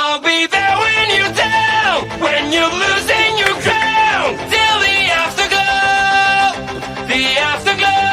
I'll be there when you're down, when you're losing your crown, till the afterglow, the afterglow.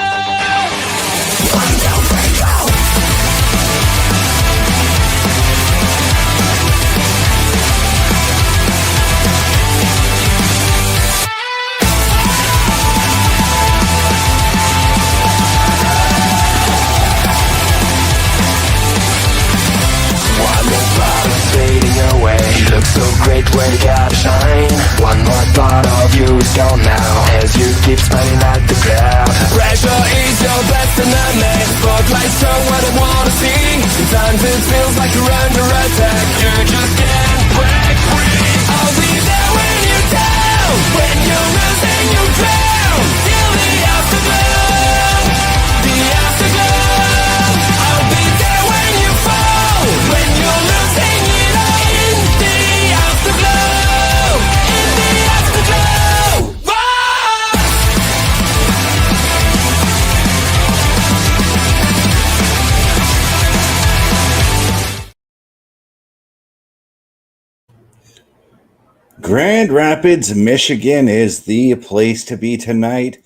Fading away, you look so great when you gotta shine. One more thought of you is gone now, as you keep smiling at the crowd. Pressure is your best enemy, spotlight show what I wanna see. Sometimes it feels like you're under attack, you just can't break free. I'll be there when you're down, when you're losing your crown, till the afterglow, the afterglow. I'll be there when you fall, when you're losing it all. In the afterglow, in the afterglow. Whoa! Grand Rapids, Michigan is the place to be tonight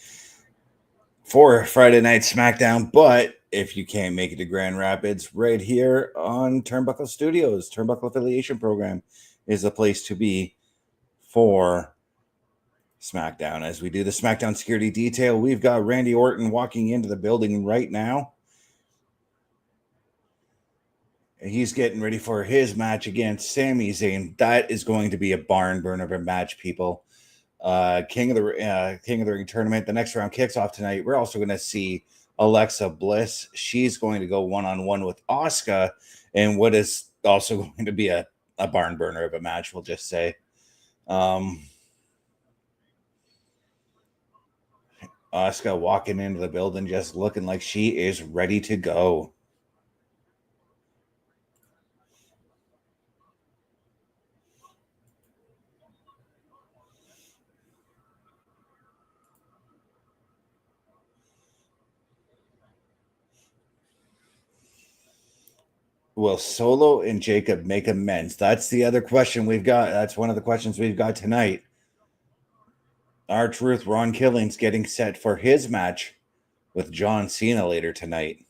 for Friday Night Smackdown. But if you can't make it to Grand Rapids, right here on Turnbuckle Studios, Turnbuckle Affiliation Program is the place to be for SmackDown. As we do the Smackdown Security Detail, we've got Randy Orton walking into the building right now. He's getting ready for his match against Sami Zayn. That is going to be a barn burner of a match, people. King of the Ring tournament. The next round kicks off tonight. We're also going to see Alexa Bliss. She's going to go one-on-one with Asuka, and what is also going to be a barn burner of a match, we'll just say. Asuka walking into the building just looking like she is ready to go. Will Solo and Jacob make amends? That's the other question we've got. That's one of the questions we've got tonight. R-Truth, Ron Killings getting set for his match with John Cena later tonight.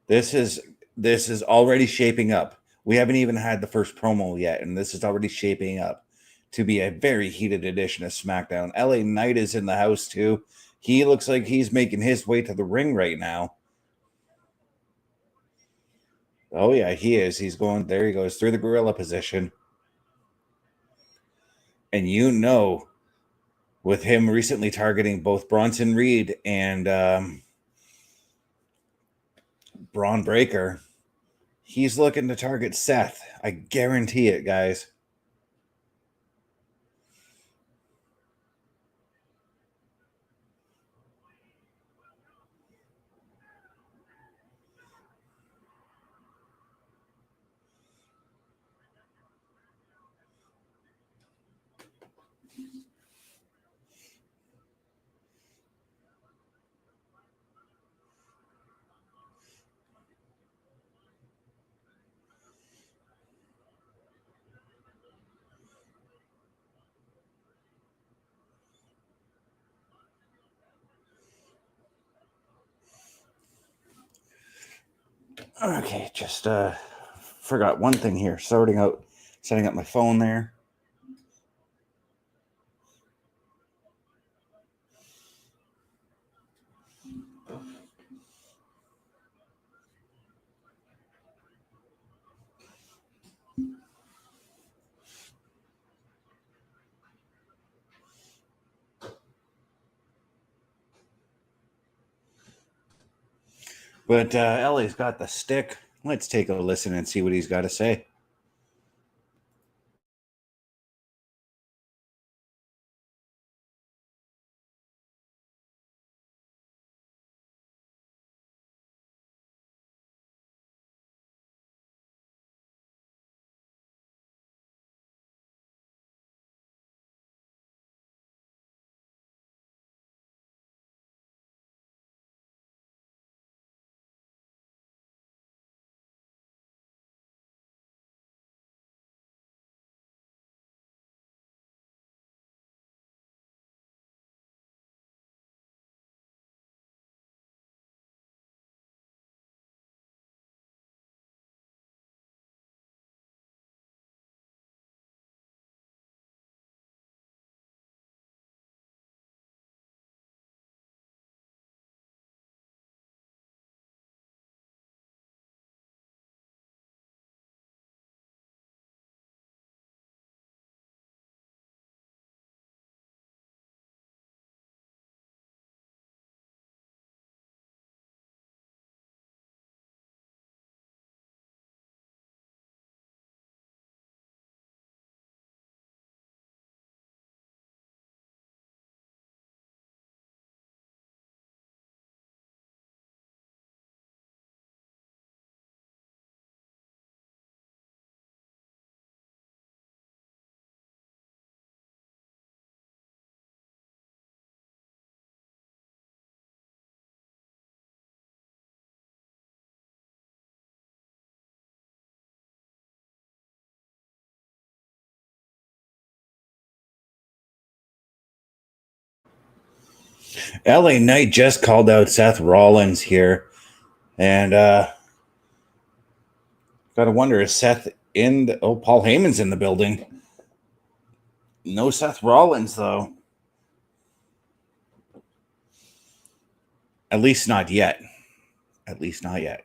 This is already shaping up. We haven't even had the first promo yet, and this is already shaping up to be a very heated edition of SmackDown. LA Knight is in the house too. He looks like he's making his way to the ring right now. Oh, yeah, he is. He's going, there he goes, through the gorilla position. And you know, with him recently targeting both Bronson Reed and Braun Breaker, he's looking to target Seth. I guarantee it, guys. Okay, just forgot one thing here. Setting up my phone there. But Ellie's got the stick. Let's take a listen and see what he's got to say. LA Knight just called out Seth Rollins here. And gotta wonder, is Seth in Paul Heyman's in the building. No Seth Rollins, though. At least not yet. At least not yet.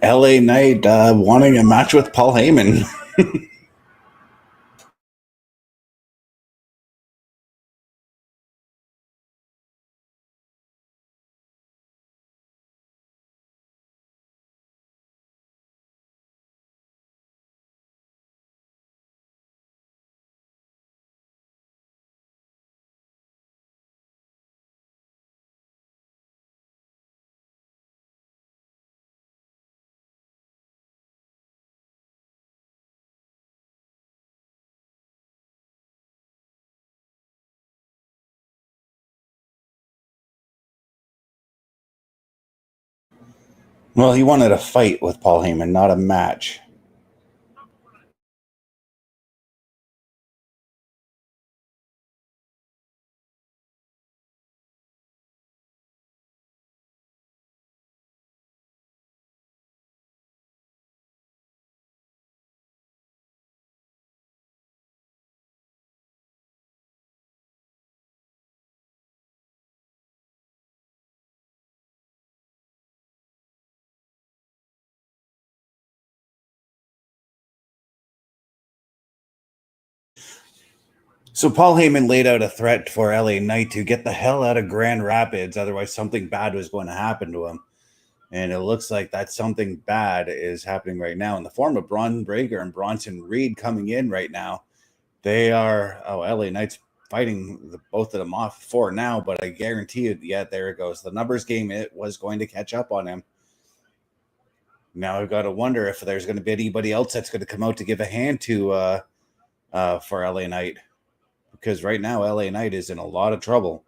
LA Knight wanting a match with Paul Heyman. Well, he wanted a fight with Paul Heyman, not a match. So Paul Heyman laid out a threat for LA Knight to get the hell out of Grand Rapids, otherwise something bad was going to happen to him. And it looks like that something bad is happening right now in the form of Braun Breaker and Bronson Reed coming in right now. They are, LA Knight's fighting both of them off for now, but I guarantee you, yeah, there it goes. The numbers game, it was going to catch up on him. Now I've got to wonder if there's going to be anybody else that's going to come out to give a hand to for LA Knight. Because right now, LA Knight is in a lot of trouble.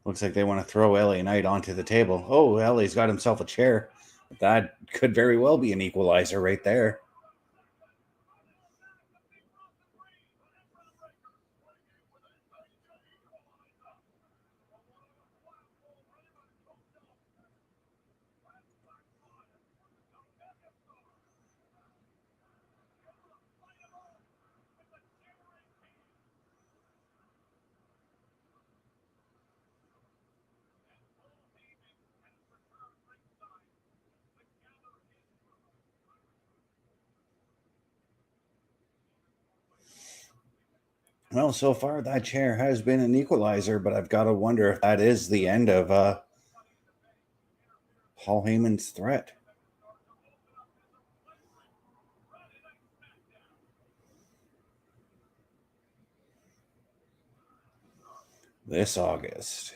Looks like they want to throw LA Knight onto the table. Oh, LA's got himself a chair. That could very well be an equalizer right there. Well, so far that chair has been an equalizer, but I've got to wonder if that is the end of Paul Heyman's threat. This August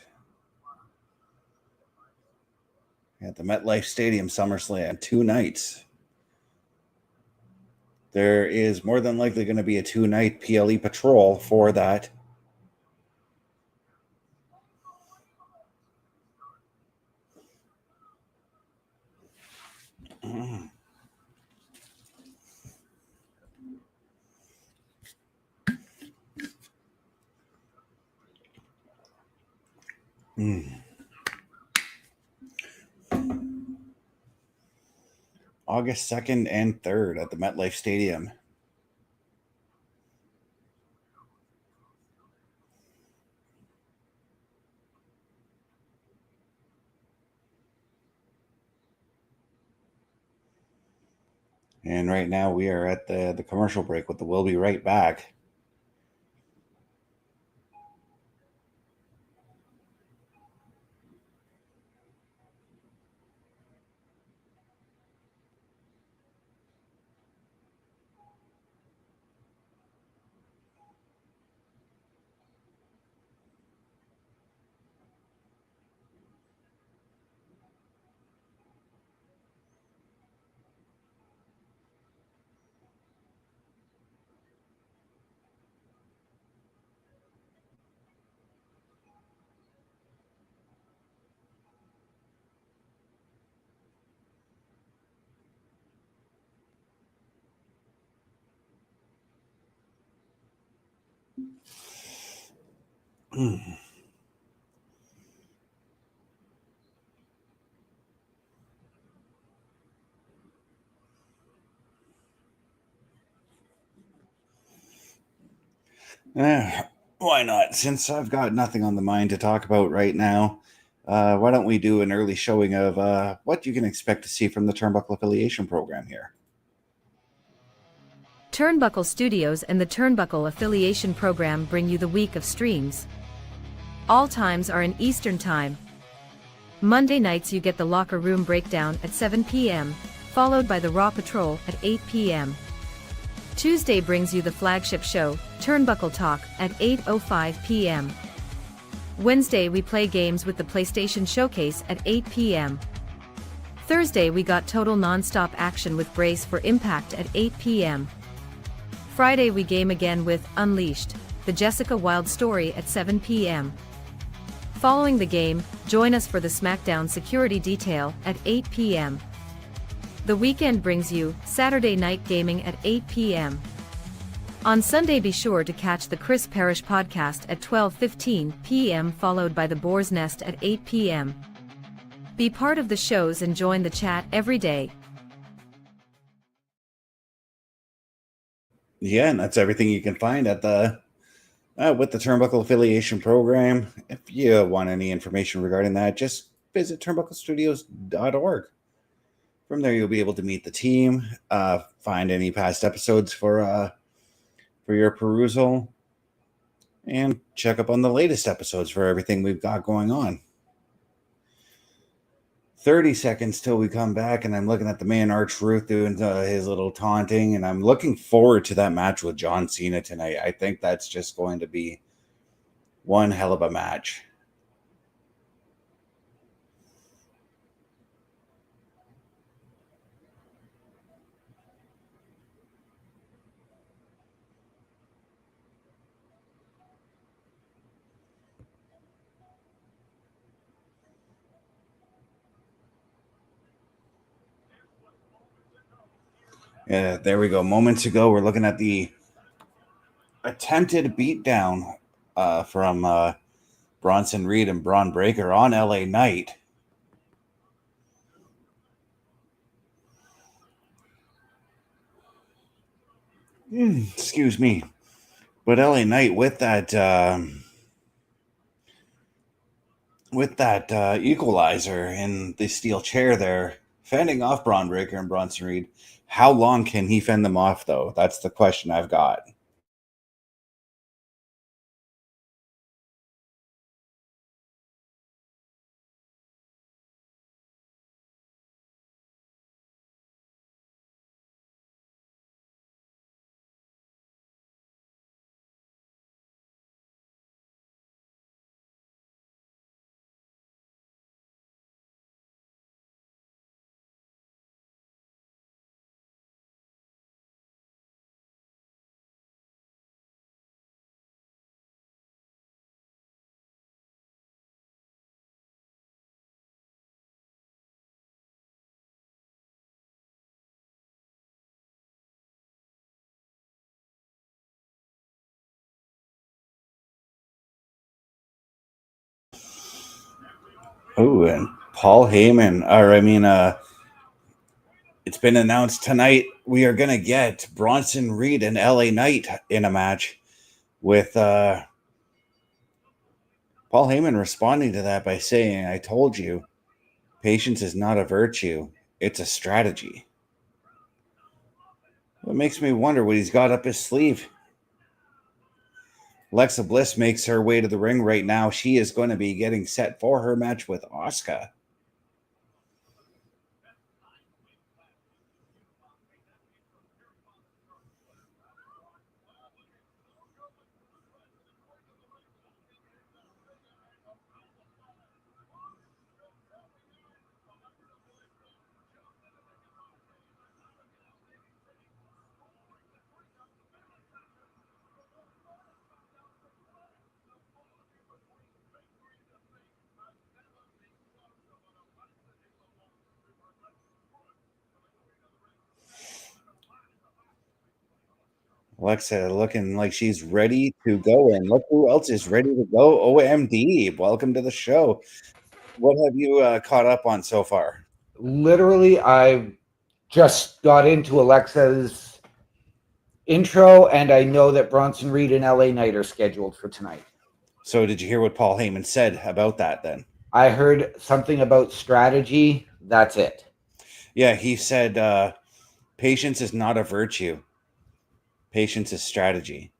at the MetLife Stadium, SummerSlam, 2 nights. There is more than likely going to be a 2-night PLE patrol for that. August 2nd and 3rd at the MetLife Stadium. And right now we are at the commercial break with the We'll Be Right Back. Why not? Since I've got nothing on the mind to talk about right now, why don't we do an early showing of what you can expect to see from the Turnbuckle Affiliation Program here? Turnbuckle Studios and the Turnbuckle Affiliation Program bring you the week of streams. All times are in Eastern Time. Monday nights you get the Locker Room Breakdown at 7 p.m., followed by the Raw Patrol at 8 p.m. Tuesday brings you the flagship show, Turnbuckle Talk, at 8:05 p.m. Wednesday we play games with the PlayStation Showcase at 8 p.m. Thursday we got total non-stop action with Brace for Impact at 8 p.m. Friday we game again with Unleashed, the Jessica Wilde story at 7 p.m. Following the game, join us for the Smackdown Security Detail at 8 p.m. The weekend brings you Saturday Night Gaming at 8 p.m. On Sunday be sure to catch the Chris Parrish podcast at 12:15 p.m. followed by the Boar's Nest at 8 p.m. Be part of the shows and join the chat every day. Yeah, and that's everything you can find at the with the Turnbuckle Affiliation Program. If you want any information regarding that, just visit turnbucklestudios.org. From there, you'll be able to meet the team, find any past episodes for your perusal, and check up on the latest episodes for everything we've got going on. 30 seconds till we come back, and I'm looking at the man R-Truth doing his little taunting, and I'm looking forward to that match with John Cena tonight. I think that's just going to be one hell of a match. There we go. Moments ago, we're looking at the attempted beatdown from Bronson Reed and Braun Breaker on LA Knight. Excuse me. But LA Knight with that equalizer in the steel chair there, fending off Braun Breaker and Bronson Reed. How long can he fend them off, though? That's the question I've got. Oh, and Paul Heyman, it's been announced tonight we are going to get Bronson Reed and LA Knight in a match with Paul Heyman responding to that by saying, I told you, patience is not a virtue, it's a strategy. What makes me wonder what he's got up his sleeve. Alexa Bliss makes her way to the ring right now. She is going to be getting set for her match with Asuka. Alexa looking like she's ready to go. And look who else is ready to go. OMD. Welcome to the show. What have you caught up on so far? Literally, I just got into Alexa's intro, and I know that Bronson Reed and LA Knight are scheduled for tonight. So did you hear what Paul Heyman said about that then? I heard something about strategy. That's it. Yeah, he said patience is not a virtue. Patience is strategy.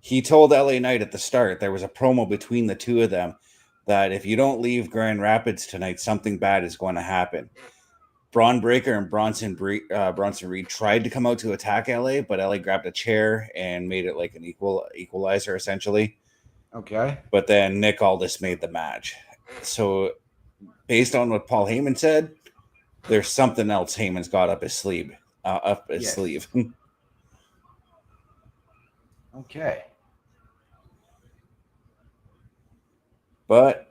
He told LA Knight at the start, there was a promo between the two of them, that if you don't leave Grand Rapids tonight, something bad is going to happen. Braun Breaker and Bronson Reed tried to come out to attack LA, but LA grabbed a chair and made it like an equalizer, essentially. Okay. But then Nick Aldis made the match. So based on what Paul Heyman said, there's something else Heyman's got up his sleeve. Sleeve. Okay. But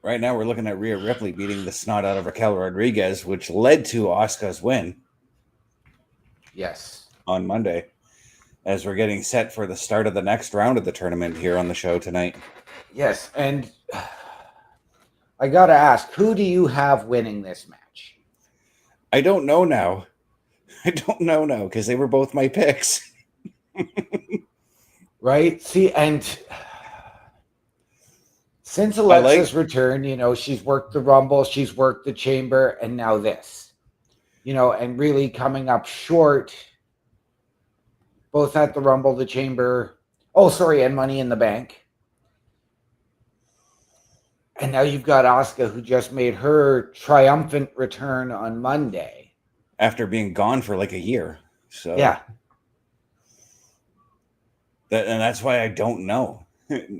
right now we're looking at Rhea Ripley beating the snot out of Raquel Rodriguez, which led to Asuka's win. Yes. On Monday, as we're getting set for the start of the next round of the tournament here on the show tonight. Yes, and I got to ask, who do you have winning this match? I don't know now. Because they were both my picks. Right? See, and since Alexa's return, she's worked the Rumble, she's worked the Chamber, and now this. And really coming up short, both at the Rumble, the Chamber, and Money in the Bank. And now you've got Asuka, who just made her triumphant return on Monday. After being gone for like a year. So yeah. And that's why I don't know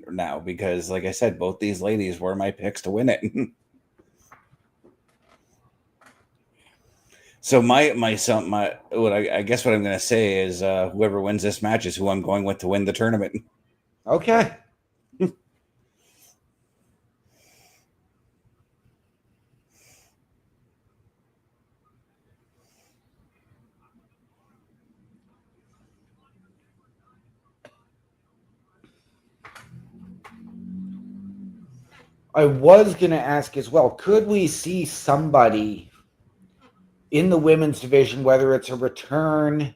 now, because like I said, both these ladies were my picks to win it. So I guess what I'm going to say is whoever wins this match is who I'm going with to win the tournament. Okay. I was going to ask as well, could we see somebody in the women's division, whether it's a return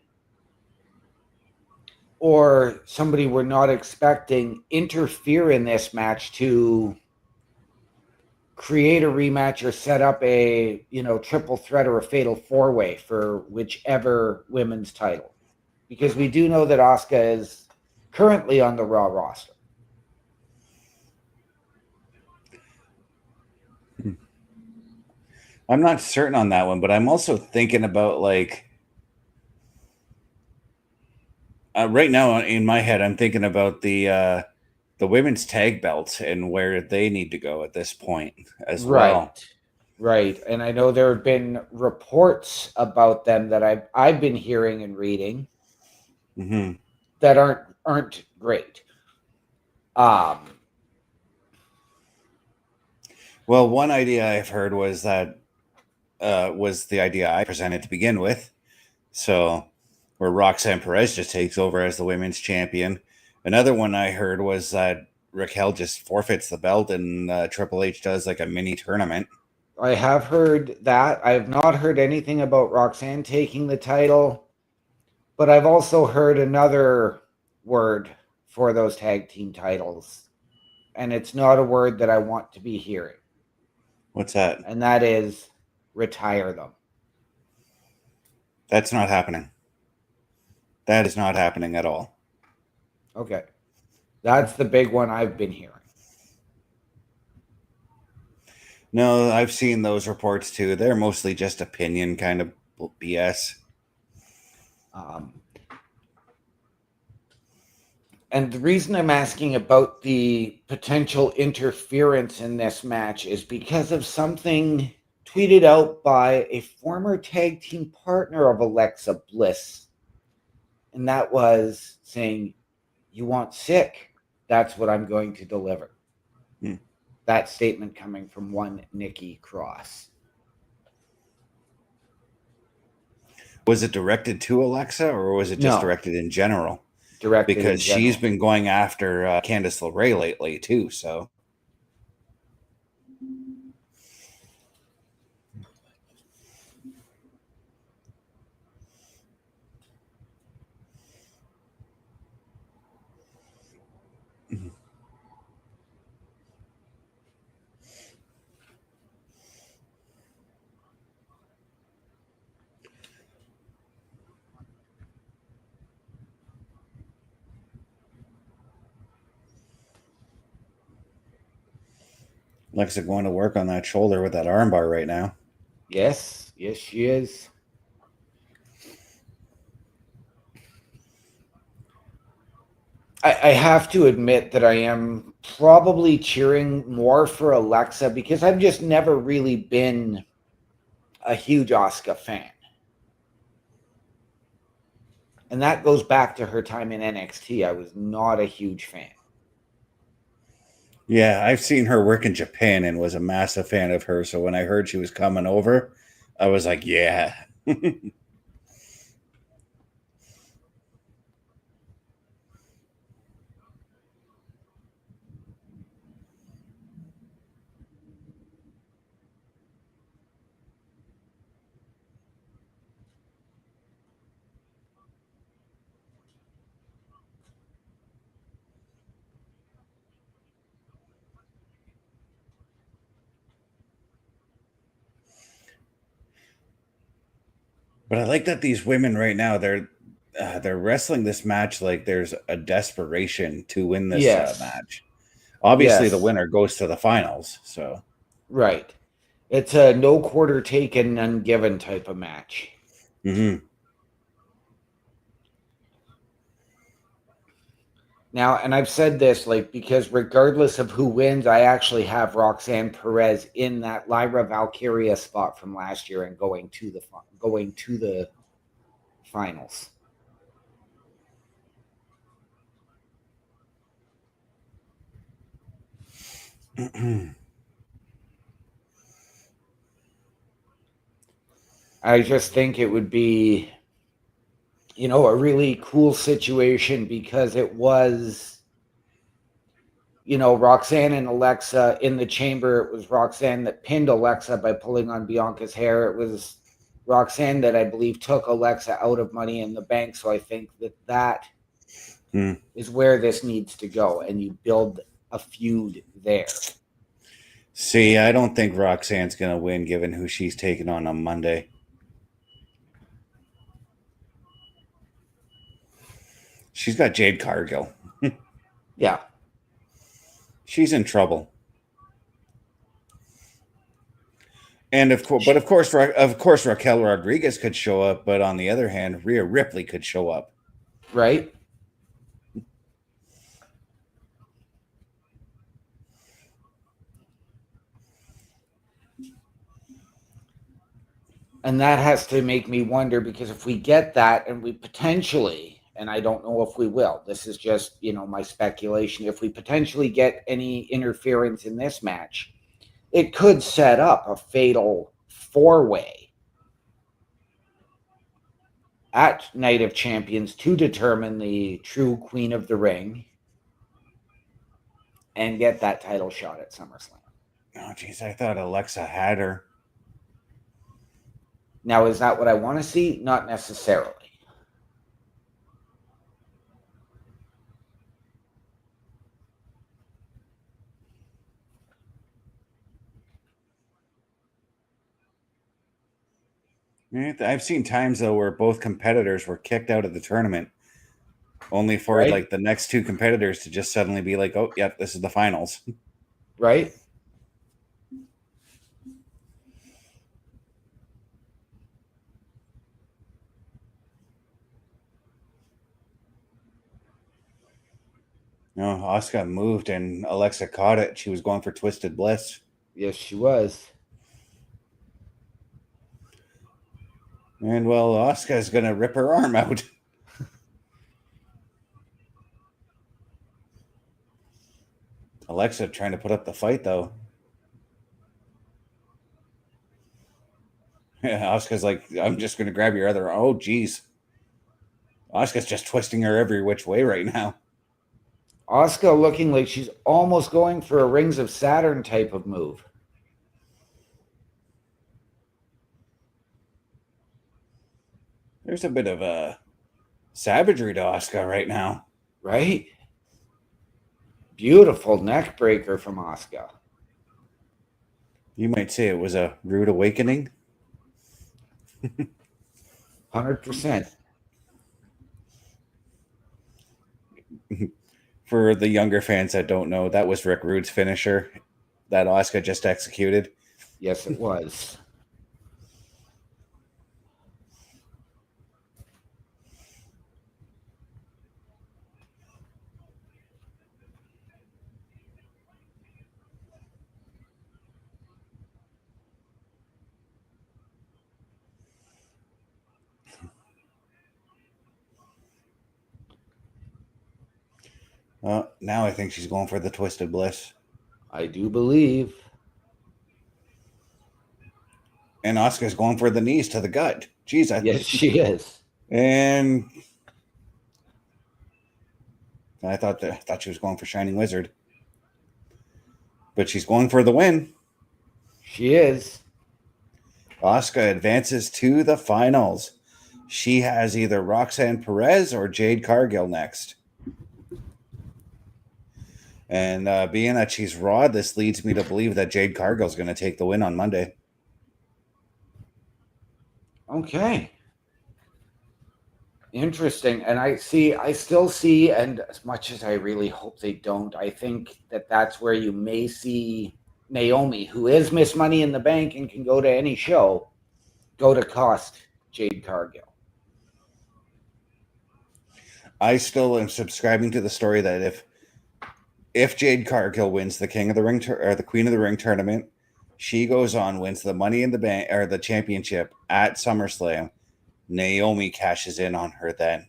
or somebody we're not expecting, interfere in this match to create a rematch or set up a, triple threat or a fatal four-way for whichever women's title? Because we do know that Asuka is currently on the Raw roster. I'm not certain on that one, but I'm also thinking about right now in my head, I'm thinking about the women's tag belts and where they need to go at this point as well. Right. And I know there have been reports about them that I've been hearing and reading that aren't great. Well, one idea I've heard was that was the idea I presented to begin with. So where Roxanne Perez just takes over as the women's champion. Another one I heard was that Raquel just forfeits the belt and Triple H does like a mini tournament. I have heard that. I have not heard anything about Roxanne taking the title, but I've also heard another word for those tag team titles, and it's not a word that I want to be hearing. What's that? And that is retire them. That's not happening. That is not happening at all. Okay. That's the big one I've been hearing. No, I've seen those reports too. They're mostly just opinion kind of BS. And the reason I'm asking about the potential interference in this match is because of something tweeted out by a former tag team partner of Alexa Bliss. And that was saying, "You want sick? That's what I'm going to deliver." That statement coming from one Nikki Cross. Was it directed to Alexa or was it just directed in general? Directed because in general. She's been going after Candice LeRae lately too. So Alexa going to work on that shoulder with that armbar right now. Yes, she is. I have to admit that I am probably cheering more for Alexa because I've just never really been a huge Asuka fan. And that goes back to her time in NXT. I was not a huge fan. Yeah, I've seen her work in Japan and was a massive fan of her. So when I heard she was coming over, I was like, yeah. But I like that these women right now, they're wrestling this match like there's a desperation to win this Yes. match. Obviously, Yes. the winner goes to the finals. So Right. It's a no quarter taken, none given type of match. mm-hmm. Now, and I've said this, like, because regardless of who wins, I actually have Roxanne Perez in that Lyra Valkyria spot from last year and going to the finals. I just think it would be, a really cool situation because it was, Roxanne and Alexa in the chamber. It was Roxanne that pinned Alexa by pulling on Bianca's hair. It was Roxanne that I believe took Alexa out of Money in the Bank. So I think that is where this needs to go, and you build a feud there. See, I don't think Roxanne's going to win given who she's taking on Monday. She's got Jade Cargill. Yeah. She's in trouble. And of course, Raquel Rodriguez could show up, but on the other hand, Rhea Ripley could show up. Right? And that has to make me wonder, because if we get that and we potentially, and I don't know if we will, this is just, my speculation, if we potentially get any interference in this match, it could set up a fatal four-way at Night of Champions to determine the true Queen of the Ring and get that title shot at SummerSlam. Oh, geez, I thought Alexa had her. Now, is that what I want to see? Not necessarily. I've seen times, though, where both competitors were kicked out of the tournament, only for like the next two competitors to just suddenly be like, oh, yep, this is the finals. Right? No, Asuka moved and Alexa caught it. She was going for Twisted Bliss. Yes, she was. And well, Asuka's going to rip her arm out. Alexa trying to put up the fight, though. Yeah, Asuka's like, I'm just going to grab your other. Oh, geez. Asuka's just twisting her every which way right now. Asuka looking like she's almost going for a Rings of Saturn type of move. There's a bit of a savagery to Asuka right now. Right? Beautiful neck breaker from Asuka. You might say it was a rude awakening. 100%. For the younger fans that don't know, that was Rick Rude's finisher that Asuka just executed. Yes, it was. Now I think she's going for the Twisted Bliss. I do believe. And Asuka's going for the knees to the gut. Jeez, Yes, she is. And I thought she was going for Shining Wizard. But she's going for the win. She is. Asuka advances to the finals. She has either Roxanne Perez or Jade Cargill next. And being that she's Raw, this leads me to believe that Jade Cargill's going to take the win on Monday. Okay. Interesting. And I still see, and as much as I really hope they don't, I think that that's where you may see Naomi, who is Miss Money in the Bank and can go to any show, go to cost Jade Cargill. I still am subscribing to the story that if Jade Cargill wins the King of the Ring or the Queen of the Ring tournament, she goes on, wins the Money in the Bank or the championship at SummerSlam. Naomi cashes in on her then.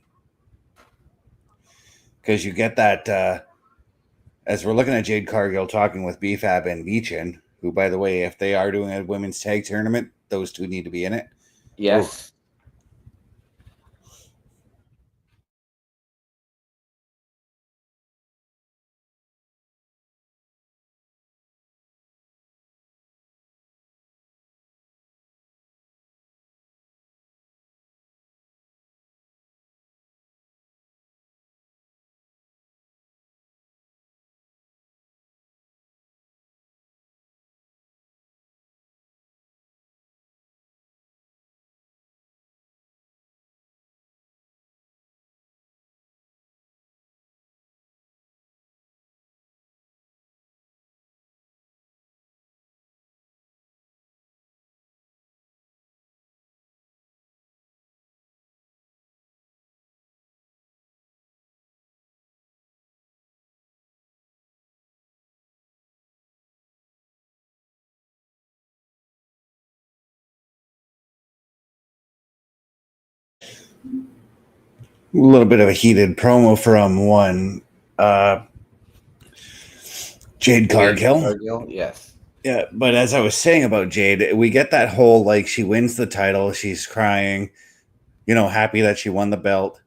Because you get that, as we're looking at Jade Cargill talking with BFAB and Beechin, who, by the way, if they are doing a women's tag tournament, those two need to be in it. Yes. A little bit of a heated promo from one Jade Cargill. Yes. Yeah, but as I was saying about Jade, we get that whole, like, she wins the title, she's crying, happy that she won the belt.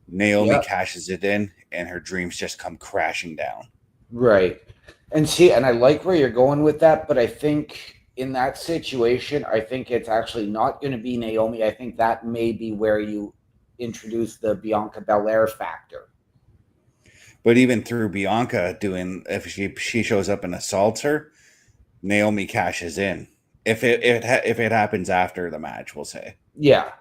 Naomi cashes it in, and her dreams just come crashing down. Right. And I like where you're going with that, but I think in that situation, I think it's actually not going to be Naomi. I think that may be where you introduce the Bianca Belair factor. But even through Bianca if she shows up and assaults her, Naomi cashes in. If it happens after the match, we'll say. Yeah.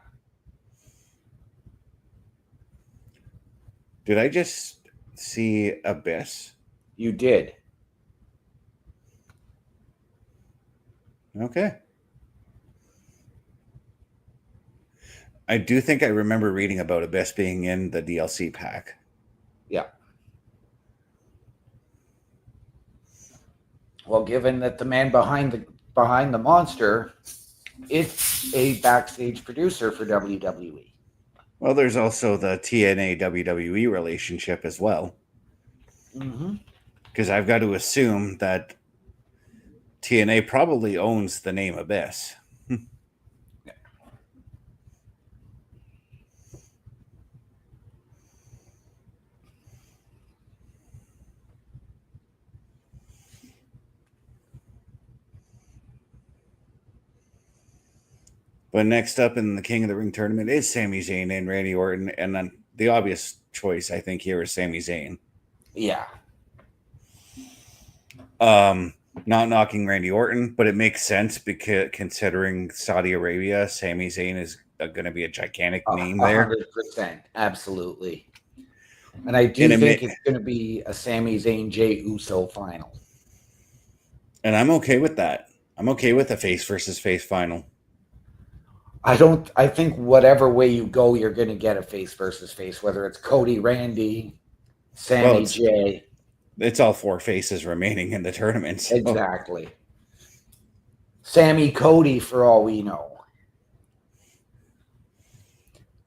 Did I just see Abyss? You did. Okay. I do think I remember reading about Abyss being in the DLC pack. Yeah. Well, given that the man behind the monster is a backstage producer for WWE. Well, there's also the TNA WWE relationship as well. Mm-hmm. Because I've got to assume that TNA probably owns the name Abyss. But next up in the King of the Ring tournament is Sami Zayn and Randy Orton. And then the obvious choice, I think, here is Sami Zayn. Yeah. Not knocking Randy Orton, but it makes sense because considering Saudi Arabia, Sami Zayn is going to be a gigantic name there. 100%. Absolutely. And I do think it's going to be a Sami Zayn Jey Uso final. And I'm okay with that. I'm okay with a face versus face final. I think whatever way you go, you're going to get a face versus face, whether it's Cody, Randy, Sammy, Jay. It's all 4 faces remaining in the tournament. So. Exactly. Sammy, Cody, for all we know.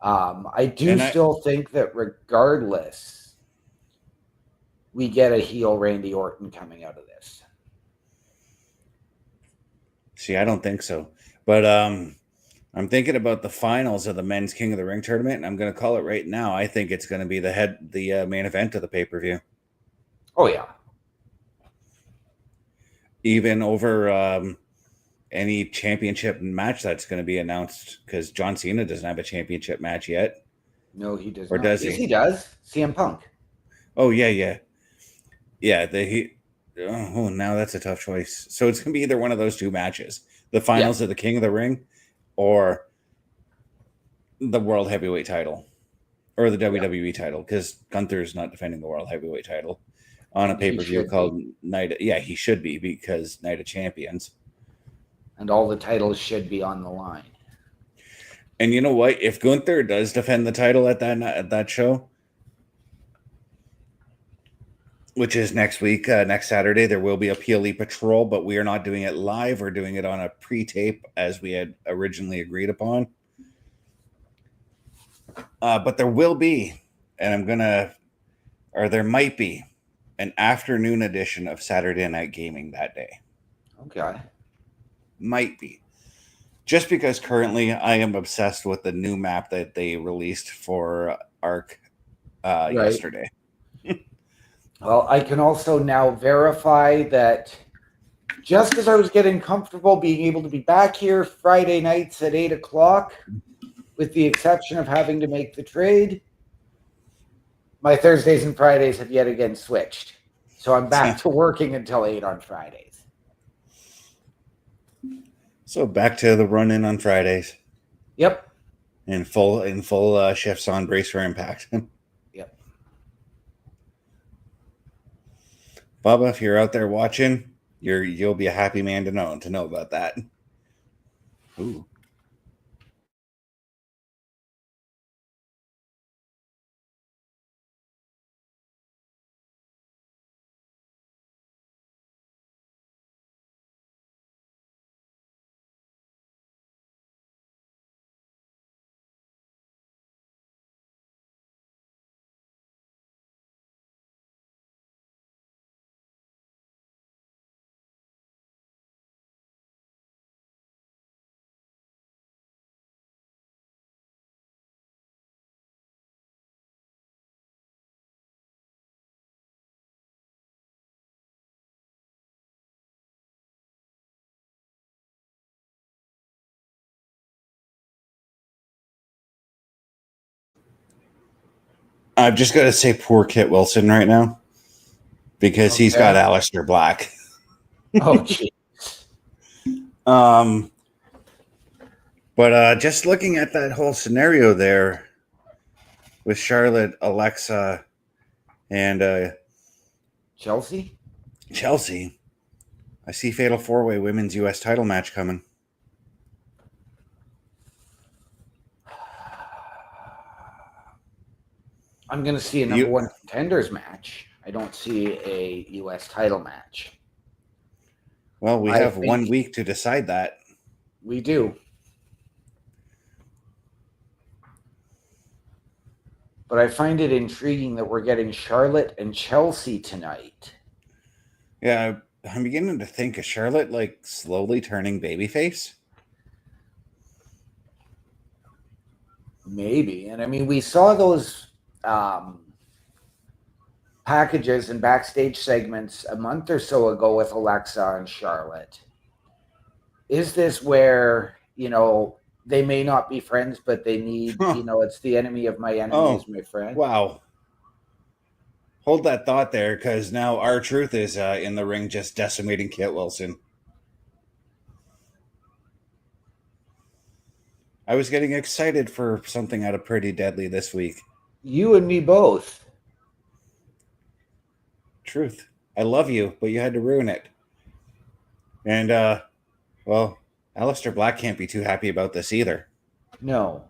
I still think that regardless, we get a heel Randy Orton coming out of this. See, I don't think so. But I'm thinking about the finals of the Men's King of the Ring tournament, and I'm going to call it right now. I think it's going to be the main event of the pay-per-view. Oh, yeah. Even over any championship match that's going to be announced, because John Cena doesn't have a championship match yet. No, he does or not. Does yes, he? He does. CM Punk. Oh, yeah. Now that's a tough choice. So it's going to be either one of those 2 matches. The finals of the King of the Ring or the World Heavyweight title or the WWE title, because Gunther's not defending the World Heavyweight title on a pay-per-view called Night. Yeah, he should be, because Night of Champions. And all the titles should be on the line. And you know what? If Gunther does defend the title at that show, which is next week, next Saturday, there will be a PLE Patrol, but we are not doing it live. We're doing it on a pre-tape as we had originally agreed upon. But there will be, there might be, an afternoon edition of Saturday Night Gaming that day. Okay. Might be. Just because currently I am obsessed with the new map that they released for ARC yesterday. Well, I can also now verify that just as I was getting comfortable being able to be back here Friday nights at 8 o'clock, with the exception of having to make the trade, my Thursdays and Fridays have yet again switched. So I'm back to working until 8 on Fridays. So back to the run-in on Fridays. Yep. In full shifts on Brace for Impact. Yep. Bubba, if you're out there watching, you'll be a happy man to know about that. Ooh. I've just got to say poor Kit Wilson right now, because he's got Aleister Black. Oh, geez. But just looking at that whole scenario there with Charlotte, Alexa, and Chelsea, I see Fatal 4-Way Women's U.S. title match coming. I'm going to see a number one contenders match. I don't see a U.S. title match. Well, we have 1 week to decide that. We do. But I find it intriguing that we're getting Charlotte and Chelsea tonight. Yeah, I'm beginning to think, is Charlotte like slowly turning babyface? Maybe. And I mean, we saw those packages and backstage segments a month or so ago with Alexa and Charlotte. Is this where, they may not be friends, but they need, it's the enemy of my enemy is my friend? Wow. Hold that thought there, because now R-Truth is in the ring just decimating Kit Wilson. I was getting excited for something out of Pretty Deadly this week. You and me both. Truth. I love you, but you had to ruin it. And well, Aleister Black can't be too happy about this either. No.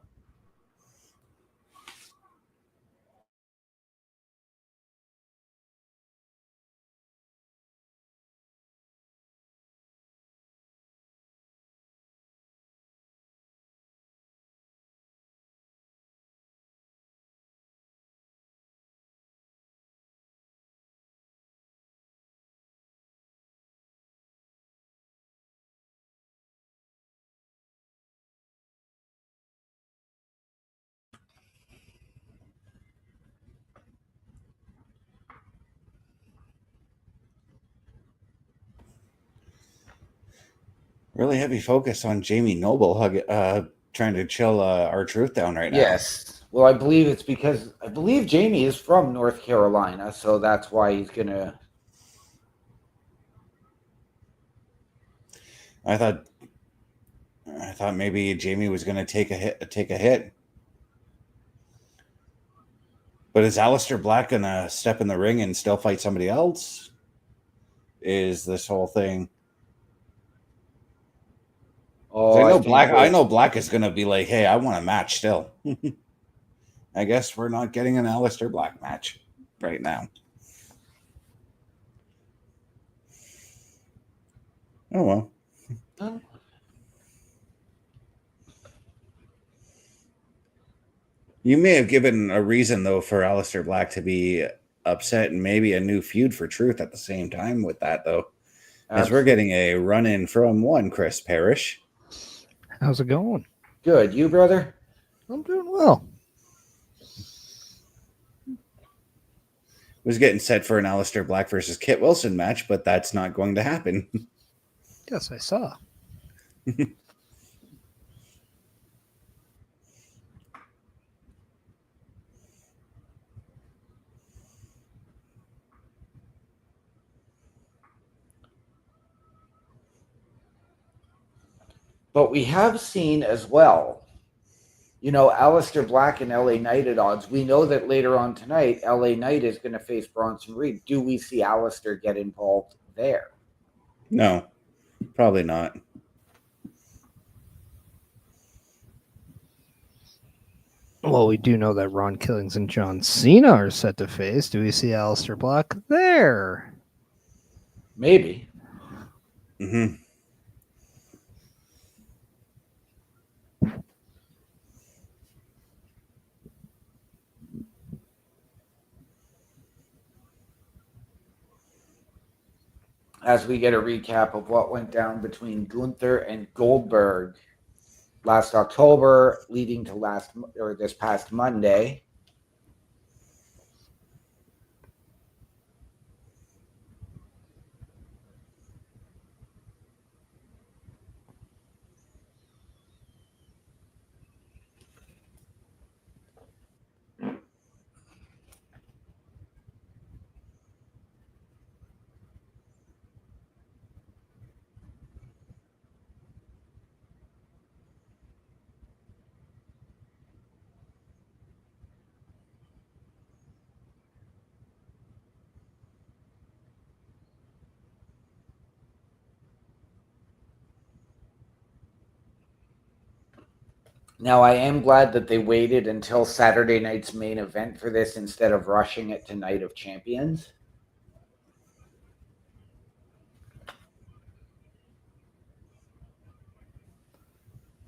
Really heavy focus on Jamie Noble trying to chill R-Truth down right now. Yes. Well, I believe it's because I believe Jamie is from North Carolina, so that's why he's gonna. I thought maybe Jamie was going to take a hit. But is Aleister Black going to step in the ring and still fight somebody else? Is this whole thing? Oh, I know Black is going to be like, hey, I want a match still. I guess we're not getting an Aleister Black match right now. Oh, well. Oh. You may have given a reason, though, for Aleister Black to be upset and maybe a new feud for Truth at the same time with that, though. As we're getting a run-in from one Chris Parrish. How's it going? Good. You, brother? I'm doing well. Was getting set for an Aleister Black versus Kit Wilson match, but that's not going to happen. Yes, I saw. But we have seen as well, you know, Aleister Black and LA Knight at odds. We know that later on tonight, LA Knight is going to face Bronson Reed. Do we see Aleister get involved there? No, probably not. Well, we do know that Ron Killings and John Cena are set to face. Do we see Aleister Black there? Maybe. Mm-hmm. As we get a recap of what went down between Gunther and Goldberg last October, leading to this past Monday. Now, I am glad that they waited until Saturday night's main event for this instead of rushing it to Night of Champions.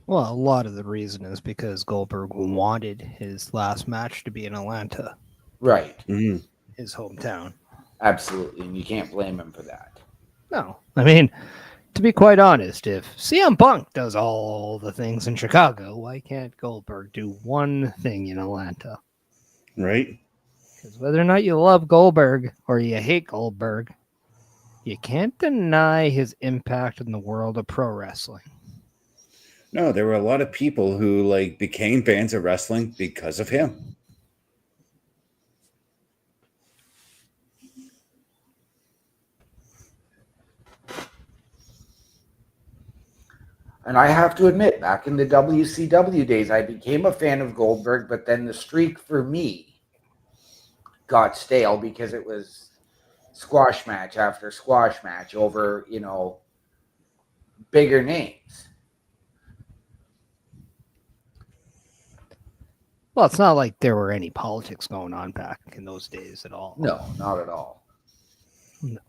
Well, a lot of the reason is because Goldberg wanted his last match to be in Atlanta, Right. Mm-hmm. his hometown. Absolutely. And you can't blame him for that. No, I mean, to be quite honest, if CM Punk does all the things in Chicago, why can't Goldberg do one thing in Atlanta? Right? Because whether or not you love Goldberg or you hate Goldberg, you can't deny his impact in the world of pro wrestling. No, there were a lot of people who became fans of wrestling because of him. And I have to admit, back in the WCW days, I became a fan of Goldberg, but then the streak for me got stale because it was squash match after squash match over, bigger names. Well, it's not like there were any politics going on back in those days at all. No, not at all. No.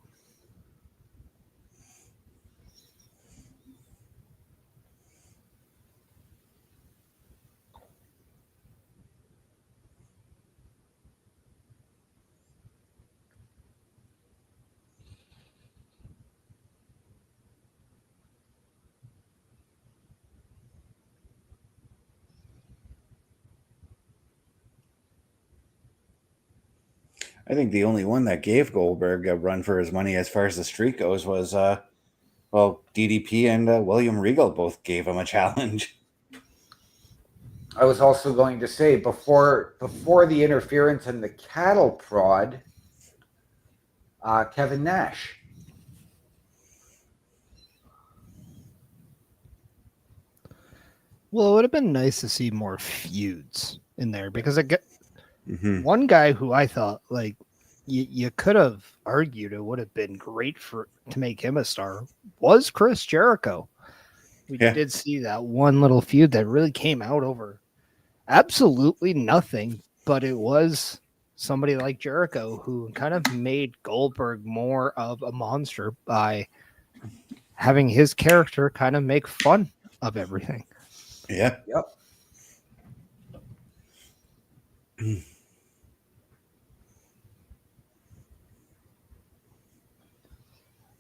I think the only one that gave Goldberg a run for his money as far as the streak goes was, DDP and William Regal both gave him a challenge. I was also going to say before the interference and the cattle prod, Kevin Nash. Well, it would have been nice to see more feuds in there because Mm-hmm. one guy who I thought like you could have argued it would have been great to make him a star was Chris Jericho. We Yeah. did see that one little feud that really came out over absolutely nothing, but it was somebody like Jericho who kind of made Goldberg more of a monster by having his character kind of make fun of everything. Yeah. Yep.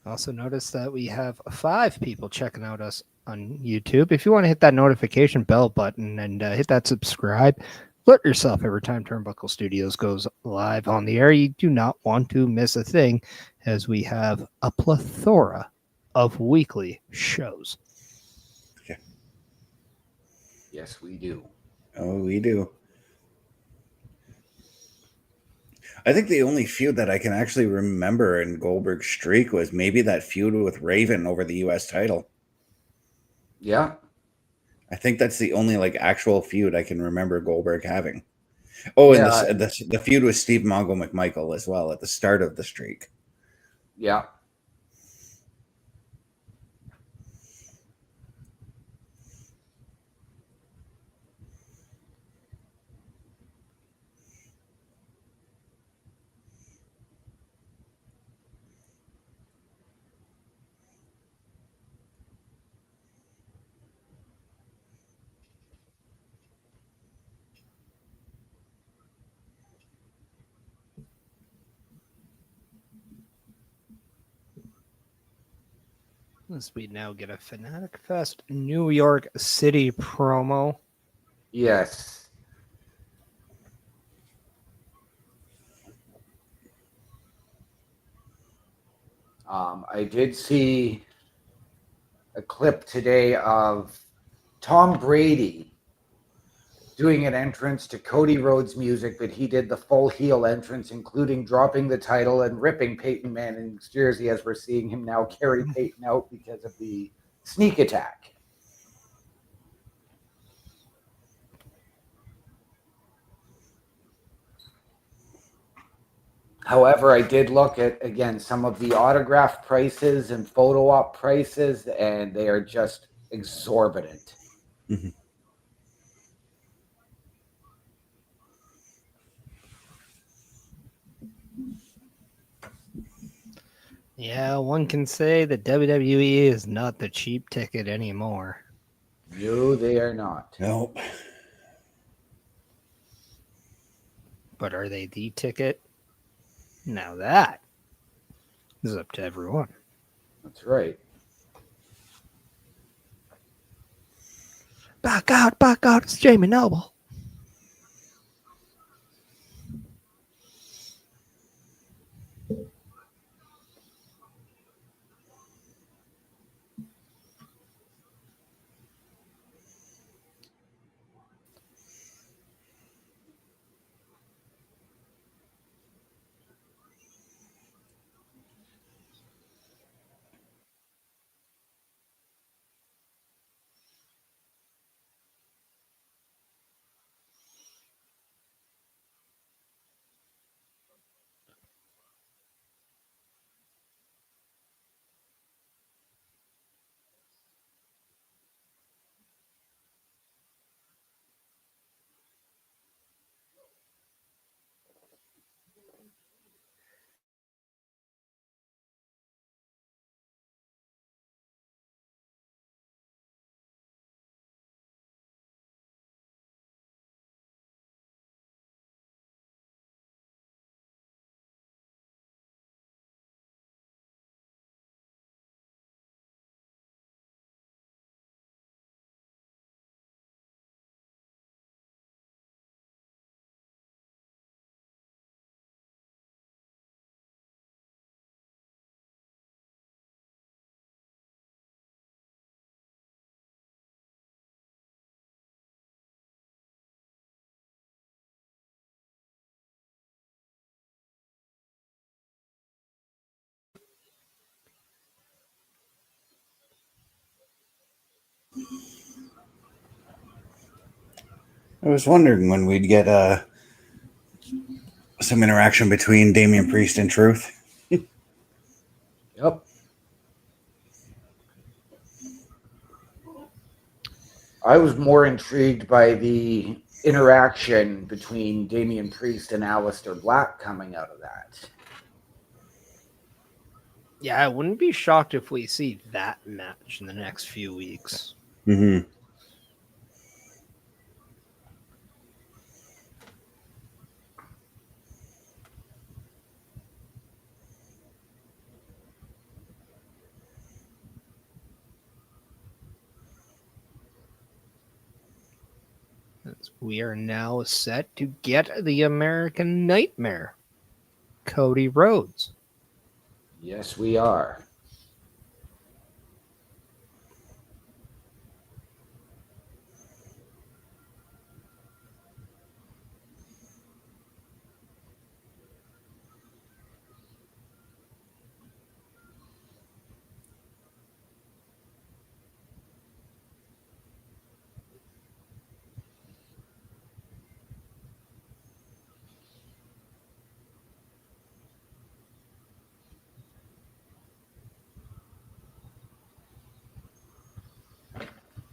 Also notice that we have 5 people checking out us on YouTube. If you want to hit that notification bell button and hit that subscribe, alert yourself every time Turnbuckle Studios goes live on the air. You do not want to miss a thing as we have a plethora of weekly shows. Yes, we do. Oh, we do. I think the only feud that I can actually remember in Goldberg's streak was maybe that feud with Raven over the U.S. title. Yeah. I think that's the only like actual feud I can remember Goldberg having. Oh, and Yeah. the feud with Steve Mongo McMichael as well at the start of the streak. Yeah. As we now get a Fanatic Fest New York City promo. Yes. I did see a clip today of Tom Brady doing an entrance to Cody Rhodes music, but he did the full heel entrance, including dropping the title and ripping Peyton Manning's jersey, as we're seeing him now carry Peyton out because of the sneak attack. However, I did look at, again, some of the autograph prices and photo op prices, and they are just exorbitant. Mm-hmm. Yeah, one can say that WWE is not the cheap ticket anymore. No, they are not. Nope. But are they the ticket? Now that is up to everyone. That's right. Back out, it's Jamie Noble. was wondering when we'd get some interaction between Damian Priest and Truth. Yep. I was more intrigued by the interaction between Damian Priest and Aleister Black coming out of that. Yeah, I wouldn't be shocked if we see that match in the next few weeks. Mm-hmm. We are now set to get the American Nightmare, Cody Rhodes. Yes, we are.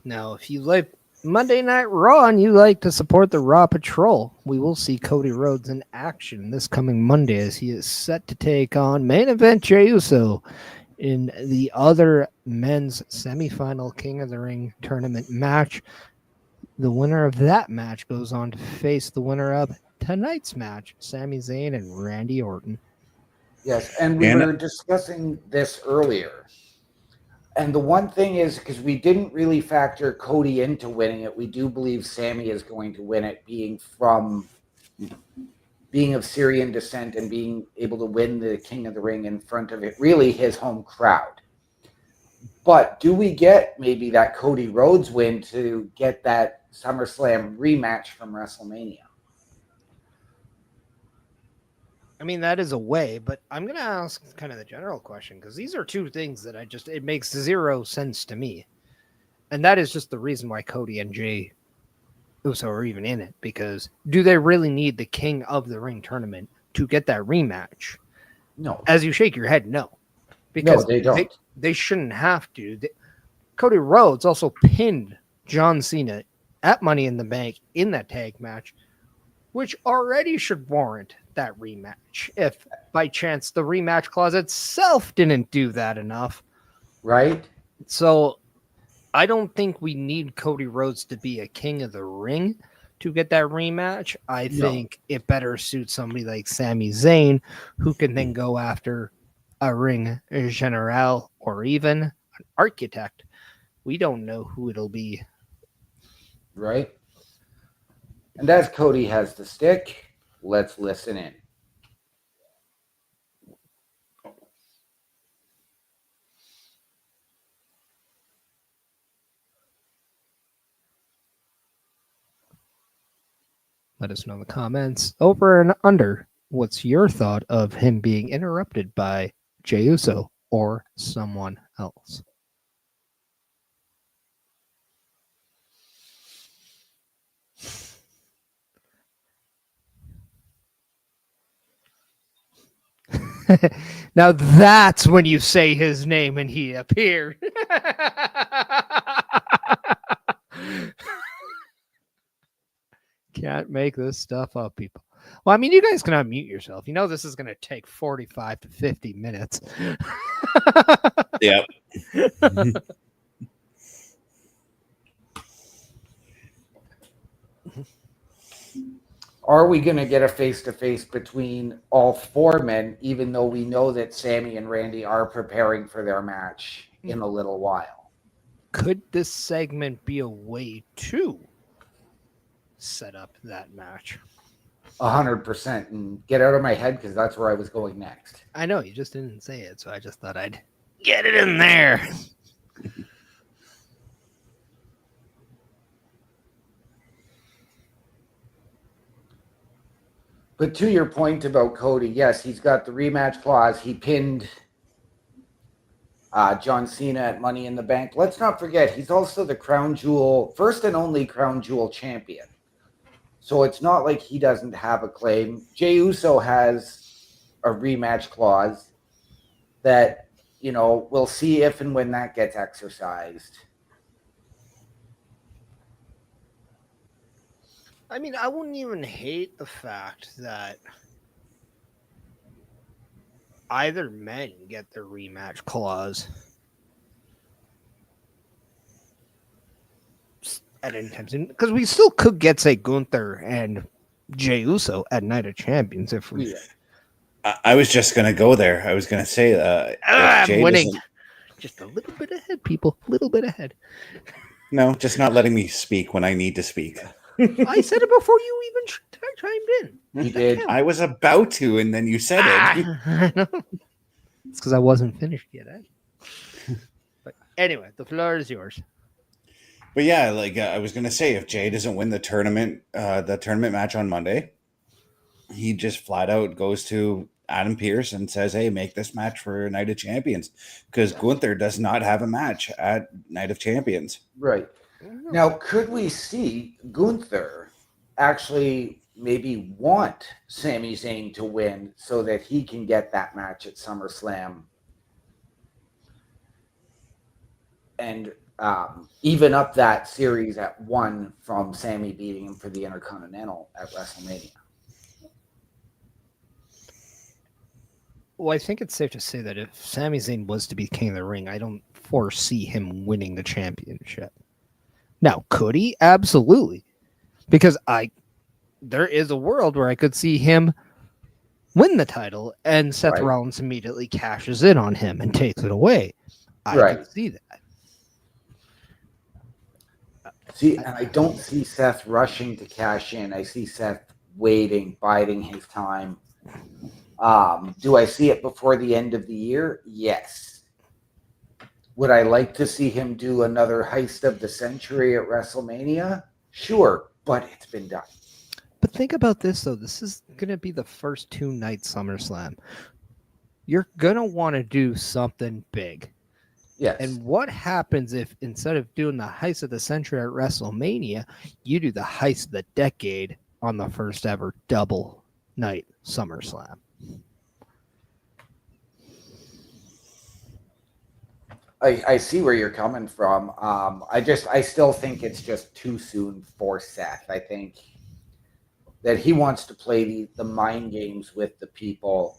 Now, if you like Monday Night Raw and you like to support the Raw Patrol, we will see Cody Rhodes in action this coming Monday as he is set to take on main event Jey Uso in the other men's semifinal King of the Ring tournament match. The winner of that match goes on to face the winner of tonight's match, Sami Zayn and Randy Orton. Yes, and we were discussing this earlier. And the one thing is, because we didn't really factor Cody into winning it, we do believe Sami is going to win it, being of Syrian descent and being able to win the King of the Ring in front of it, really his home crowd. But do we get maybe that Cody Rhodes win to get that SummerSlam rematch from WrestleMania? I mean, that is a way, but I'm going to ask kind of the general question because these are two things that it makes zero sense to me. And that is just the reason why Cody and Jey Uso are even in it, because do they really need the King of the Ring tournament to get that rematch? No. As you shake your head, no. Because no, they don't. They shouldn't have to. Cody Rhodes also pinned John Cena at Money in the Bank in that tag match, which already should warrant that rematch if by chance the rematch clause itself didn't do that enough. Right? So I don't think we need Cody Rhodes to be a King of the Ring to get that rematch. I think it better suits somebody like Sami Zayn, who can then go after a ring general or even an architect. We don't know who it'll be. Right? And as Cody has the stick, let's listen in. Let us know in the comments over and under. What's your thought of him being interrupted by Jey Uso or someone else? Now that's when you say his name and he appeared. Can't make this stuff up, people. Well, I mean, you guys can unmute yourself. You know this is going to take 45 to 50 minutes. Yep. Are we going to get a face-to-face between all four men, even though we know that Sami and Randy are preparing for their match in a little while? Could this segment be a way to set up that match? 100%. And get out of my head because that's where I was going next. I know, you just didn't say it, so I just thought I'd get it in there. But to your point about Cody, yes, he's got the rematch clause. He pinned John Cena at Money in the Bank. Let's not forget, he's also the crown jewel, first and only crown jewel champion. So it's not like he doesn't have a claim. Jey Uso has a rematch clause that, we'll see if and when that gets exercised. I mean, I wouldn't even hate the fact that either men get their rematch clause at any time soon, because we still could get, say, Gunther and Jey Uso at Night of Champions if we. I was just going to go there. I was going to say, if I'm Jay winning. doesn't- Just a little bit ahead, people. A little bit ahead. No, just not letting me speak when I need to speak. I said it before you even chimed in. You did. I was about to, and then you said it. I know. It's because I wasn't finished yet. But anyway, the floor is yours. But yeah, like I was gonna say, if Jay doesn't win the tournament match on Monday, he just flat out goes to Adam Pearce and says, "Hey, make this match for Night of Champions," because Gunther does not have a match at Night of Champions. Right. Now, could we see Gunther actually maybe want Sami Zayn to win so that he can get that match at SummerSlam and even up that series at 1 from Sami beating him for the Intercontinental at WrestleMania? Well, I think it's safe to say that if Sami Zayn was to be King of the Ring, I don't foresee him winning the championship. Now, could he? Absolutely. Because there is a world where I could see him win the title and Seth Right. Rollins immediately cashes in on him and takes it away. I Right. could see that. See, and I don't see Seth rushing to cash in. I see Seth waiting, biding his time. Do I see it before the end of the year? Yes. Would I like to see him do another heist of the century at WrestleMania? Sure, but it's been done. But think about this, though. This is going to be the first 2-night SummerSlam. You're going to want to do something big. Yes. And what happens if instead of doing the heist of the century at WrestleMania, you do the heist of the decade on the first ever double night SummerSlam? I see where you're coming from. I still think it's just too soon for Seth. I think that he wants to play the mind games with the people.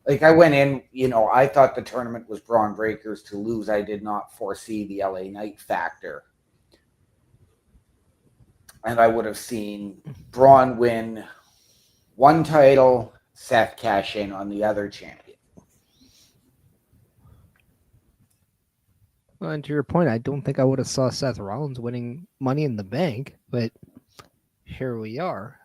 Like I went in, I thought the tournament was Braun Breakers to lose. I did not foresee the LA Knight factor. And I would have seen Braun win one title, Seth cash in on the other champion. Well, and to your point, I don't think I would have saw Seth Rollins winning Money in the Bank, but here we are.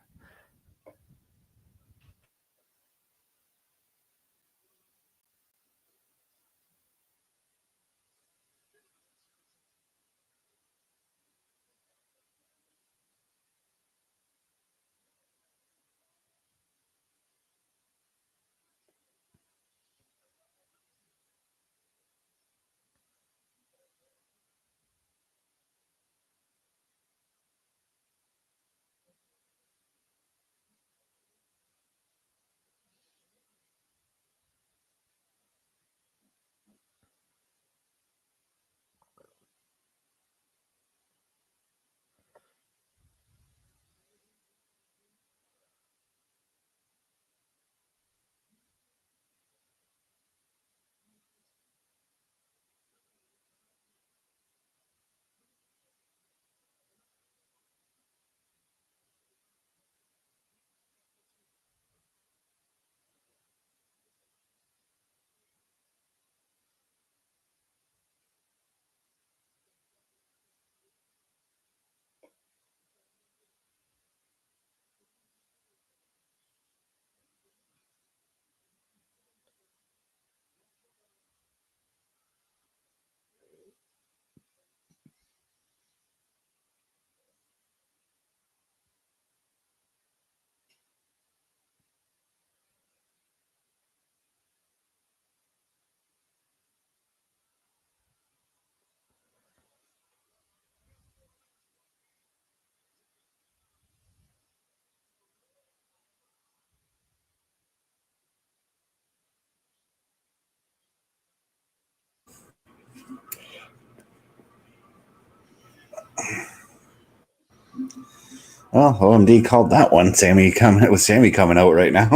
Well, OMD called that one. Sammy coming out right now.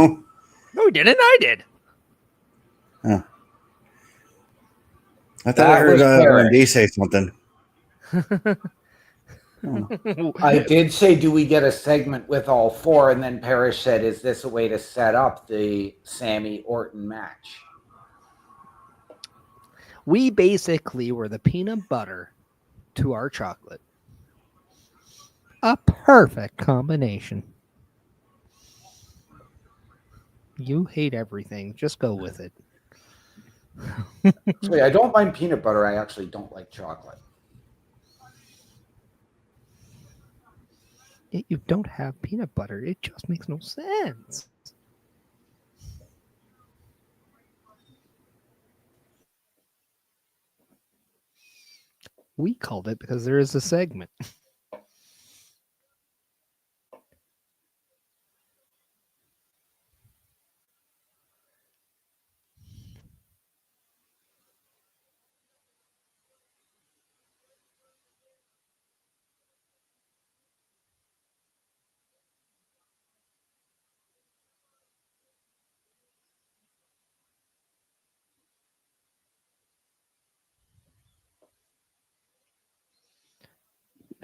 No, he didn't. I did. Huh. I thought I That heard was OMD Parrish. say something. I did say, do we get a segment with all four? And then Parrish said, is this a way to set up the Sami Orton match? We basically were the peanut butter to our chocolate. A perfect combination. You hate everything. Just go with it. Actually, I don't mind peanut butter. I actually don't like chocolate. Yet you don't have peanut butter. It just makes no sense. We called it because there is a segment.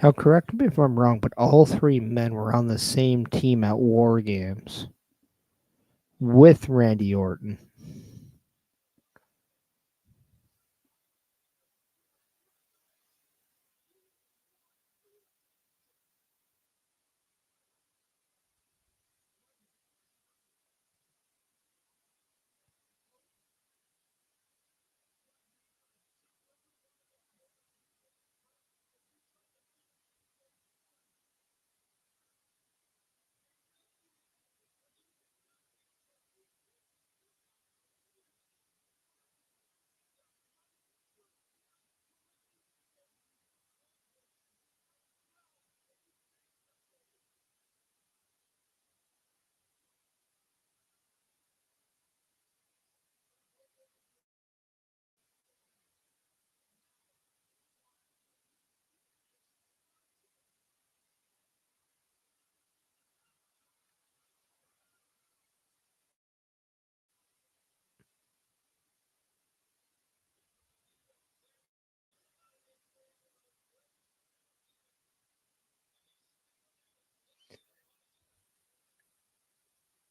Now, correct me if I'm wrong, but all three men were on the same team at War Games with Randy Orton.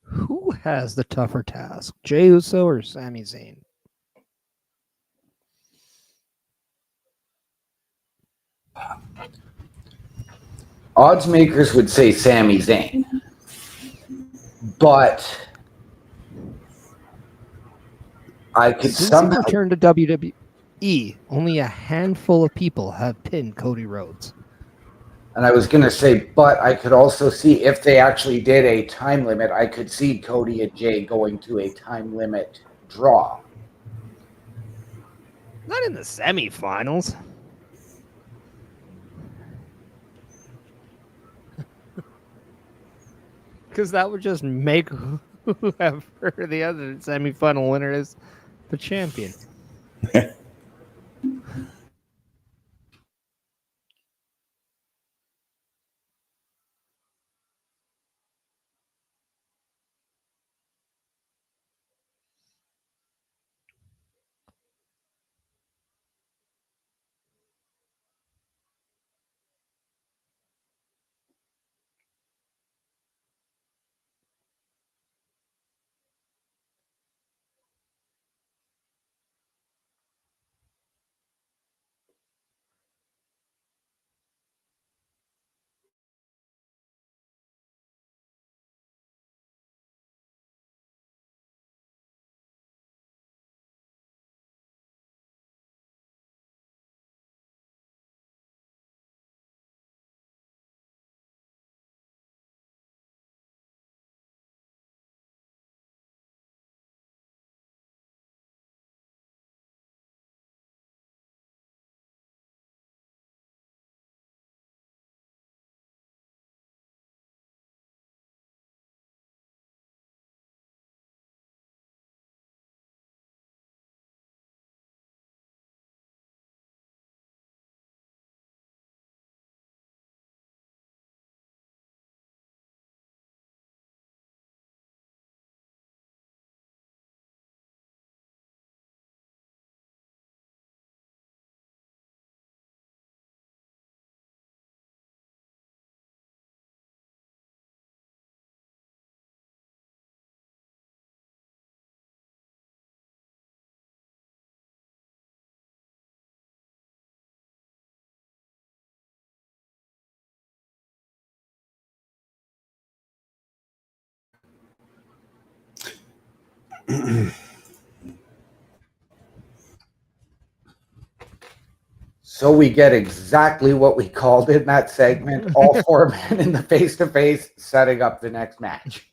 Who has the tougher task, Jey Uso or Sami Zayn? Odds makers would say Sami Zayn. But I could Since somehow... he returned to WWE, only a handful of people have pinned Cody Rhodes. And I was going to say, but I could also see if they actually did a time limit, I could see Cody and Jay going to a time limit draw. Not in the semifinals. Because that would just make whoever the other semifinal winner is the champion. So we get exactly what we called in that segment, all four men in the face-to-face setting up the next match.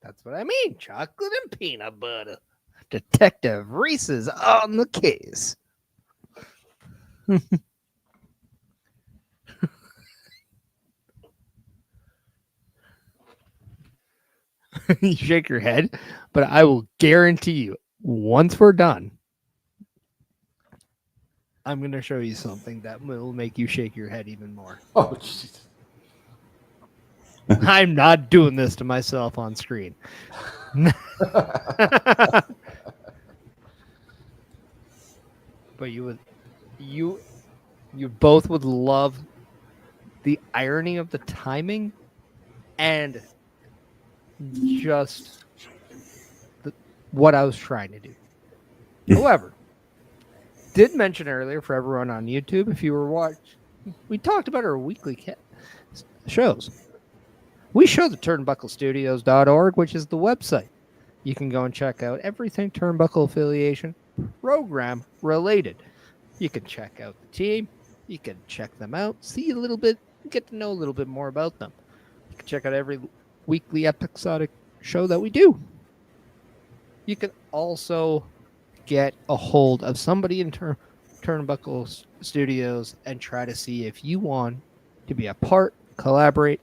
That's what I mean. Chocolate and peanut butter. Detective Reese is on the case. You shake your head, but I will guarantee you, once we're done, I'm going to show you something that will make you shake your head even more. Oh, jeez. I'm not doing this to myself on screen. But you both would love the irony of the timing and just what I was trying to do. However, did mention earlier for everyone on YouTube, if you were watching, we talked about our weekly shows. We show the turnbucklestudios.org, which is the website. You can go and check out everything Turnbuckle affiliation program related. You can check out the team. You can check them out, see a little bit, get to know a little bit more about them. You can check out every weekly episodic show that we do. You can also get a hold of somebody in Turnbuckle Studios and try to see if you want to be a part, collaborate,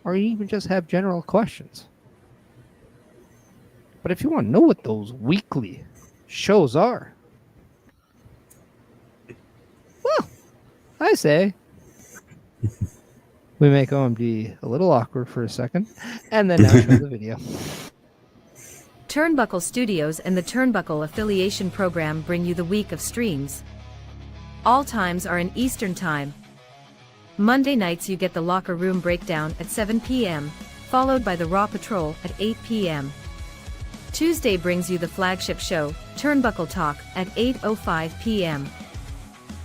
or even just have general questions. But if you want to know what those weekly shows are, well, I say we make OMD a little awkward for a second, and then now show the video. Turnbuckle Studios and the Turnbuckle Affiliation Program bring you the week of streams. All times are in Eastern Time. Monday nights you get the Locker Room Breakdown at 7 p.m., followed by the Raw Patrol at 8 p.m. Tuesday brings you the flagship show, Turnbuckle Talk, at 8:05 p.m.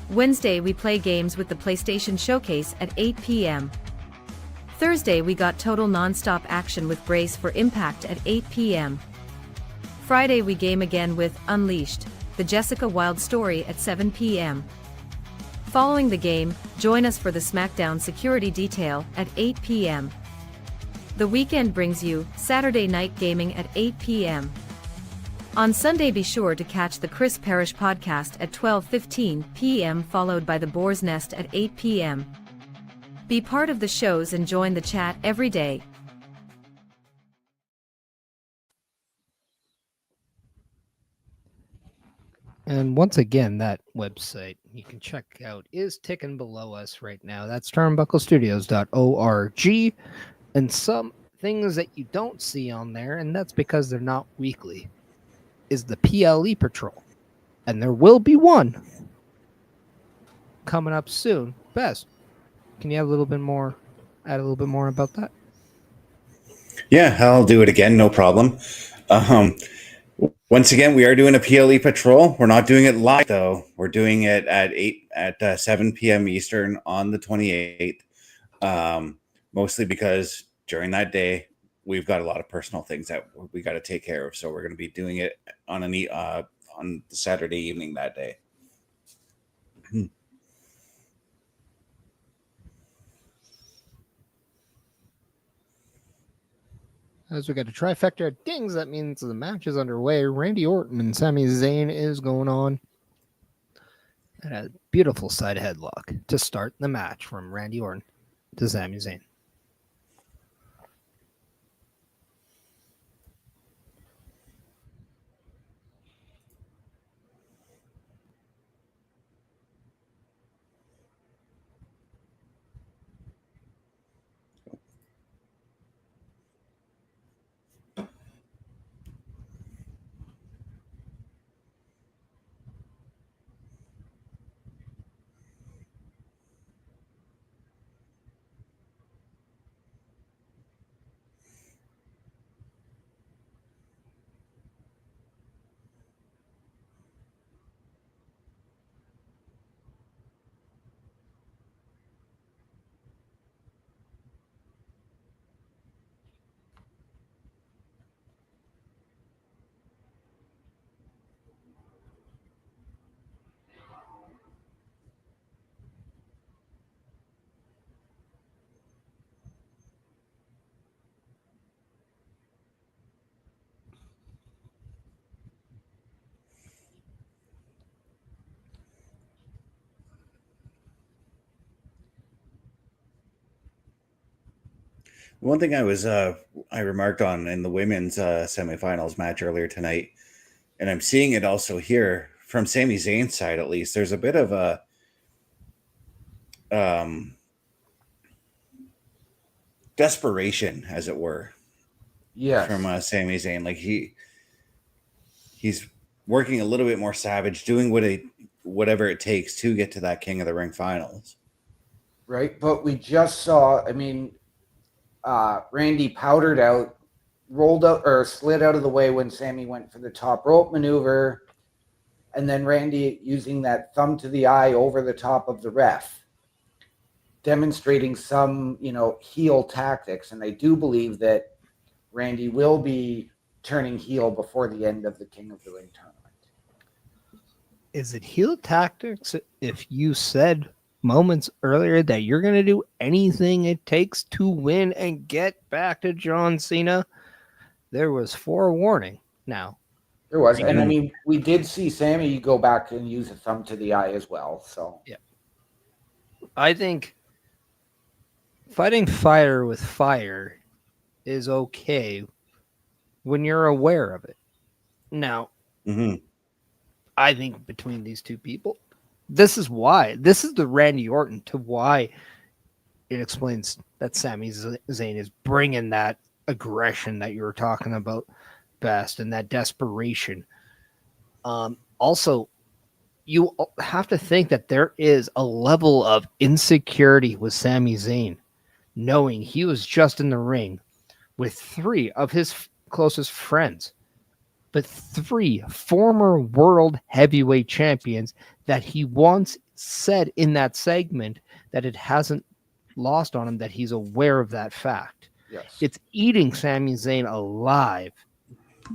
Wednesday we play games with the PlayStation Showcase at 8 p.m. Thursday we got total non-stop action with Brace for Impact at 8 p.m. Friday we game again with Unleashed, the Jessica Wilde story at 7 p.m. Following the game, join us for the Smackdown Security Detail at 8 p.m. The weekend brings you Saturday Night Gaming at 8 p.m. On Sunday be sure to catch the Chris Parrish podcast at 12:15 p.m. followed by the Boar's Nest at 8 p.m. Be part of the shows and join the chat every day. And once again, that website you can check out is ticking below us right now. That's turnbucklestudios.org. And some things that you don't see on there, and that's because they're not weekly, is the PLE Patrol. And there will be one coming up soon. Bess, can you have a little bit more, add a little bit more about that? Yeah, I'll do it again. No problem. Once again, we are doing a PLE patrol. We're not doing it live though. We're doing it at 7 p.m. Eastern on the 28th. Mostly because during that day we've got a lot of personal things that we got to take care of. So we're going to be doing it on on the Saturday evening that day. As we got a trifecta of dings, that means the match is underway. Randy Orton and Sami Zayn is going on. And a beautiful side headlock to start the match from Randy Orton to Sami Zayn. One thing I remarked on in the women's semifinals match earlier tonight, and I'm seeing it also here from Sami Zayn's side at least. There's a bit of a desperation, as it were, Yes. from Sami Zayn. Like he's working a little bit more savage, doing whatever it takes to get to that King of the Ring finals. Right, but we just saw. I mean, Randy powdered out, rolled out or slid out of the way when Sami went for the top rope maneuver, and then Randy using that thumb to the eye over the top of the ref, demonstrating some, heel tactics. And I do believe that Randy will be turning heel before the end of the King of the Ring tournament. Is it heel tactics if you said moments earlier that you're going to do anything it takes to win and get back to John Cena? There was forewarning. Now, There was. And I mean, we did see Sami go back and use a thumb to the eye as well. So, yeah. I think fighting fire with fire is okay when you're aware of it. Now, I think between these two people, this is the Randy Orton to why it explains that Sami Zayn is bringing that aggression that you were talking about, Best, and that desperation. Also, you have to think that there is a level of insecurity with Sami Zayn, knowing he was just in the ring with 3 of his closest friends, but 3 former world heavyweight champions that he once said in that segment that it hasn't lost on him, that he's aware of that fact. yes. It's eating Sami Zayn alive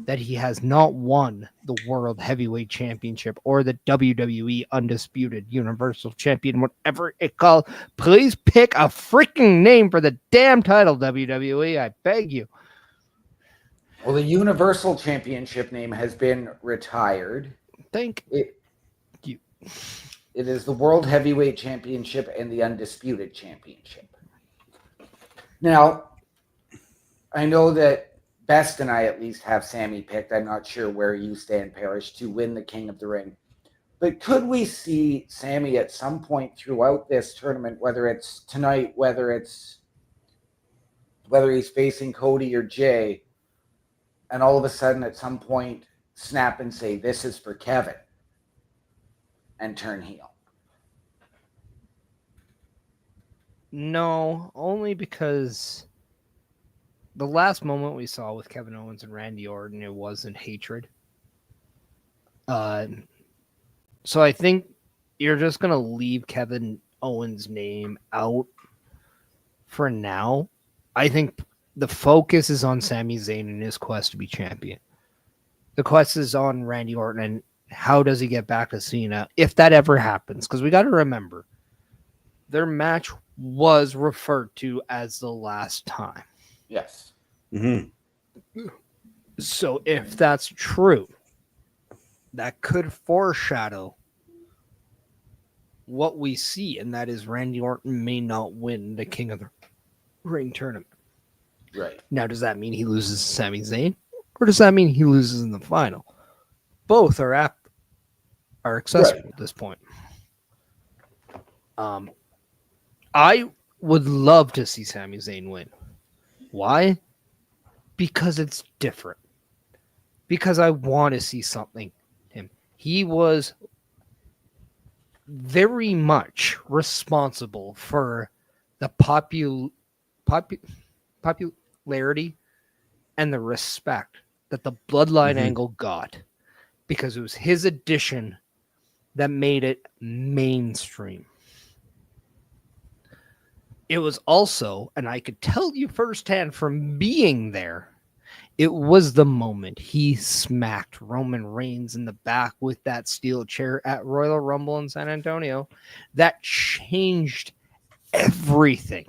that he has not won the World Heavyweight Championship or the WWE Undisputed Universal Champion, whatever it called. Please pick a freaking name for the damn title, WWE. I beg you. Well, the Universal Championship name has been retired. Thank you. It is the World Heavyweight Championship and the Undisputed Championship. Now, I know that Best and I at least have Sami picked. I'm not sure where you stand, Parrish, to win the King of the Ring. But could we see Sami at some point throughout this tournament, whether it's tonight, whether he's facing Cody or Jay, and all of a sudden at some point snap and say, "This is for Kevin," and turn heel? No, only because the last moment we saw with Kevin Owens and Randy Orton, it wasn't hatred. So I think you're just going to leave Kevin Owens' name out for now. I think the focus is on Sami Zayn and his quest to be champion. The quest is on Randy Orton and how does he get back to Cena, if that ever happens. Because we got to remember, their match was referred to as the last time. Yes. So if that's true, that could foreshadow what we see, and that is Randy Orton may not win the King of the Ring tournament. Right. Now, does that mean he loses to Sami Zayn? Or does that mean he loses in the final? Both are accessible at this point. I would love to see Sami Zayn win. Why? Because it's different. Because I want to see something. He was very much responsible for the popularity and the respect that the Bloodline angle got, because it was his addition that made it mainstream. It was also, and I could tell you firsthand from being there, it was the moment he smacked Roman Reigns in the back with that steel chair at Royal Rumble in San Antonio that changed everything.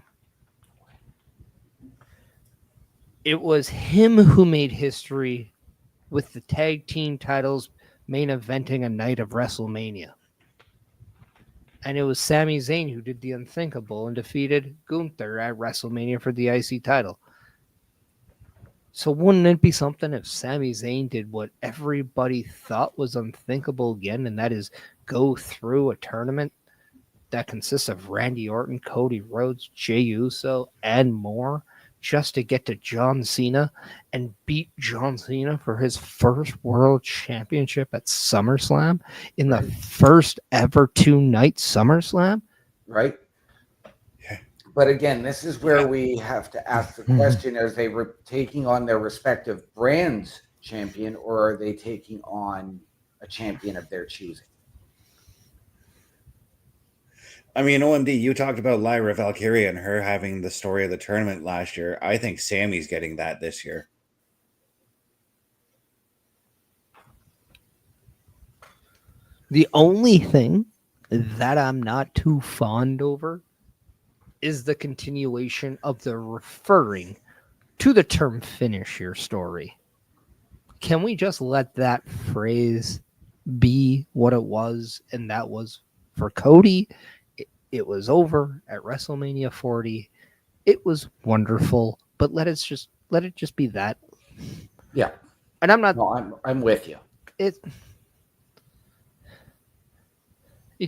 It was him who made history with the tag team titles main eventing a night of WrestleMania. And it was Sami Zayn who did the unthinkable and defeated Gunther at WrestleMania for the IC title. So wouldn't it be something if Sami Zayn did what everybody thought was unthinkable again, and that is go through a tournament that consists of Randy Orton, Cody Rhodes, Jey Uso, and more, just to get to John Cena and beat John Cena for his first world championship at SummerSlam in the first ever 2-night SummerSlam? Right. Yeah. But again, this is where we have to ask the question: are they taking on their respective brands champion, or are they taking on a champion of their choosing? I mean, OMD, you talked about Lyra Valkyria and her having the story of the tournament last year. I think Sammy's getting that this year. The only thing that I'm not too fond over is the continuation of the referring to the term finish your story. Can we just let that phrase be what it was? And that was for Cody. It was over at WrestleMania 40. It was wonderful, but let it just be that. Yeah. And I'm not. No, I'm with you. It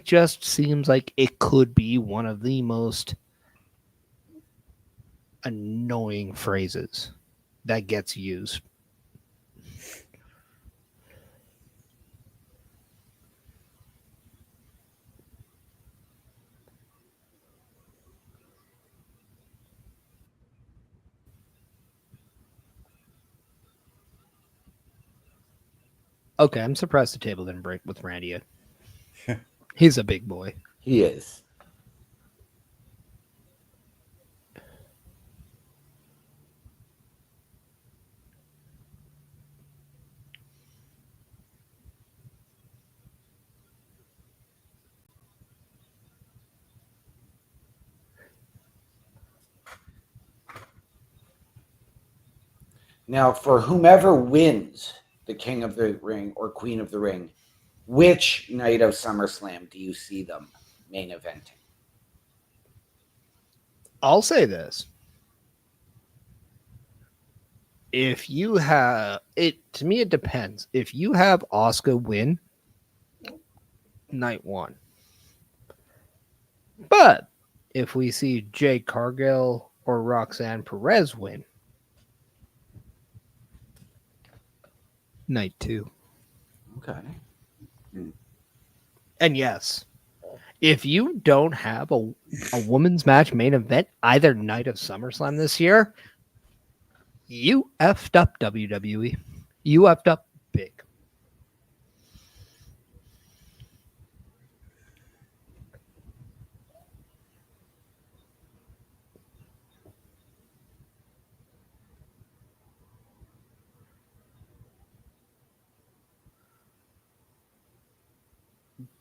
just seems like it could be one of the most annoying phrases that gets used. Okay, I'm surprised the table didn't break with Randy yet. He's a big boy. He is. Now, for whomever wins the King of the Ring or Queen of the Ring, which night of SummerSlam do you see them main eventing? I'll say this. If you have it, to me, it depends. If you have Asuka win night one, but if we see Jade Cargill or Roxanne Perez win night two. Okay. And yes, if you don't have a women's match main event either night of SummerSlam this year, you effed up, WWE. You effed up big.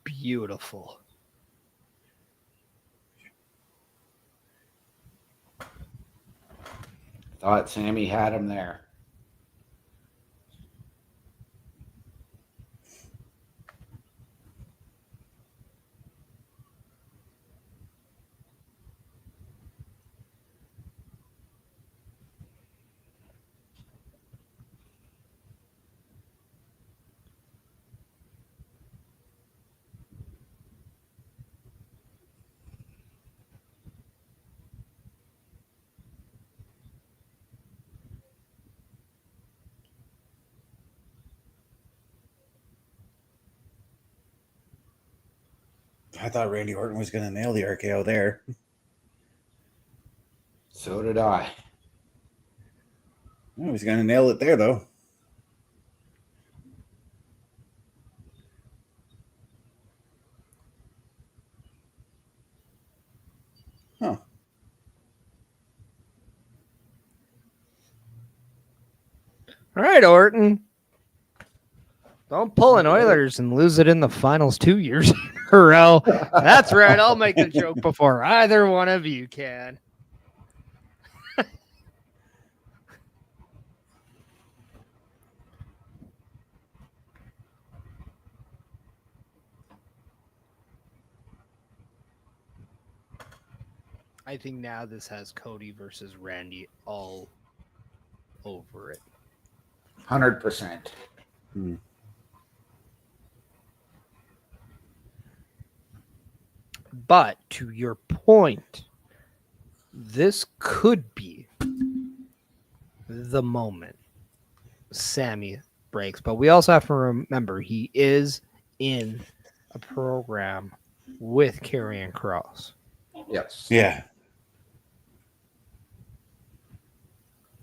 Beautiful. Thought Sammy had him there. I thought Randy Orton was going to nail the RKO there. So did I. Oh, he's going to nail it there, though. Huh. All right, Orton. Don't pull an Oilers and lose it in the finals 2 years in a row. That's right. I'll make the joke before either one of you can. I think now this has Cody versus Randy all over it. 100%. But to your point, this could be the moment Sami breaks. But we also have to remember he is in a program with Karrion Kross. Yes. Yeah.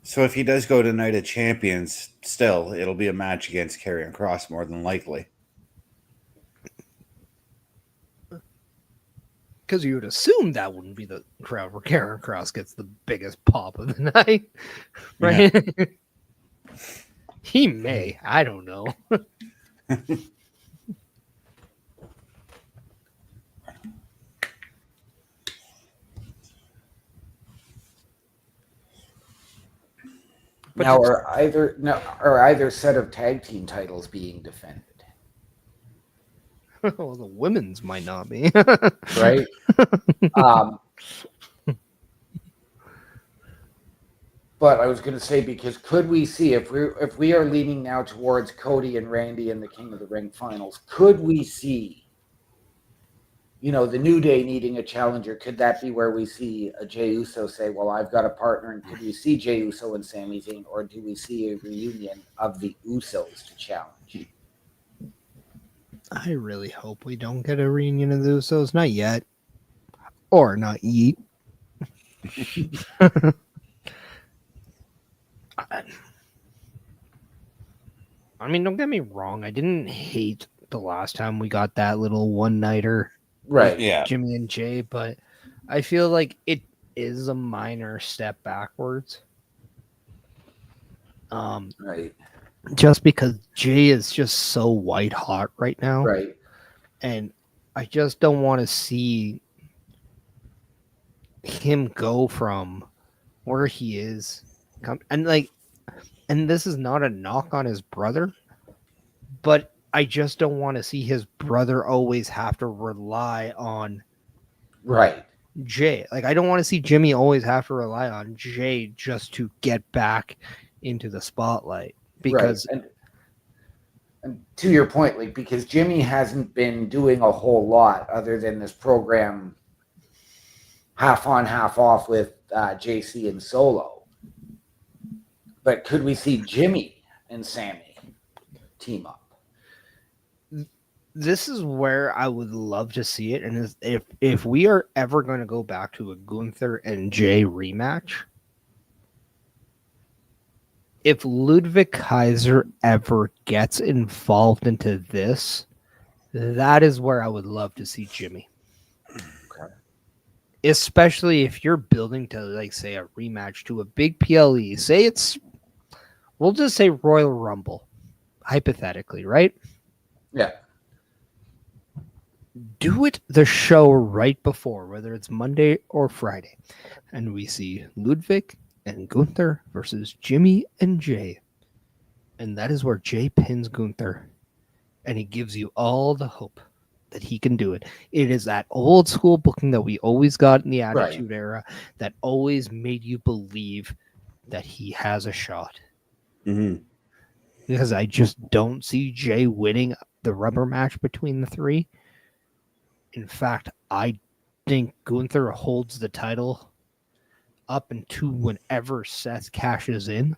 So if he does go to Night of Champions, still, it'll be a match against Karrion Kross more than likely. Because you would assume that wouldn't be the crowd where Karrion Kross gets the biggest pop of the night, right? Yeah. He may. I don't know. Now, are either set of tag team titles being defended? Well, the women's might not be. Right? But I was going to say, because could we see, if we are leaning now towards Cody and Randy in the King of the Ring finals, could we see, the New Day needing a challenger? Could that be where we see a Jey Uso say, well, I've got a partner, and could we see Jey Uso and Sami Zayn, or do we see a reunion of the Usos to challenge? I really hope we don't get a reunion of the Usos. Not yet. Or not yet. I mean, don't get me wrong. I didn't hate the last time we got that little one-nighter. Right. Yeah. Jimmy and Jay, but I feel like it is a minor step backwards. Right. Just because Jay is just so white hot right now. Right. And I just don't want to see him go from where he is. And this is not a knock on his brother, but I just don't want to see his brother always have to rely on Jay. Like, I don't want to see Jimmy always have to rely on Jay just to get back into the spotlight. Because and to your point, like, because Jimmy hasn't been doing a whole lot other than this program half on, half off with JC and Solo. But could we see Jimmy and Sami team up? This is where I would love to see it. And if we are ever going to go back to a Gunther and Jay rematch, if Ludwig Kaiser ever gets involved into this, that is where I would love to see Jimmy. Okay. Especially if you're building to, like, say, a rematch to a big PLE. Say we'll just say Royal Rumble, hypothetically, right? Yeah. Do it the show right before, whether it's Monday or Friday, and we see Ludwig and Gunther versus Jimmy and Jay. And that is where Jay pins Gunther, and he gives you all the hope that he can do it. It is that old school booking that we always got in the Attitude Era that always made you believe that he has a shot. Mm-hmm. Because I just don't see Jay winning the rubber match between the three. In fact, I think Gunther holds the title up into whenever Seth cashes in.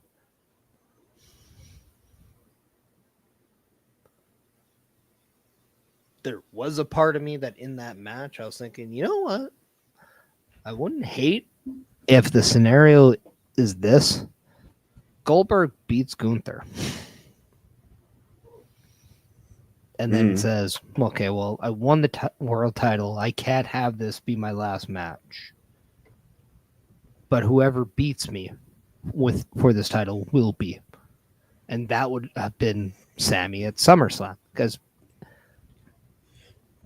There was a part of me that in that match, I was thinking, you know what? I wouldn't hate if the scenario is this. Goldberg beats Gunther. And then says, okay, well, I won the world title. I can't have this be my last match. But whoever beats me for this title will be. And that would have been Sami at SummerSlam. Because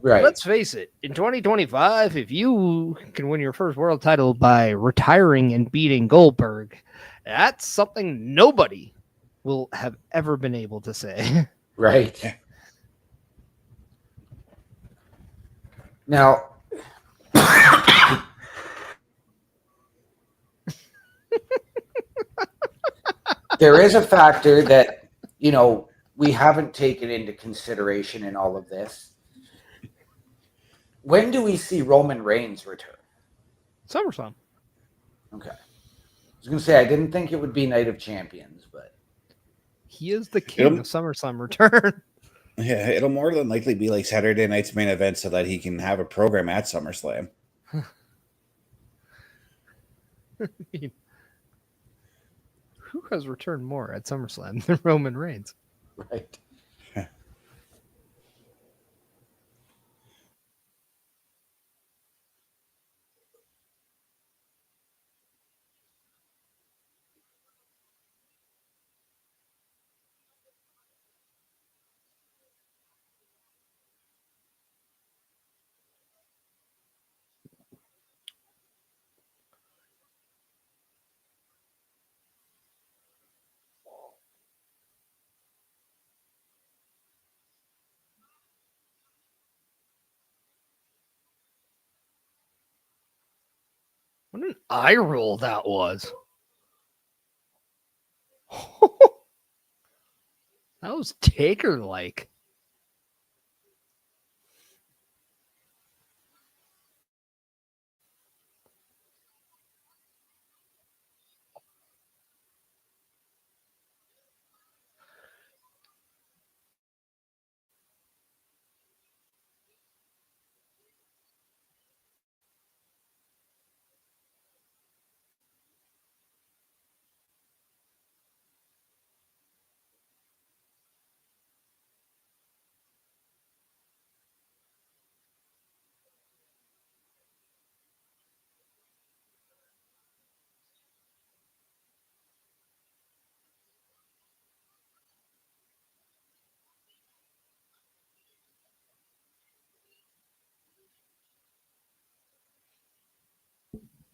let's face it, in 2025, if you can win your first world title by retiring and beating Goldberg, that's something nobody will have ever been able to say. Right. Now, there is a factor that, we haven't taken into consideration in all of this. When do we see Roman Reigns return? SummerSlam. Okay. I was going to say, I didn't think it would be Night of Champions, but He is the king of SummerSlam return. Yeah, it'll more than likely be like Saturday night's main event so that he can have a program at SummerSlam. I mean, who has returned more at SummerSlam than Roman Reigns? right. What an eye roll that was. That was Taker-like.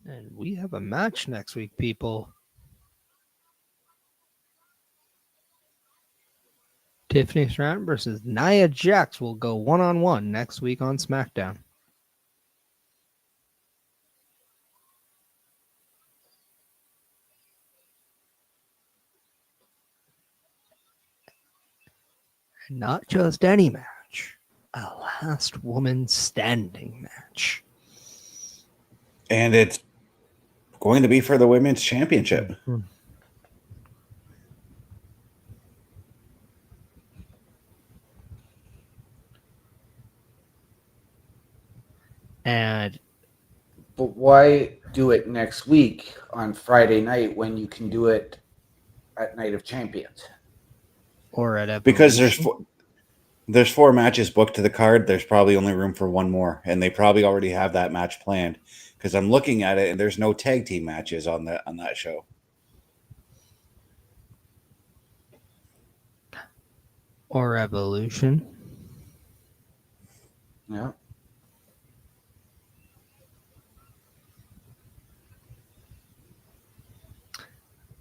And we have a match next week, people. Tiffany Stratton versus Nia Jax will go one-on-one next week on SmackDown. And not just any match, a last woman standing match. And it's going to be for the women's championship. Mm-hmm. But why do it next week on Friday night when you can do it at Night of Champions? Or at Evolution. Because there's 4 matches booked to the card. There's probably only room for 1 more, and they probably already have that match planned. Because I'm looking at it, and there's no tag team matches on that show. Or Evolution. Yeah.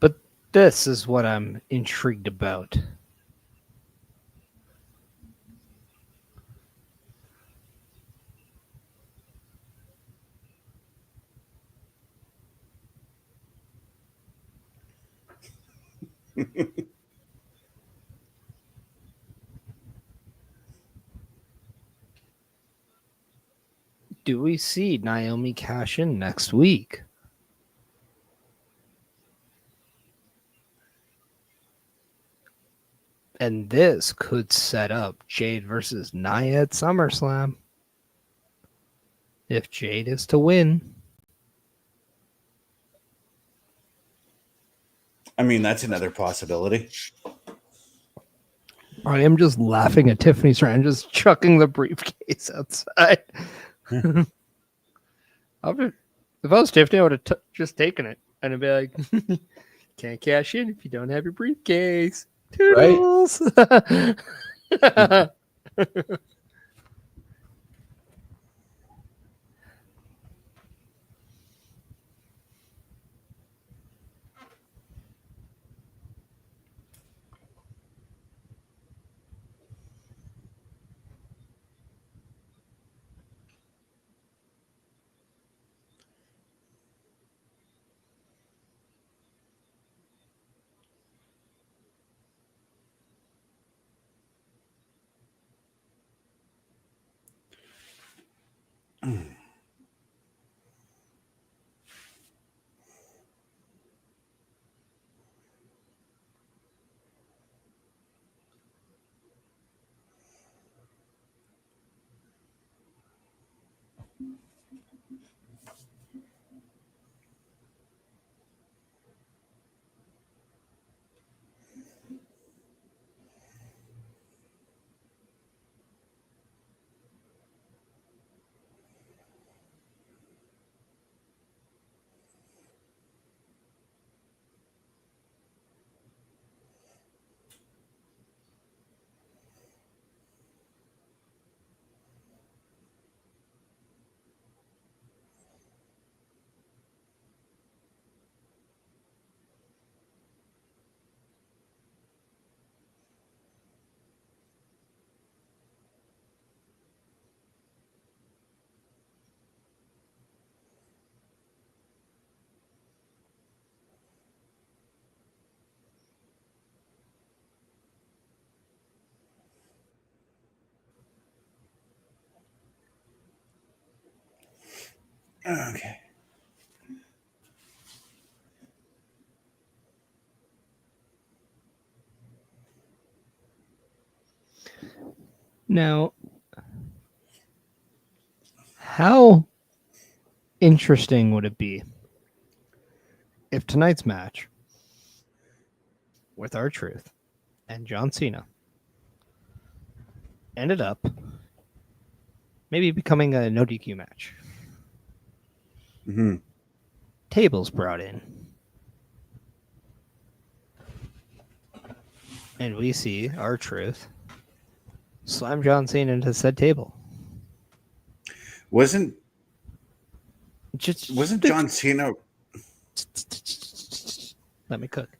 But this is what I'm intrigued about. Do we see Naomi cash in next week? And this could set up Jade versus Nia at SummerSlam. If Jade is to win. I mean, that's another possibility. I am just laughing at Tiffany Stratton just chucking the briefcase outside. If I was Tiffany, I would have just taken it. And I'd be like, can't cash in if you don't have your briefcase. Toodles. Right? Okay. Now, how interesting would it be if tonight's match with R-Truth and John Cena ended up maybe becoming a no DQ match? Mm-hmm. Tables brought in. And we see R-Truth slam John Cena into said table. Wasn't Just John Cena? Let me cook.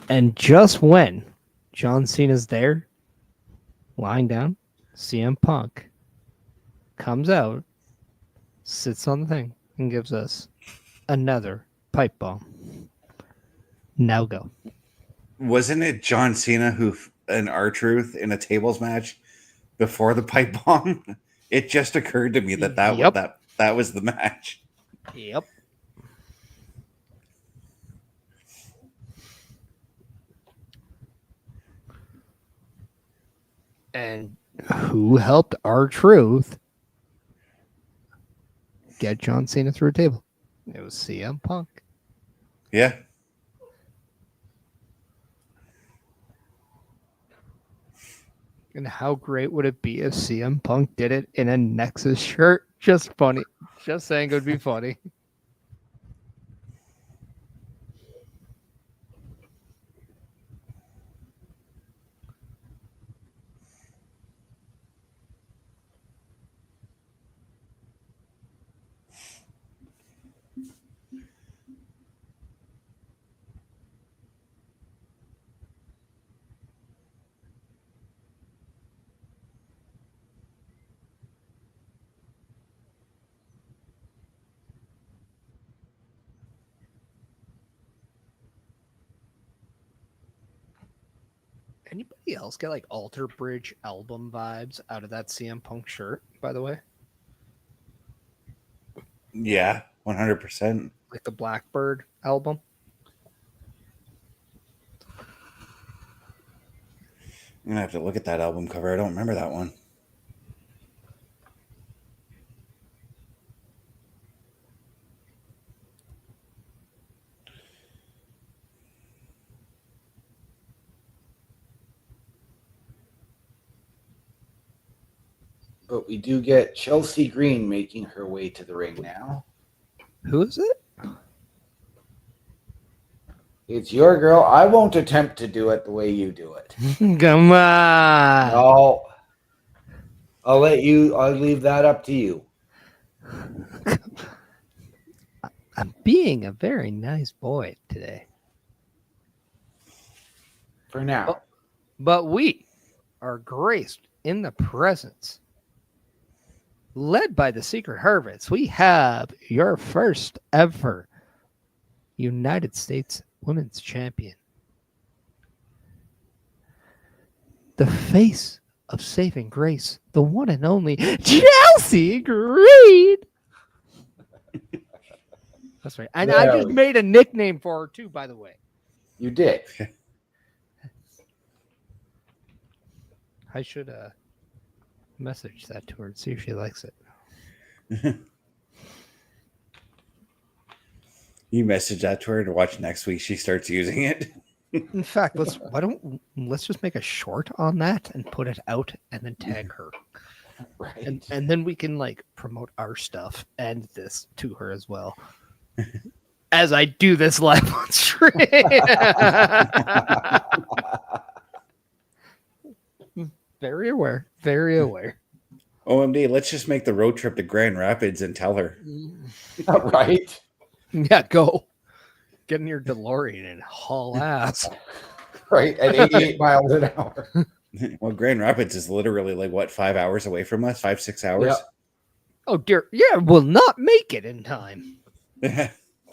And just when John Cena's there, lying down, CM Punk comes out, sits on the thing, and gives us another pipe bomb. Now go. Wasn't it John Cena who and R-Truth in a tables match before the pipe bomb? It just occurred to me that Yep. that was the match. Yep. And who helped R-Truth get John Cena through a table? It was CM Punk. Yeah. And how great would it be if CM Punk did it in a Nexus shirt? Just funny. Just saying it would be funny. Anybody else get like Alter Bridge album vibes out of that CM Punk shirt, by the way? Yeah, 100%. Like the Blackbird album? I'm gonna have to look at that album cover. I don't remember that one. But we do get Chelsea Green making her way to the ring now. Who is it? It's your girl. I won't attempt to do it the way you do it. Come on. No. I'll leave that up to you. I'm being a very nice boy today. For now. But we are graced in the presence. Led by the Secret Harvest, we have your first ever United States Women's Champion. The face of saving grace, the one and only Chelsea Green. That's right. And I just made a nickname for her too, by the way. You did. I should message that to her and see if she likes it. You message that to her to watch next week. She starts using it. In fact, let's just make a short on that and put it out and then tag her. Right. And then we can like promote our stuff and this to her as well. As I do this live on stream. Very aware. Very aware. OMD, let's just make the road trip to Grand Rapids and tell her. Right. Yeah, go. Get in your DeLorean and haul ass. Right. At 88 miles an hour. Well, Grand Rapids is literally like what, 5 hours away from us? 5-6 hours? Yep. Oh dear. Yeah, we'll not make it in time.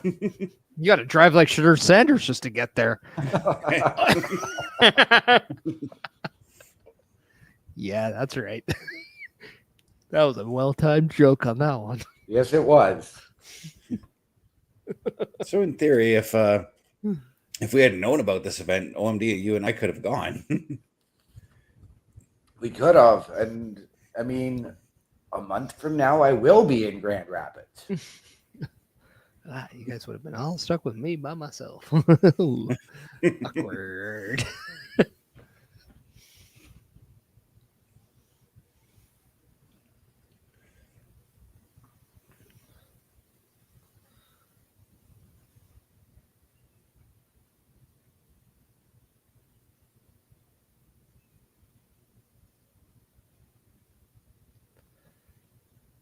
You got to drive like Sugar Sanders just to get there. Yeah, that's right. That was a well-timed joke on that one. Yes, it was. So in theory, if we had known about this event, OMD, you and I could have gone. We could have. And I mean, a month from now, I will be in Grand Rapids. You guys would have been all stuck with me by myself. Awkward.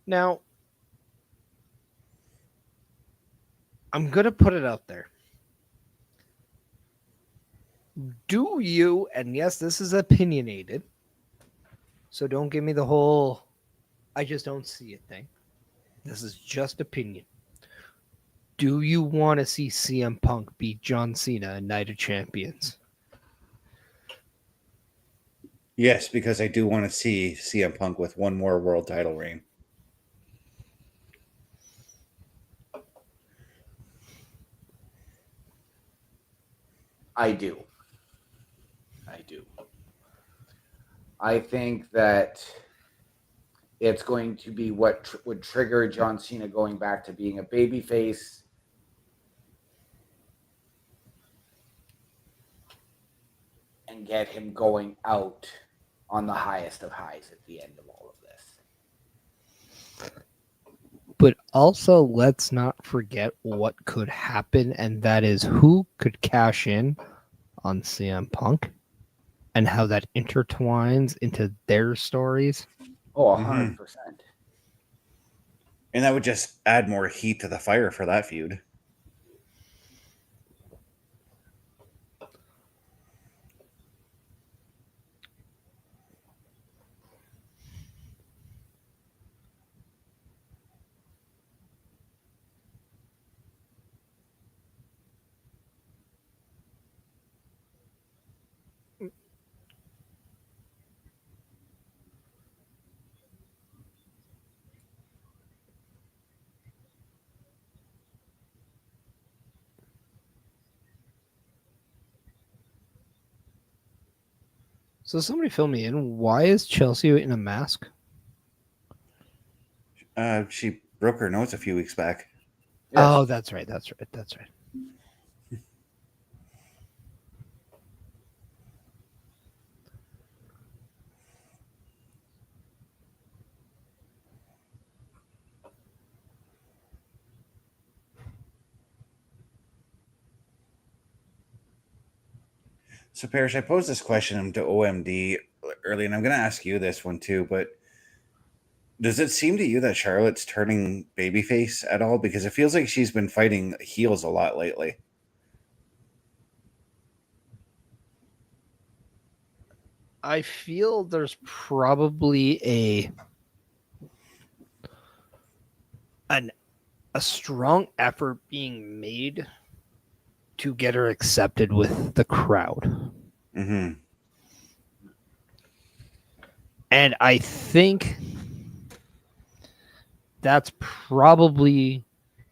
Now, I'm going to put it out there. Do you, and yes, this is opinionated, so don't give me the whole I just don't see it thing. This is just opinion. Do you want to see CM Punk beat John Cena in Night of Champions? Yes, because I do want to see CM Punk with one more world title reign. I do. I think that it's going to be what would trigger John Cena going back to being a babyface. And get him going out on the highest of highs at the end of all of this. But also, let's not forget what could happen, and that is who could cash in on CM Punk and how that intertwines into their stories. Oh, 100%. And that would just add more heat to the fire for that feud. So somebody fill me in. Why is Chelsea in a mask? She broke her nose a few weeks back. Yes. Oh, that's right. So, Parrish, I posed this question to OMD early, and I'm going to ask you this one too, but does it seem to you that Charlotte's turning babyface at all? Because it feels like she's been fighting heels a lot lately. I feel there's probably a strong effort being made to get her accepted with the crowd. Mm-hmm. And I think that's probably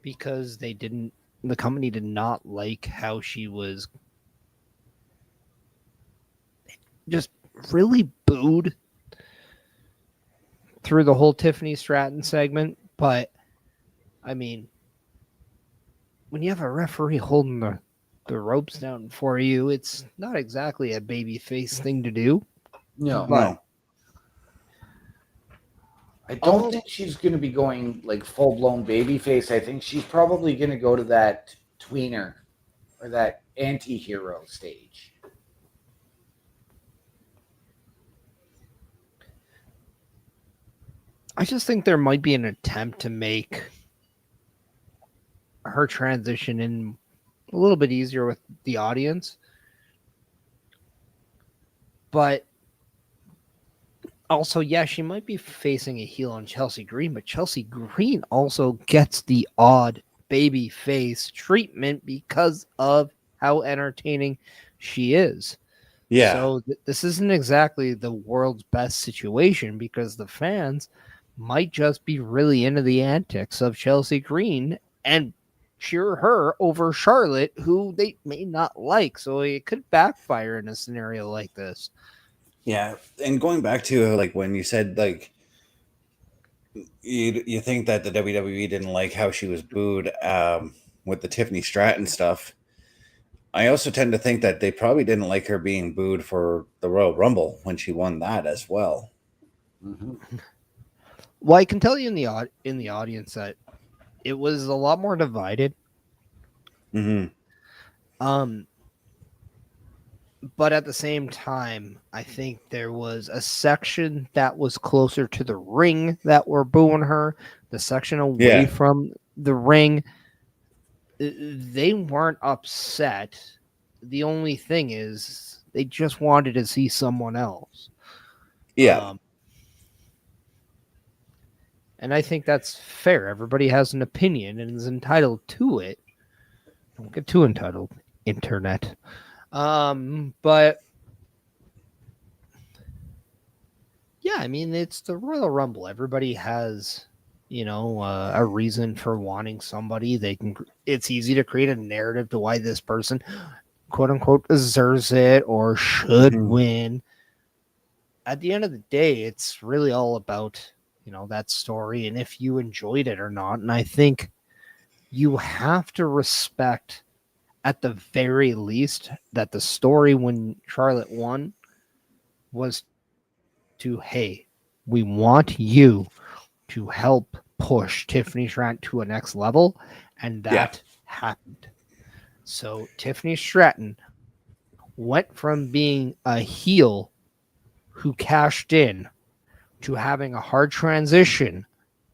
because the company did not like how she was just really booed through the whole Tiffany Stratton segment, but I mean, when you have a referee holding the ropes down for you, it's not exactly a babyface thing to do. No. No. I don't think she's going to be going like full-blown babyface. I think she's probably going to go to that tweener or that anti-hero stage. I just think there might be an attempt to make her transition in a little bit easier with the audience. But also, yeah, she might be facing a heel on Chelsea Green, but Chelsea Green also gets the odd baby face treatment because of how entertaining she is. Yeah. So this isn't exactly the world's best situation because the fans might just be really into the antics of Chelsea Green and cheer her over Charlotte, who they may not like. So it could backfire in a scenario like this. Yeah, and going back to like when you said like you think that the WWE didn't like how she was booed with the Tiffany Stratton stuff. I also tend to think that they probably didn't like her being booed for the Royal Rumble when she won that as well. Mm-hmm. Well, I can tell you in the audience that it was a lot more divided. Mm-hmm. But at the same time, I think there was a section that was closer to the ring that were booing her. The section away from the ring, they weren't upset. The only thing is they just wanted to see someone else. Yeah. And I think that's fair. Everybody has an opinion and is entitled to it. Don't get too entitled, internet. But yeah, I mean, it's the Royal Rumble. Everybody has, a reason for wanting somebody. It's easy to create a narrative to why this person, quote unquote, deserves it or should win. At the end of the day, it's really all about, that story and if you enjoyed it or not. And I think you have to respect, at the very least, that the story when Charlotte won was to, hey, we want you to help push Tiffany Stratton to a next level, and that happened. So Tiffany Stratton went from being a heel who cashed in to having a hard transition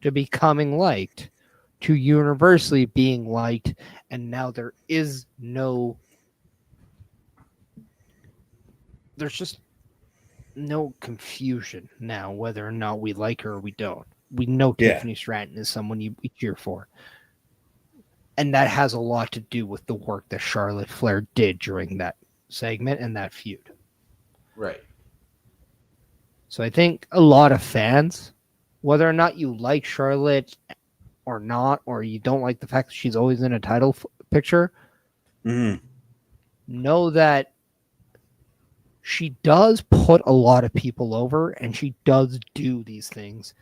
to becoming liked, to universally being liked, and now there's just no confusion now whether or not we like her or we don't. We know Tiffany Stratton is someone we cheer for. And that has a lot to do with the work that Charlotte Flair did during that segment and that feud. Right. So I think a lot of fans, whether or not you like Charlotte or not, or you don't like the fact that she's always in a title picture, know that she does put a lot of people over and she does do these things.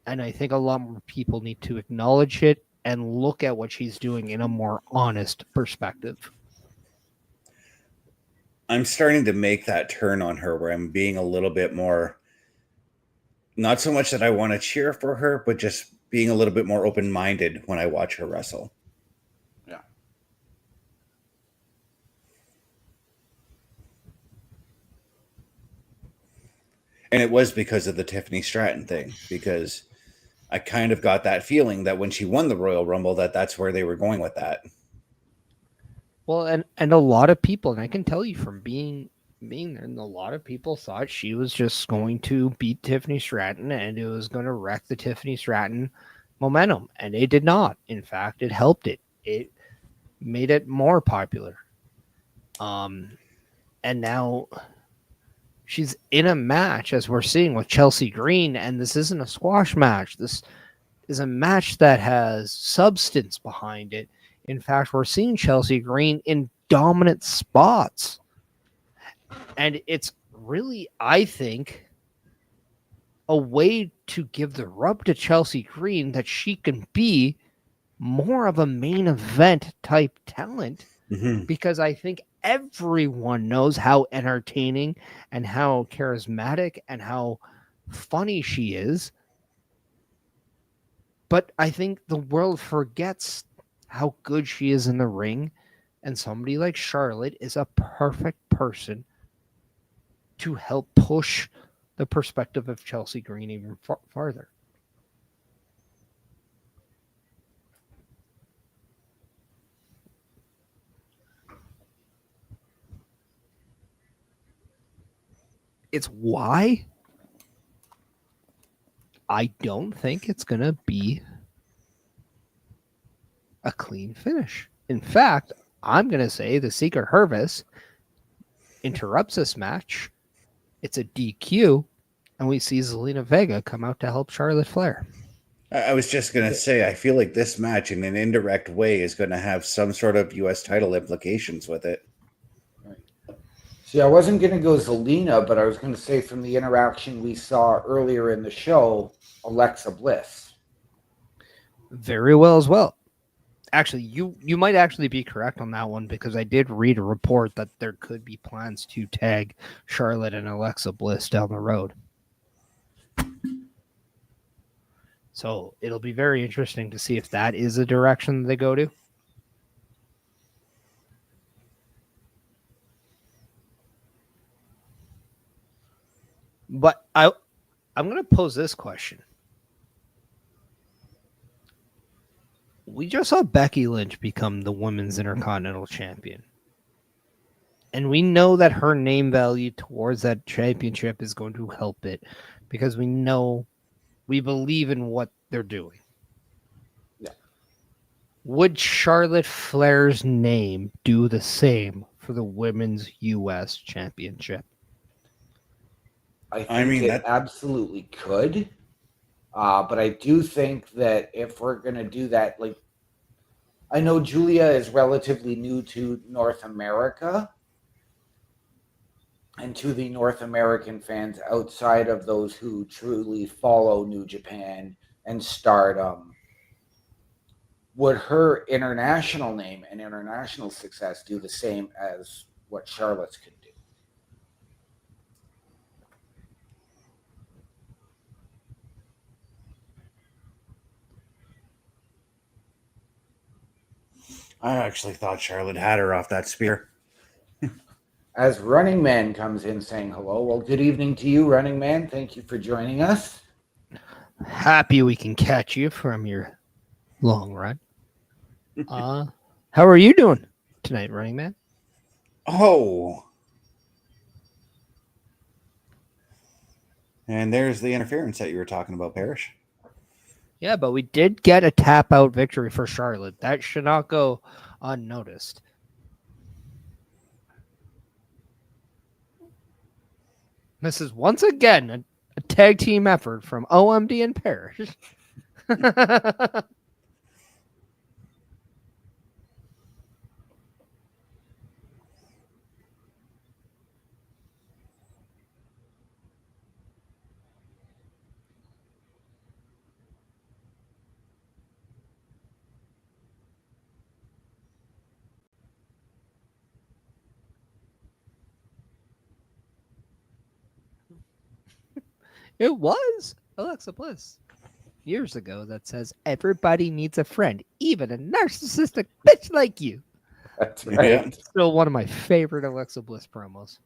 And I think a lot more people need to acknowledge it and look at what she's doing in a more honest perspective. I'm starting to make that turn on her where I'm being a little bit more, not so much that I want to cheer for her, but just being a little bit more open-minded when I watch her wrestle. Yeah. And it was because of the Tiffany Stratton thing, because I kind of got that feeling that when she won the Royal Rumble, that's where they were going with that. Well, and a lot of people, and I can tell you from being there, and a lot of people thought she was just going to beat Tiffany Stratton and it was going to wreck the Tiffany Stratton momentum. And it did not. In fact, it helped it. It made it more popular. And now she's in a match, as we're seeing with Chelsea Green, and this isn't a squash match. This is a match that has substance behind it. In fact, we're seeing Chelsea Green in dominant spots. And it's really, I think, a way to give the rub to Chelsea Green that she can be more of a main event type talent, because I think everyone knows how entertaining and how charismatic and how funny she is. But I think the world forgets how good she is in the ring, and somebody like Charlotte is a perfect person to help push the perspective of Chelsea Green even farther. It's why I don't think it's going to be a clean finish. In fact, I'm going to say the Secret Service interrupts this match. It's a DQ, and we see Zelina Vega come out to help Charlotte Flair. I was just going to say, I feel like this match in an indirect way is going to have some sort of U.S. title implications with it. See, I wasn't going to go Zelina, but I was going to say from the interaction we saw earlier in the show, Alexa Bliss. Very well as well. Actually, you might actually be correct on that one, because I did read a report that there could be plans to tag Charlotte and Alexa Bliss down the road. So it'll be very interesting to see if that is a direction they go to. But I'm going to pose this question. We just saw Becky Lynch become the Women's Intercontinental Champion. And we know that her name value towards that championship is going to help it, because we believe in what they're doing. Yeah. Would Charlotte Flair's name do the same for the Women's U.S. Championship? I think it absolutely could. But I do think that if we're going to do that, like, I know Julia is relatively new to North America and to the North American fans outside of those who truly follow New Japan and Stardom. Would her international name and international success do the same as what Charlotte's could do? I actually thought Charlotte had her off that spear. As Running Man comes in saying hello, well, good evening to you, Running Man. Thank you for joining us. Happy we can catch you from your long run. How are you doing tonight, Running Man? Oh. And there's the interference that you were talking about, Parrish. Yeah, but we did get a tap out victory for Charlotte. That should not go unnoticed. This is once again a tag team effort from OMD and Parrish. It was Alexa Bliss years ago that says everybody needs a friend, even a narcissistic bitch like you. That's right. Yeah. Still one of my favorite Alexa Bliss promos.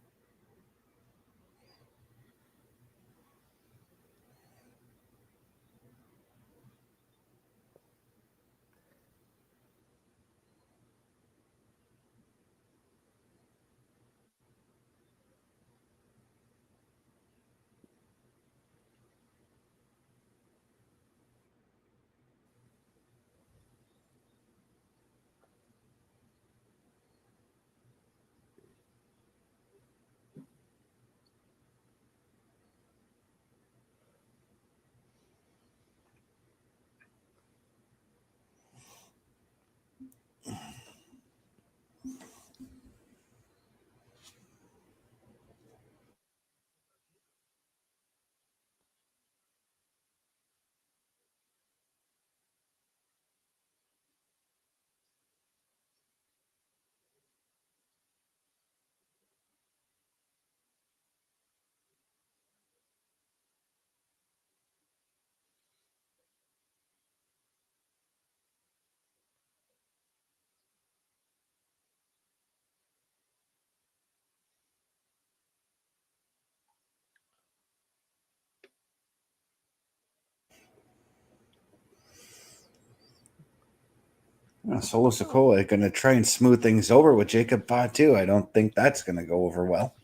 Solo Sikoa going to try and smooth things over with Jacob Fatu. I don't think that's going to go over well.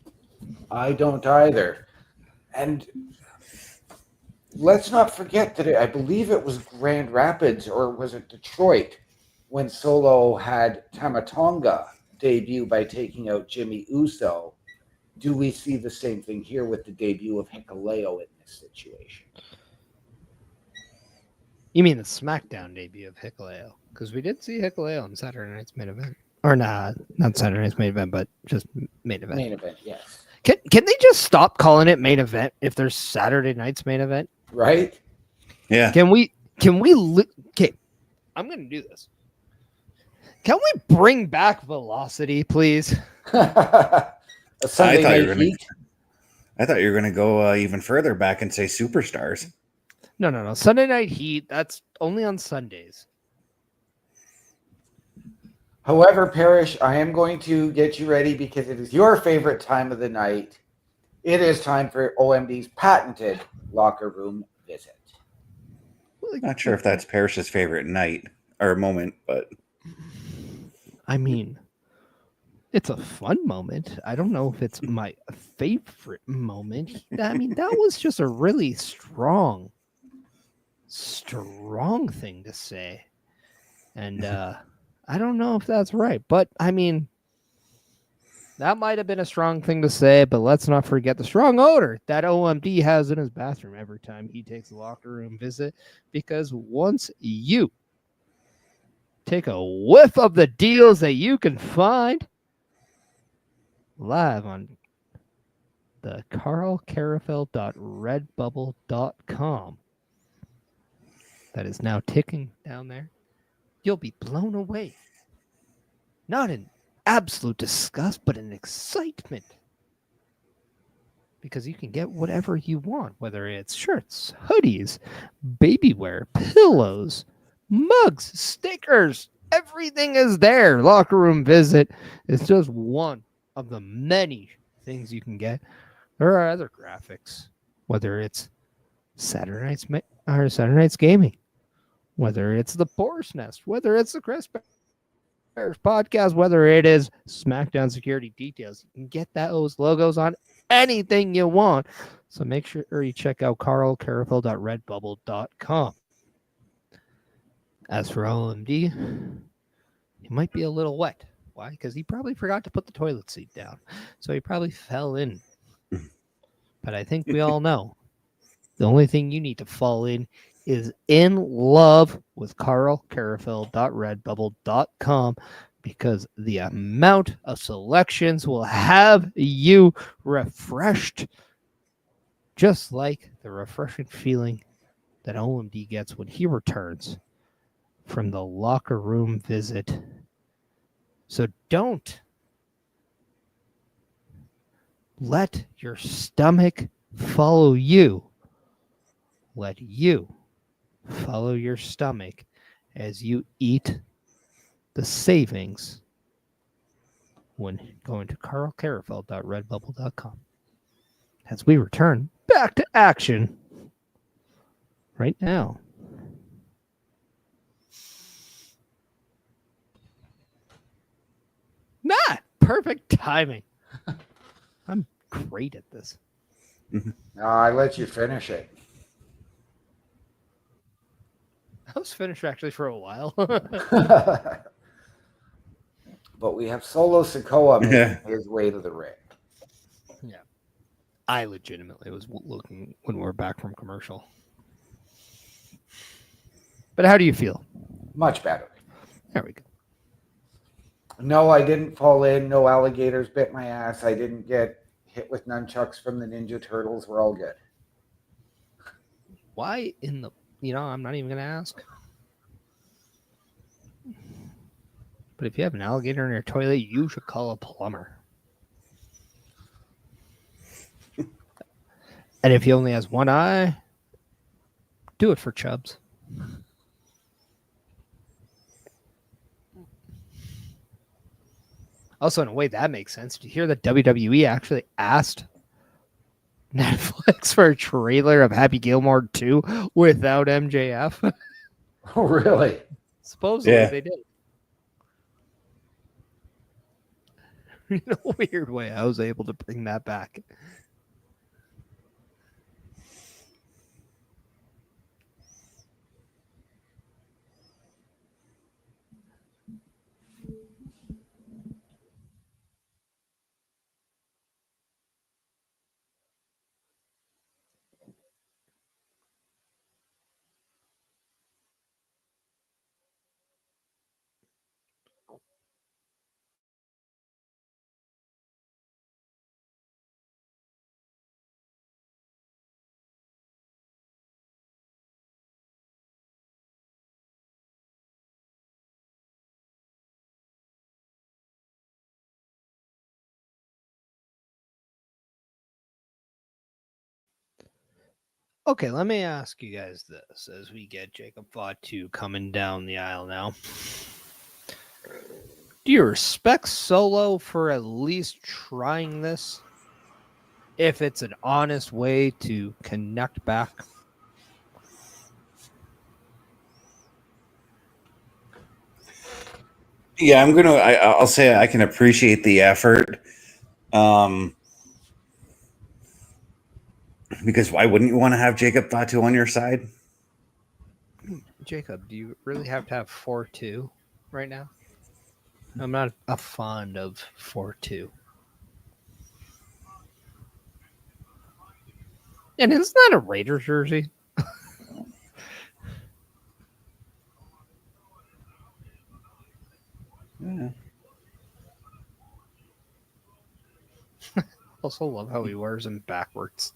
I don't either. And let's not forget that I believe it was Grand Rapids, or was it Detroit, when Solo had Tamatonga debut by taking out Jimmy Uso. Do we see the same thing here with the debut of Hikuleo in this situation? You mean the SmackDown debut of Hikuleo? Because we did see Hikuleo on Saturday night's main event. Or not Saturday night's main event, but just main event. Main event, yes. Can they just stop calling it main event if there's Saturday night's main event? Right? Yeah. Okay, I'm going to do this. Can we bring back Velocity, please? A Sunday Night Heat? I thought you were going to go even further back and say Superstars. No. Sunday Night Heat, that's only on Sundays. However, Parrish, I am going to get you ready because it is your favorite time of the night. It is time for OMD's patented locker room visit. Not sure if that's Parrish's favorite night or moment, but I mean, it's a fun moment. I don't know if it's my favorite moment. I mean, that was just a really strong thing to say. And I don't know if that's right, but I mean, that might have been a strong thing to say, but let's not forget the strong odor that OMD has in his bathroom every time he takes a locker room visit, because once you take a whiff of the deals that you can find live on the carlcarafel.redbubble.com that is now ticking down there, you'll be blown away. Not in absolute disgust, but in excitement. Because you can get whatever you want, whether it's shirts, hoodies, baby wear, pillows, mugs, stickers. Everything is there. Locker room visit is just one of the many things you can get. There are other graphics, whether it's Saturday night's gaming, whether it's the Boar's Nest, whether it's the Chris Bears podcast, whether it is Smackdown Security Details. You can get those logos on anything you want. So make sure you check out carlcarafel.redbubble.com. As for OMD, he might be a little wet. Why? Because he probably forgot to put the toilet seat down. So he probably fell in. But I think we all know the only thing you need to fall in is in love with carlcarafel.redbubble.com, because the amount of selections will have you refreshed, just like the refreshing feeling that OMD gets when he returns from the locker room visit. So don't let your stomach follow you. Let you follow your stomach as you eat the savings when going to carlcarafel.redbubble.com. As we return back to action right now. Not perfect timing. I'm great at this. No, I let you finish it. I was finished actually for a while. But we have Solo Sikoa making his way to the ring. Yeah. I legitimately was looking when we were back from commercial. But how do you feel? Much better. There we go. No, I didn't fall in. No alligators bit my ass. I didn't get hit with nunchucks from the Ninja Turtles. We're all good. Why in the... I'm not even going to ask. But if you have an alligator in your toilet, you should call a plumber. And if he only has one eye, do it for Chubbs. Also, in a way, that makes sense. Did you hear that WWE actually asked Netflix for a trailer of Happy Gilmore 2 without MJF? Oh, really? Supposedly they did. In a weird way, I was able to bring that back. Okay, let me ask you guys this as we get Jacob Fatu coming down the aisle now. Do you respect Solo for at least trying this? If it's an honest way to connect back? Yeah, I'll say I can appreciate the effort. Because why wouldn't you want to have Jacob Fatu on your side? Jacob, do you really have to have 4-2 right now? I'm not a fond of 4-2. And isn't that a Raiders jersey? Yeah. Also love how he wears them backwards.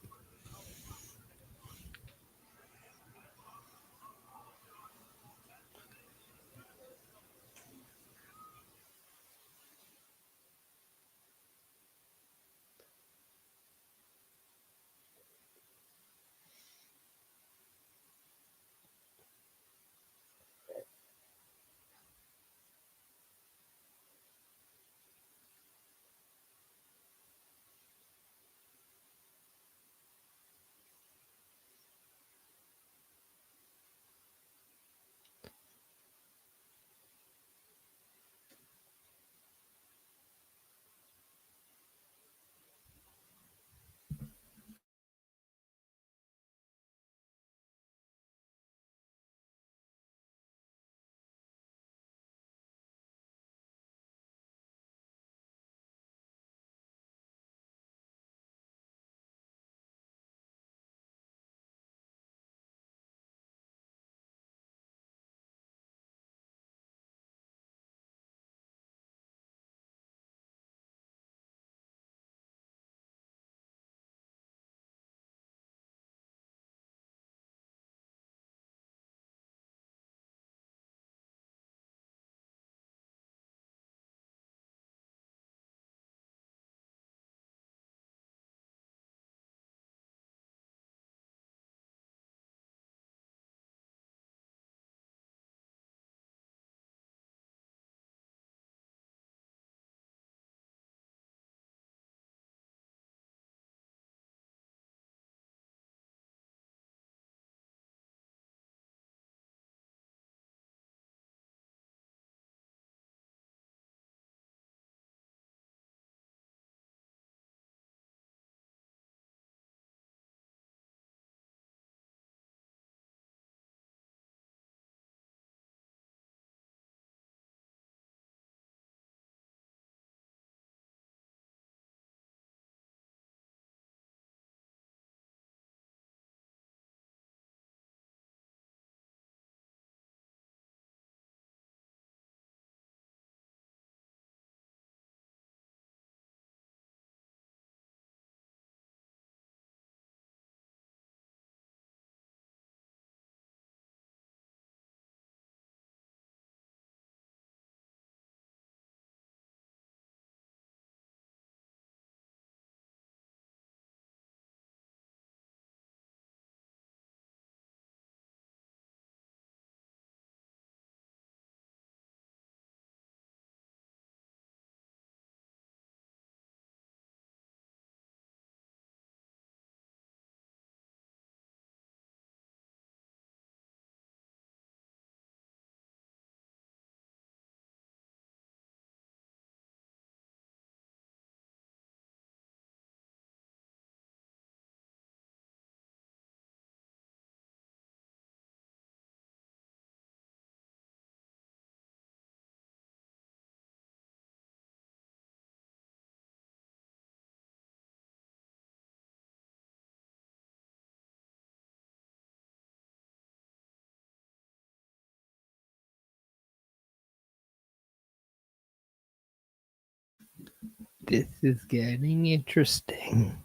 This is getting interesting.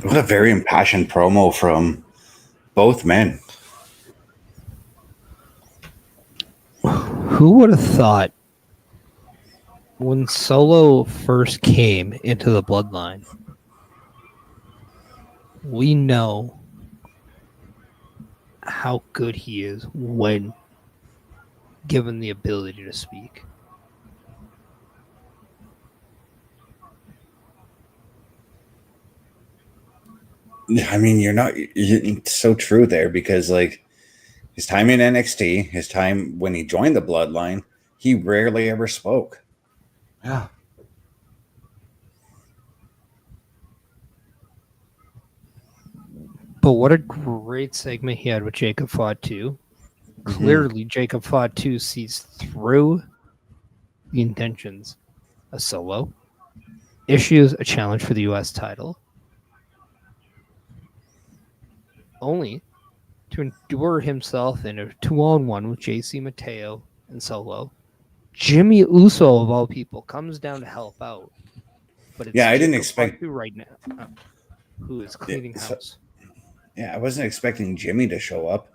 What a very impassioned promo from both men. Who would have thought when Solo first came into the bloodline? We know how good he is when given the ability to speak. I mean, it's so true there because, like, his time in NXT, his time when he joined the bloodline, he rarely ever spoke. Yeah. But what a great segment he had with Jacob Fatu. Clearly, Jacob Fatu sees through the intentions of Solo, issues a challenge for the U.S. title, only to endure himself in a 2-on-1 with JC Mateo and Solo. Jimmy Uso, of all people, comes down to help out. But it's I didn't Jacob expect Fatu right now who is cleaning house. I wasn't expecting Jimmy to show up.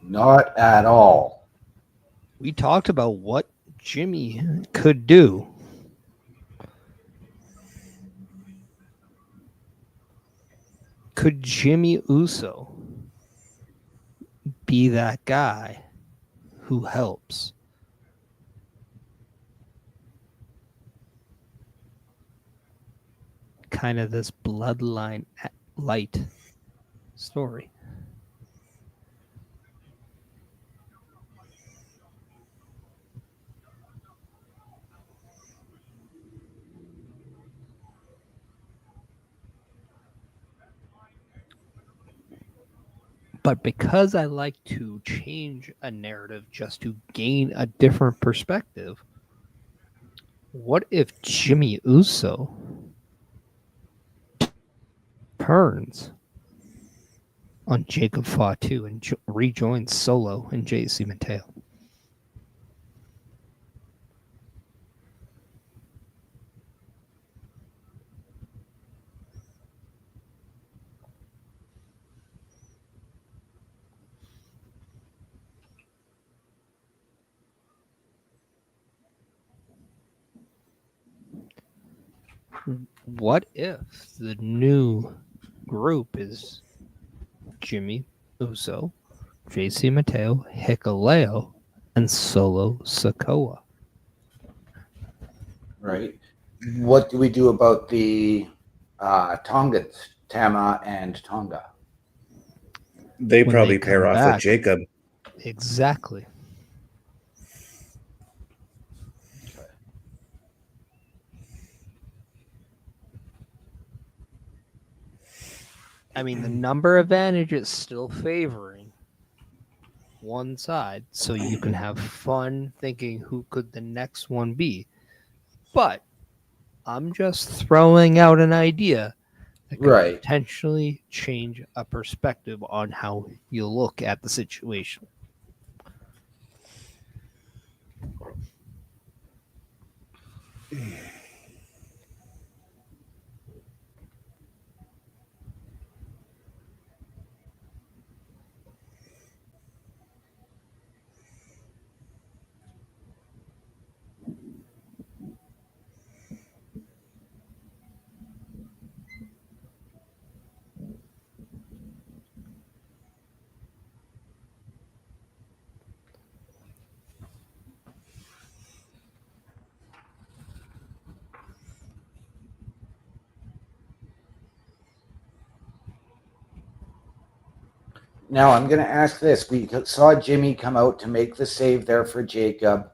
Not at all. We talked about what Jimmy could do. Could Jimmy Uso be that guy who helps? Kind of this bloodline light story. But because I like to change a narrative just to gain a different perspective, what if Jimmy Uso turns on Jacob Fatu and rejoins Solo and JC Mateo? What if the new group is Jimmy Uso, JC Mateo, Hikuleo, and Solo Sikoa? Right. What do we do about the Tongans, Tama and Tonga? They When probably they pair come off back. with Jacob. Exactly. I mean, the number advantage is still favoring one side, so you can have fun thinking who could the next one be. But I'm just throwing out an idea that could Right. potentially change a perspective on how you look at the situation. Now I'm going to ask this. We saw Jimmy come out to make the save there for Jacob,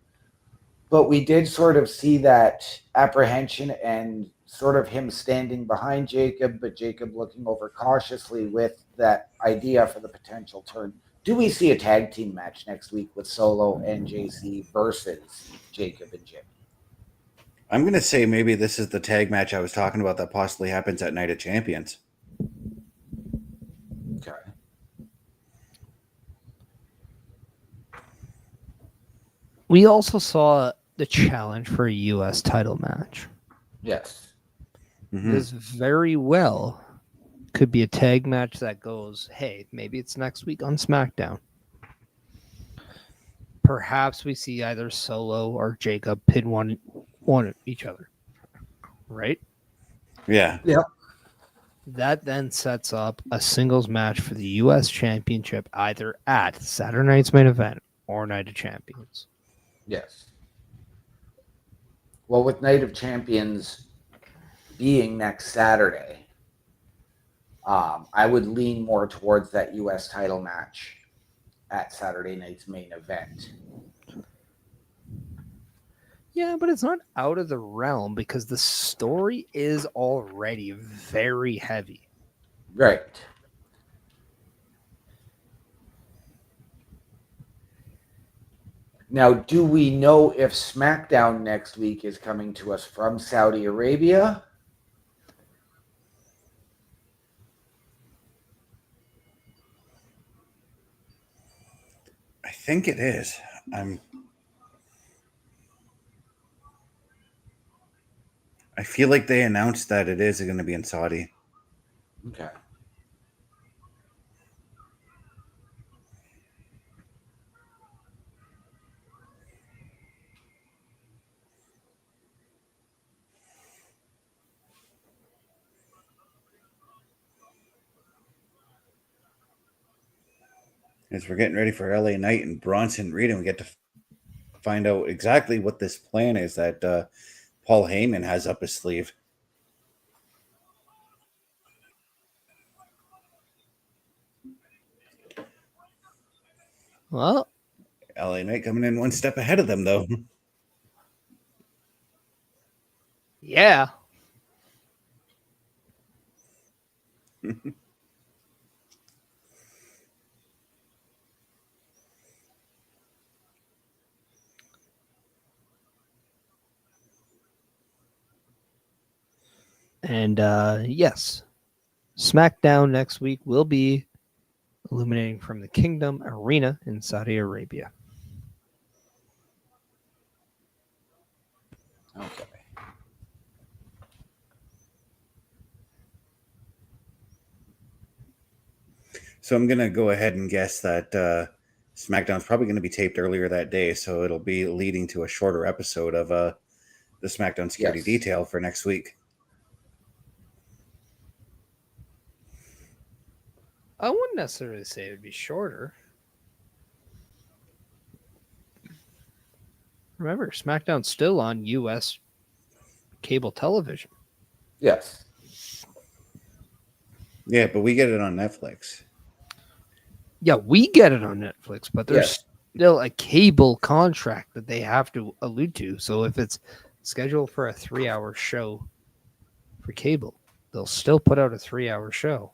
but we did sort of see that apprehension and sort of him standing behind Jacob, but Jacob looking over cautiously with that idea for the potential turn. Do we see a tag team match next week with Solo and JC versus Jacob and Jimmy? I'm going to say maybe this is the tag match I was talking about that possibly happens at Night of Champions. Okay. We also saw the challenge for a U.S. title match. Yes. Mhm. This very well could be a tag match that goes, hey, maybe it's next week on SmackDown. Perhaps we see either Solo or Jacob pin one of each other. Right? Yeah. Yep. That then sets up a singles match for the U.S. Championship either at Saturday Night's Main Event or Night of Champions. Yes. Well, with Night of Champions being next Saturday, I would lean more towards that U.S. title match at Saturday night's main event. Yeah, but it's not out of the realm because the story is already very heavy. Right. Now, do we know if SmackDown next week is coming to us from Saudi Arabia? think it is. I feel like they announced that it is going to be in Saudi. Okay. As we're getting ready for LA Knight and Bronson Reed, and we get to find out exactly what this plan is that Paul Heyman has up his sleeve. Well, LA Knight coming in one step ahead of them, though. yeah. And yes, SmackDown next week will be illuminating from the Kingdom Arena in Saudi Arabia. Okay. So I'm going to go ahead and guess that SmackDown's probably going to be taped earlier that day, so it'll be leading to a shorter episode of the Smackdown Security Yes. Detail for next week. I wouldn't necessarily say it would be shorter. Remember, SmackDown's still on U.S. cable television. Yes. Yeah, but we get it on Netflix. Yeah, we get it on Netflix, but there's Yes. still a cable contract that they have to allude to. So if it's scheduled for a 3-hour show for cable, they'll still put out a 3-hour show.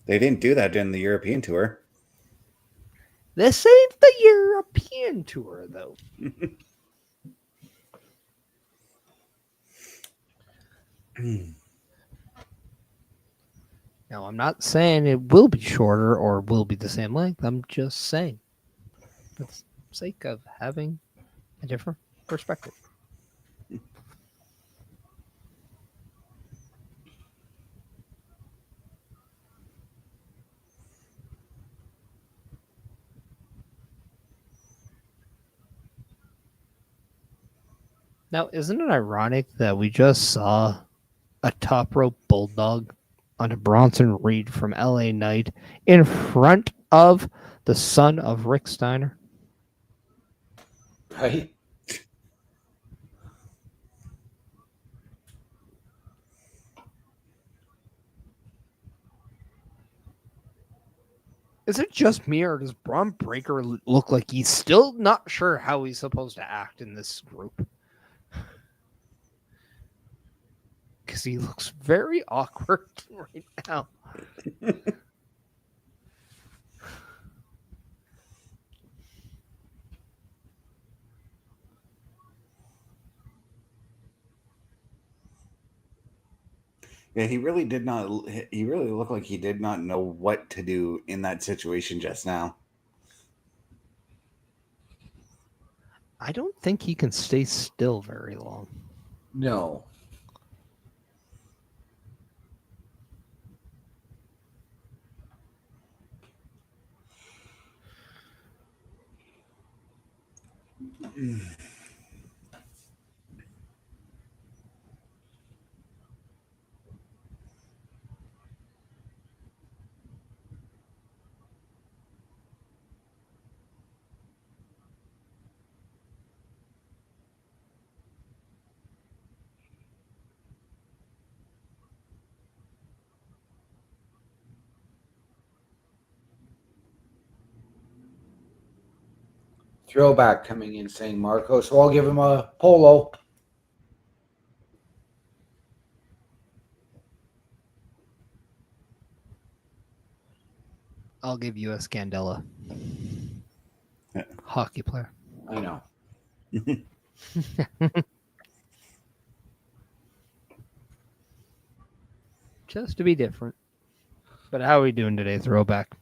They didn't do that in the European tour. This ain't the European tour, though. Now, I'm not saying it will be shorter or will be the same length. I'm just saying, for the sake of having a different perspective. Now, isn't it ironic that we just saw a top rope bulldog on a Bronson Reed from LA Knight in front of the son of Rick Steiner? Right? Is it just me, or does Braun Breaker look like he's still not sure how he's supposed to act in this group? Because he looks very awkward right now. Yeah, he really did not. He really looked like he did not know what to do in that situation just now. I don't think he can stay still very long. No. Throwback coming in saying Marco, so I'll give him a polo. I'll give you a Scandella. Yeah. Hockey player. I know. Just to be different. But how are we doing today, Throwback?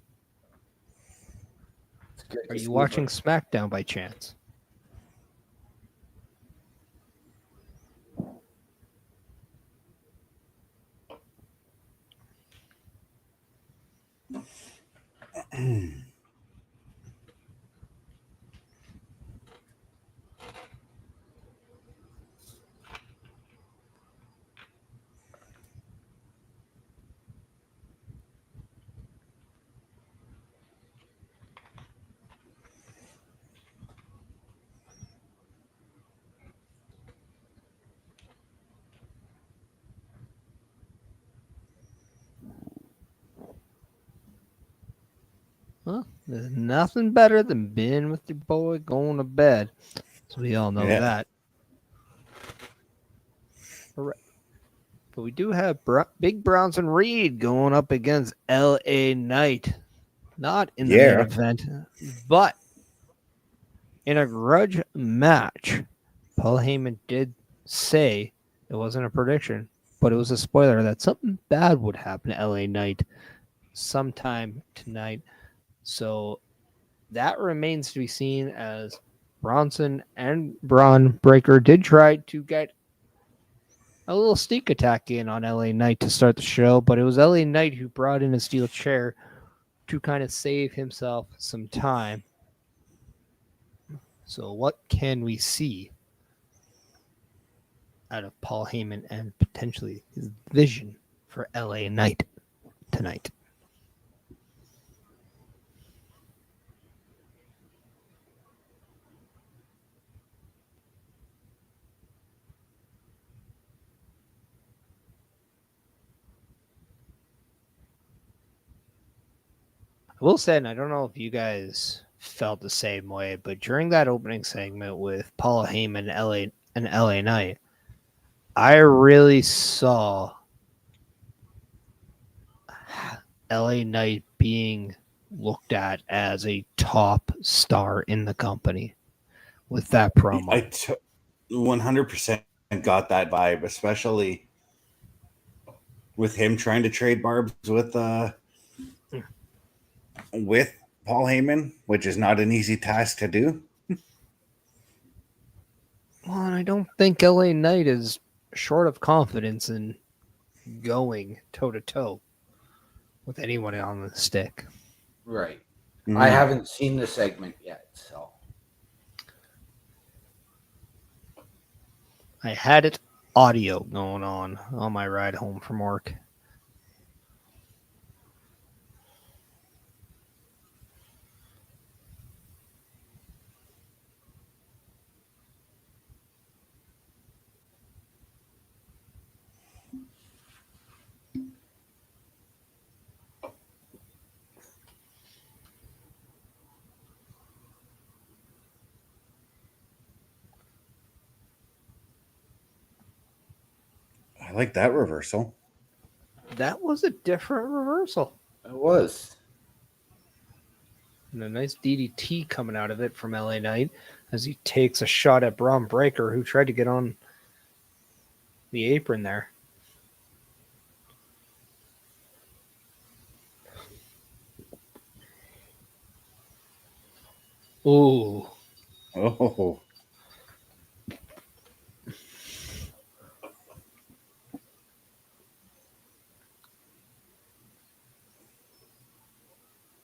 Are you watching SmackDown by chance? Well, there's nothing better than being with your boy going to bed. So we all know that. All right. But we do have Big Bronson Reed going up against LA Knight. Not in the main event, but in a grudge match. Paul Heyman did say, it wasn't a prediction, but it was a spoiler, that something bad would happen to LA Knight sometime tonight. So that remains to be seen, as Bronson and Braun Breaker did try to get a little sneak attack in on LA Knight to start the show, but it was LA Knight who brought in a steel chair to kind of save himself some time. So what can we see out of Paul Heyman and potentially his vision for LA Knight tonight? I will say, and I don't know if you guys felt the same way, but during that opening segment with Paul Heyman and LA Knight, I really saw LA Knight being looked at as a top star in the company with that promo. I 100% got that vibe, especially with him trying to trade barbs with Paul Heyman, which is not an easy task to do. Well, and I don't think LA Knight is short of confidence in going toe-to-toe with anyone on the stick. Right. I haven't seen the segment yet, so. I had it audio going on my ride home from work. I like that reversal. That was a different reversal. It was. And a nice DDT coming out of it from LA Knight as he takes a shot at Braun Breaker, who tried to get on the apron there. Ooh. Oh.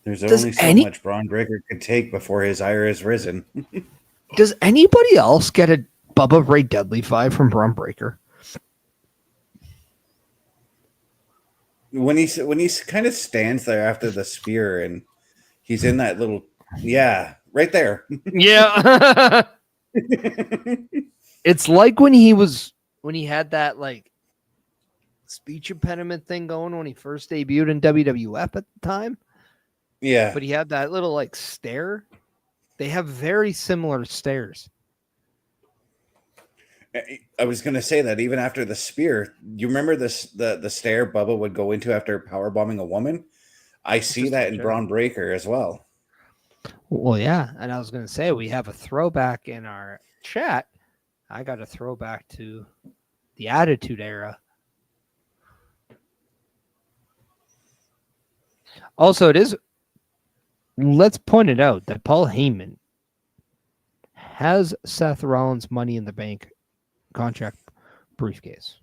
There's only so much Braun Breaker could take before his ire is risen. Does anybody else get a Bubba Ray Dudley vibe from Braun Breaker? When he kind of stands there after the spear and he's in that little, right there. Yeah. It's like when he had that like speech impediment thing going when he first debuted in WWF at the time. Yeah. But he had that little like stare. They have very similar stares. I was going to say that even after the spear, you remember the stare Bubba would go into after powerbombing a woman? I see that in Braun Breaker as well. Well, yeah. And I was going to say, we have a throwback in our chat. I got a throwback to the Attitude Era. Also, it is let's point it out that Paul Heyman has Seth Rollins' Money in the Bank contract briefcase.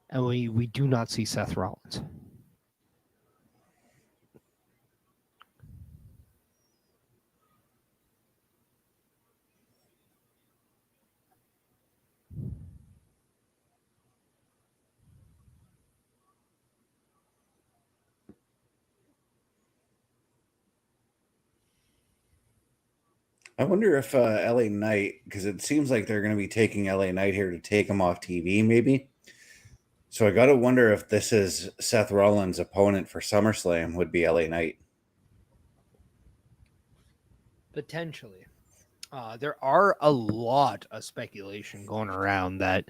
And we do not see Seth Rollins. I wonder if LA Knight, because it seems like they're going to be taking LA Knight here to take him off TV, maybe. So I got to wonder if this is Seth Rollins' opponent for SummerSlam would be LA Knight. Potentially. There are a lot of speculation going around that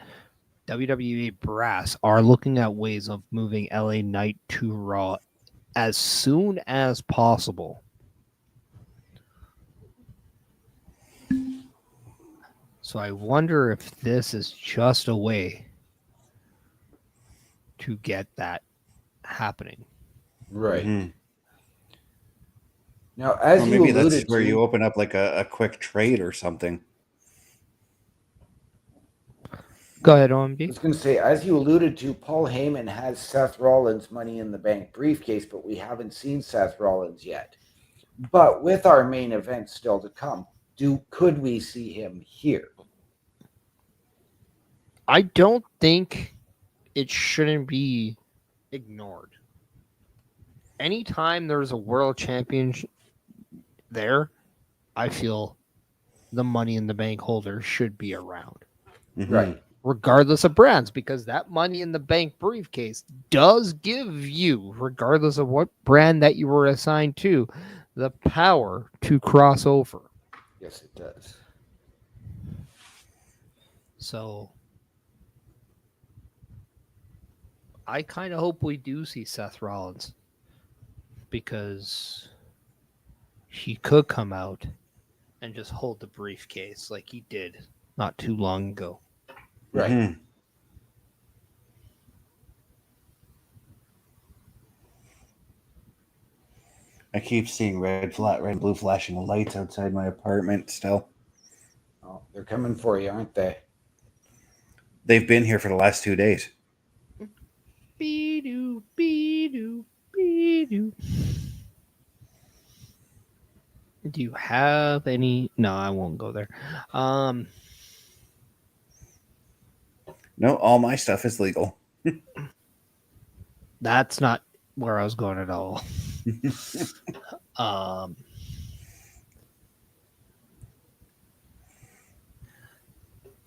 WWE brass are looking at ways of moving LA Knight to Raw as soon as possible. So I wonder if this is just a way to get that happening. Right. Mm-hmm. Now, as Or you maybe alluded that's where to, you open up like a quick trade or something. Go ahead, I OMD. was going to say, as you alluded to, Paul Heyman has Seth Rollins' Money in the Bank briefcase, but we haven't seen Seth Rollins yet. But with our main event still to come, could we see him here? I don't think it shouldn't be ignored. Anytime there's a world championship there, I feel the Money in the Bank holder should be around. Mm-hmm. Right. Regardless of brands, because that Money in the Bank briefcase does give you, regardless of what brand that you were assigned to, the power to cross over. Yes, it does. So I kind of hope we do see Seth Rollins, because he could come out and just hold the briefcase like he did not too long ago. Right. Mm-hmm. I keep seeing red and blue flashing lights outside my apartment still. Oh, they're coming for you, aren't they? They've been here for the last 2 days. Be-doo, be-doo, be-doo. Do you have any? No, I won't go there. No, all my stuff is legal. That's not where I was going at all.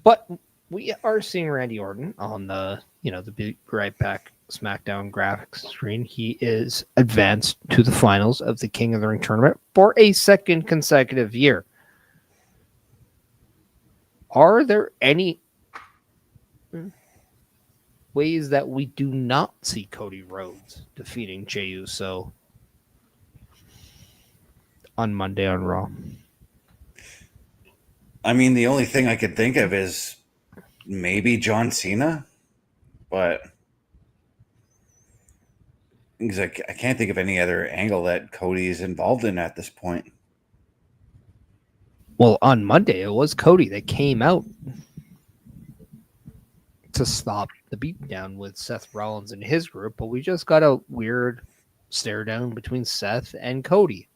But we are seeing Randy Orton on the Be Right Back SmackDown graphics screen. He is advanced to the finals of the King of the Ring tournament for a second consecutive year. Are there any ways that we do not see Cody Rhodes defeating Jey Uso on Monday on Raw? I mean, the only thing I could think of is maybe John Cena, but because I can't think of any other angle that Cody's involved in at this point. Well, on Monday, it was Cody that came out to stop the beatdown with Seth Rollins and his group, but we just got a weird stare down between Seth and Cody.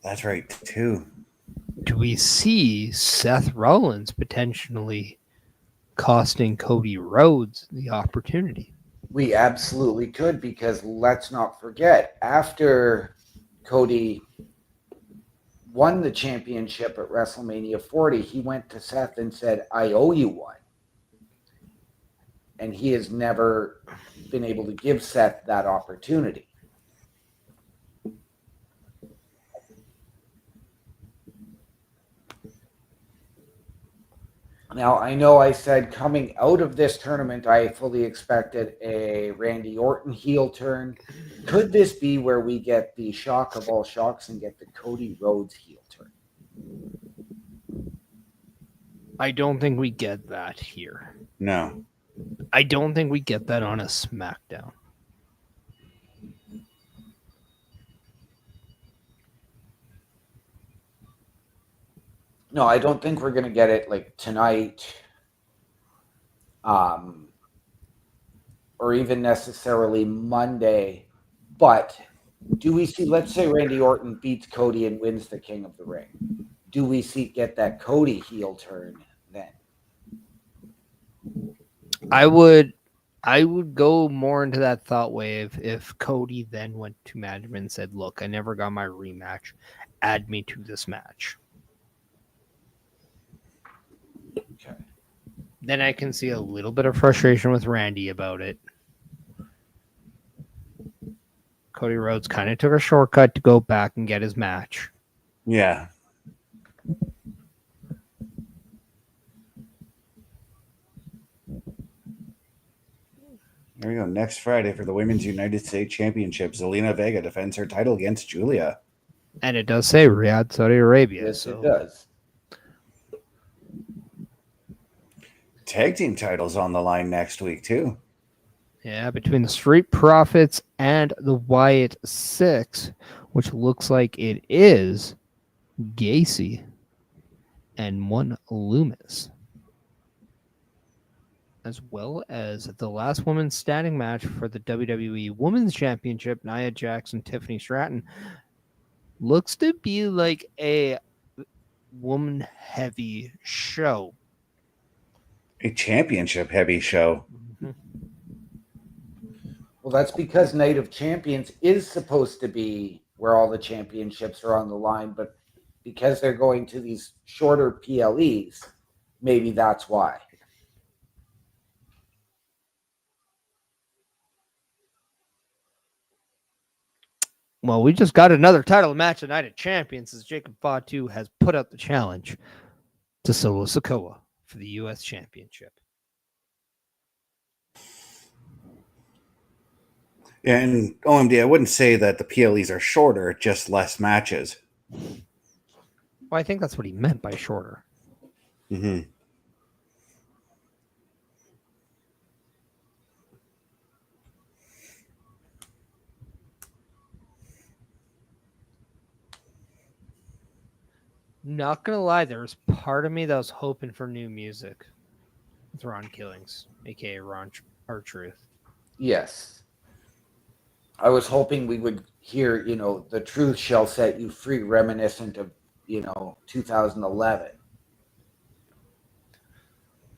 That's right, too. Do we see Seth Rollins potentially costing Cody Rhodes the opportunity? We absolutely could, because let's not forget, after Cody won the championship at WrestleMania 40, he went to Seth and said, I owe you one. And he has never been able to give Seth that opportunity. Now, I know I said coming out of this tournament, I fully expected a Randy Orton heel turn. Could this be where we get the shock of all shocks and get the Cody Rhodes heel turn? I don't think we get that here. No. I don't think we get that on a SmackDown. No, I don't think we're going to get it like tonight, or even necessarily Monday. But do we see, let's say Randy Orton beats Cody and wins the King of the Ring. Do we get that Cody heel turn then? I would go more into that thought wave if Cody then went to management and said, look, I never got my rematch. Add me to this match. Okay. Then I can see a little bit of frustration with Randy about it. Cody Rhodes kind of took a shortcut to go back and get his match. Yeah. There we go. Next Friday for the Women's United States Championship, Zelina Vega defends her title against Julia. And it does say Riyadh, Saudi Arabia. Yes, so. it does. Tag team titles on the line next week, too. Yeah, between the Street Profits and the Wyatt Six, which looks like it is Gacy and one Loomis, as well as the last woman standing match for the WWE Women's Championship, Nia Jax and Tiffany Stratton. Looks to be like a woman-heavy show. A championship-heavy show. Mm-hmm. Well, that's because Night of Champions is supposed to be where all the championships are on the line, but because they're going to these shorter PLEs, maybe that's why. Well, we just got another title match at Night of Champions as Jacob Fatu has put up the challenge to Solo Sikoa for the U.S. Championship. And OMD, I wouldn't say that the PLEs are shorter, just less matches. Well, I think that's what he meant by shorter. Mm-hmm. Not gonna lie, there was part of me that was hoping for new music with Ron Killings, aka Ron R-Truth. Yes. I was hoping we would hear, the truth shall set you free, reminiscent of, 2011.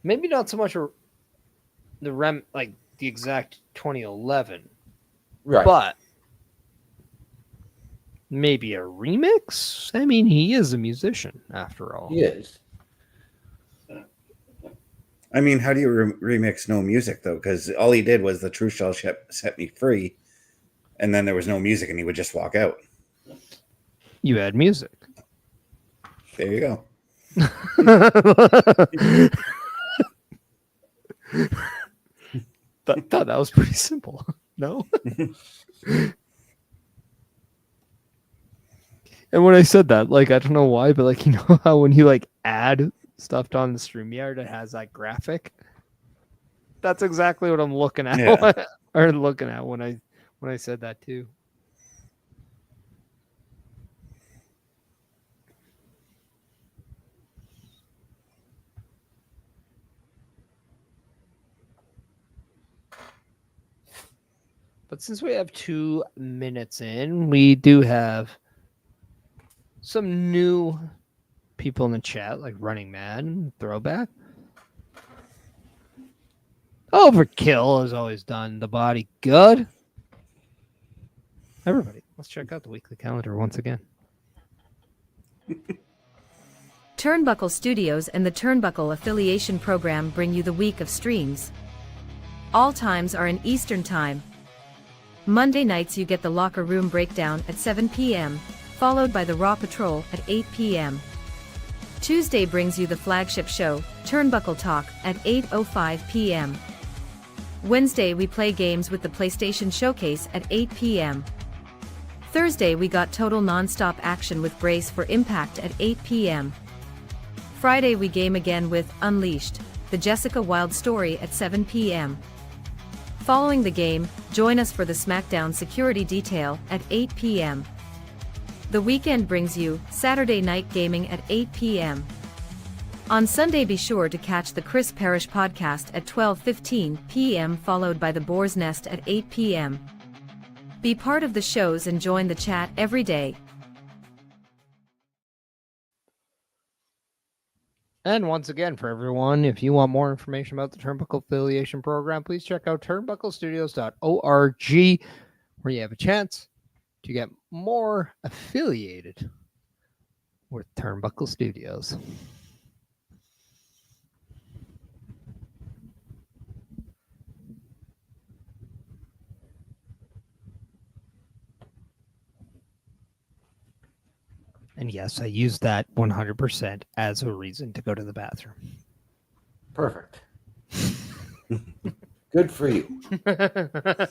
Maybe not so much the exact 2011, Right. but maybe a remix. I mean, he is a musician after all. He is. I mean, how do you remix no music, though? Because all he did was the truth shall set me free, and then there was no music, and he would just walk out. You add music. There you go. Thought that was pretty simple. No? And when I said that, I don't know why, but how when you add stuff on the StreamYard, it has that graphic. That's exactly what I'm looking at. Yeah. Or looking at when I said that too. But since we have 2 minutes in, we do have some new people in the chat, like Running Man, Throwback. Overkill has always done the body good. Everybody, let's check out the weekly calendar once again. Turnbuckle Studios and the Turnbuckle Affiliation Program bring you the week of streams. All times are in Eastern Time. Monday nights you get the Locker Room Breakdown at 7 p.m., followed by the Raw Patrol at 8 p.m. Tuesday brings you the flagship show, Turnbuckle Talk, at 8:05 p.m. Wednesday we play games with the PlayStation Showcase at 8 p.m. Thursday we got total non-stop action with Brace for Impact at 8 p.m. Friday we game again with Unleashed, the Jessica Wilde story at 7 p.m. Following the game, join us for the Smackdown Security Detail at 8 p.m. The weekend brings you Saturday Night Gaming at 8 p.m. On Sunday, be sure to catch the Chris Parrish podcast at 12:15 p.m. followed by the Boar's Nest at 8 p.m. Be part of the shows and join the chat every day. And once again, for everyone, if you want more information about the Turnbuckle Affiliation Program, please check out turnbucklestudios.org, where you have a chance to get more affiliated with Turnbuckle Studios. And yes, I use that 100% as a reason to go to the bathroom. Perfect. Good for you. I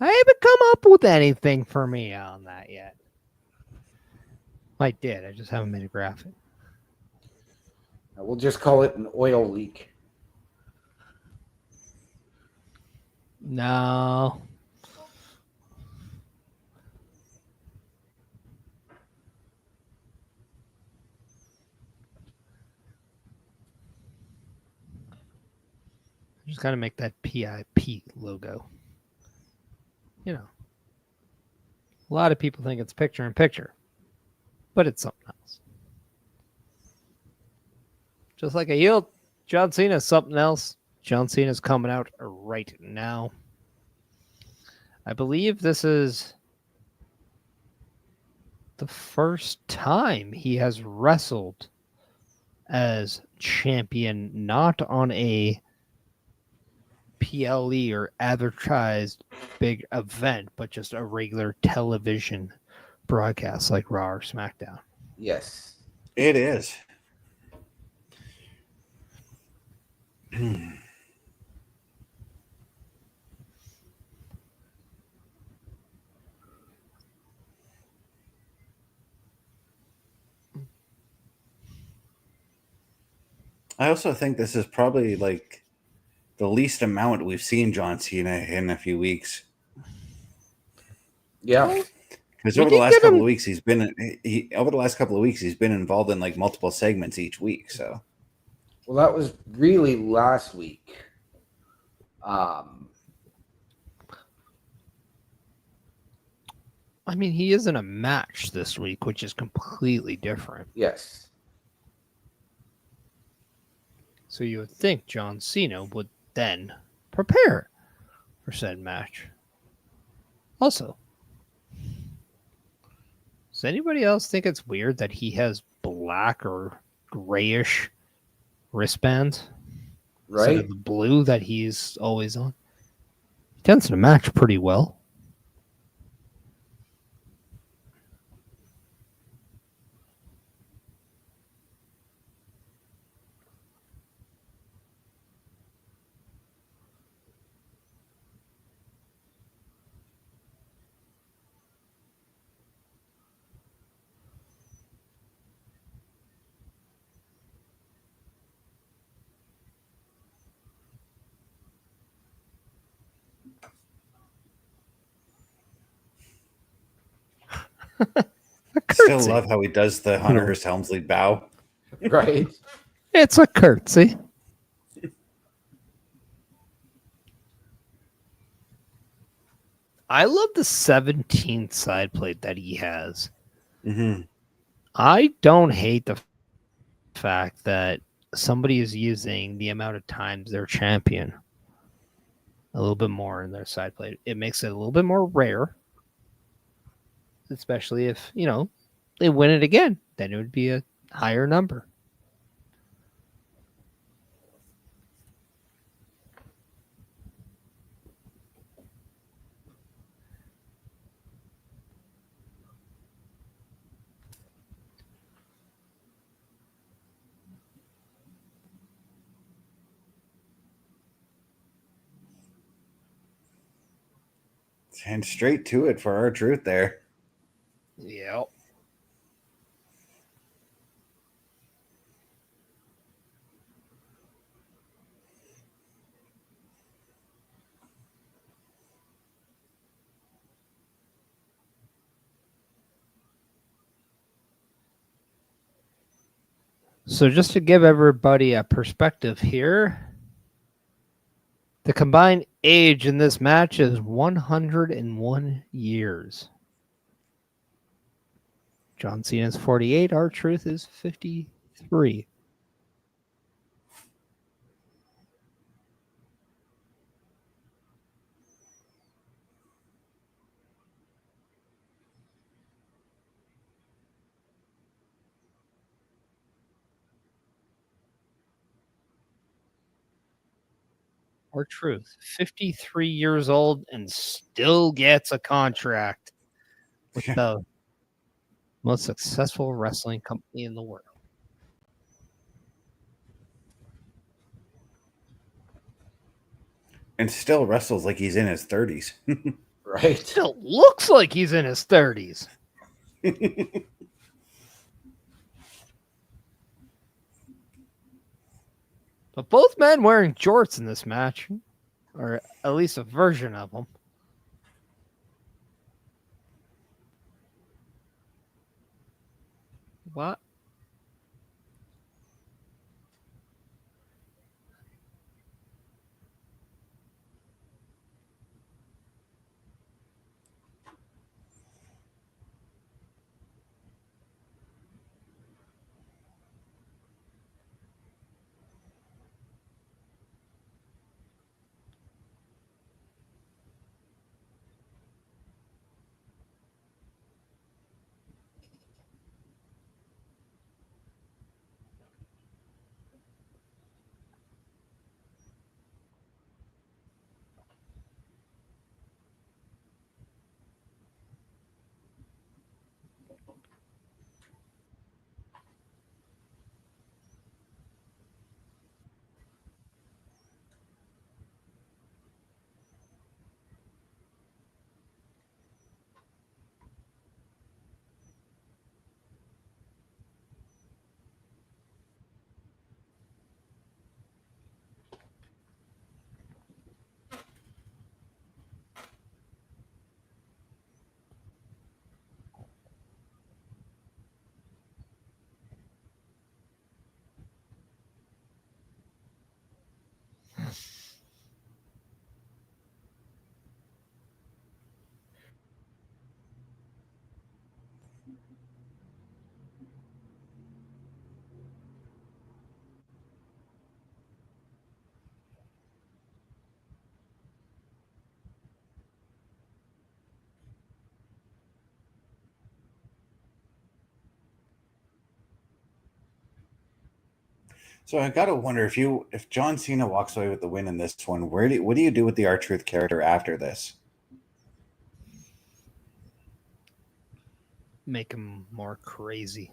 haven't come up with anything for me on that yet. I did. I just haven't made a graphic. We'll just call it an oil leak. No. Just got to make that PIP logo. You know, a lot of people think it's picture in picture, but it's something else. Just like a heel, John Cena is something else. John Cena is coming out right now. I believe this is the first time he has wrestled as champion, not on a PLE or advertised big event, but just a regular television broadcast like Raw or SmackDown. Yes. It is. I also think this is probably like the least amount we've seen John Cena in a few weeks. Yeah. Because over the last couple of weeks, he's been involved in like multiple segments each week. So, well, that was really last week. I mean, he is in a match this week, which is completely different. Yes. So you would think John Cena would then prepare for said match. Also, does anybody else think it's weird that he has black or grayish wristbands instead Right? of the blue that he's always on? He tends to match pretty well. still love how he does the Hunter Hearst Helmsley bow. Right? It's a curtsy. I love the 17th side plate that he has. Mm-hmm. I don't hate the fact that somebody is using the amount of times they're champion a little bit more in their side plate. It makes it a little bit more rare, especially if, you know, they win it again. Then it would be a higher number. And straight to it for our truth there. Yep. So just to give everybody a perspective here, the combined age in this match is 101 years. John Cena is 48. R-Truth is 53. R-Truth, 53 years old and still gets a contract with the most successful wrestling company in the world. And still wrestles like he's in his 30s. Right. Still looks like he's in his 30s. But both men wearing jorts in this match, or at least a version of them. What? So I gotta wonder if John Cena walks away with the win in this one, what do you do with the R-Truth character after this? Make him more crazy.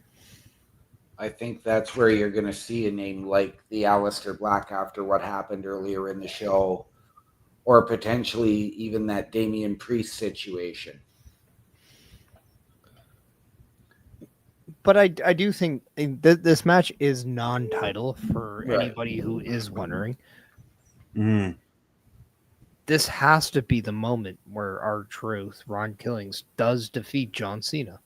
I think that's where you're going to see a name like the Aleister Black after what happened earlier in the show, or potentially even that Damian Priest situation. But I do think this match is non-title for Right. anybody who is wondering. Mm. This has to be the moment where R-Truth, Ron Killings, does defeat John Cena.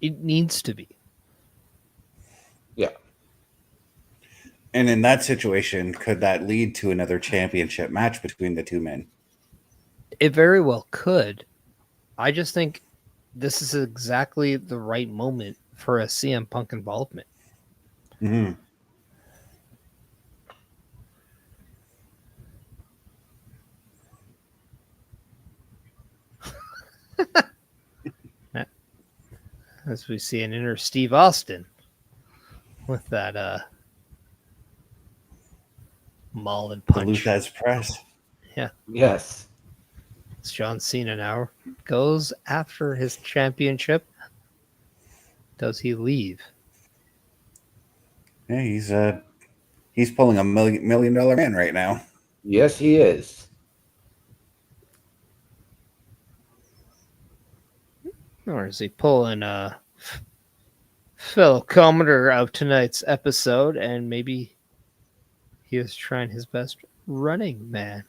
It needs to be. Yeah. And in that situation, could that lead to another championship match between the two men? It very well could. I just think this is exactly the right moment for a CM Punk involvement. Mm-hmm. As we see an inner Steve Austin with that maul and The punch. Luthez press. Yeah. Yes. It's John Cena now goes after his championship. Does he leave? Yeah, he's pulling a million dollar man right now. Yes, he is. Or is he pulling a fellow commenter of tonight's episode and maybe he is trying his best running man?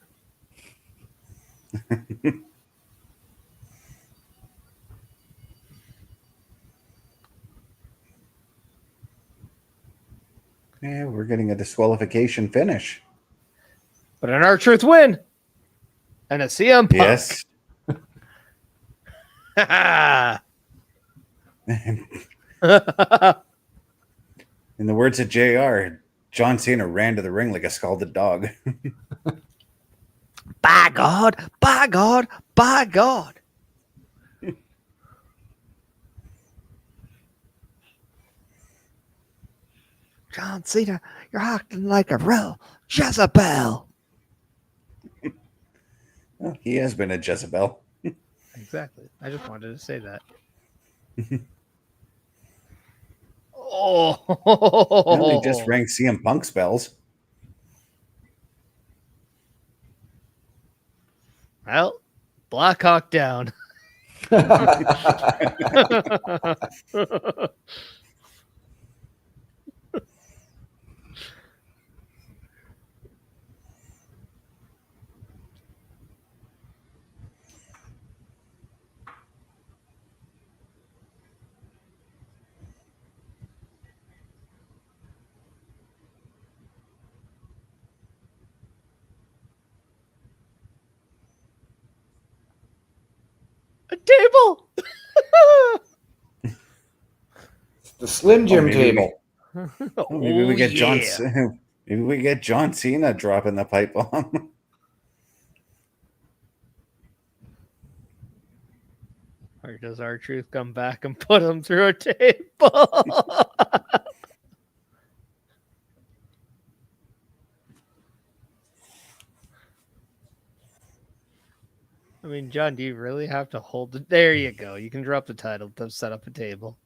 Yeah, we're getting a disqualification finish. But an R-Truth win. And a CM Punk. Yes. In the words of JR, John Cena ran to the ring like a scalded dog. By God, by God, by God. John Cena, you're acting like a real Jezebel. Well, he has been a Jezebel. Exactly. I just wanted to say that. Oh. Well, he just rang CM Punk's bells. Well, Black Hawk down. A table. The Slim Jim maybe table. Maybe we get John. Yeah. Maybe we get John Cena dropping the pipe bomb. Or does R-Truth come back and put him through a table? I mean, John, do you really have to hold it? There you go. You can drop the title to set up a table.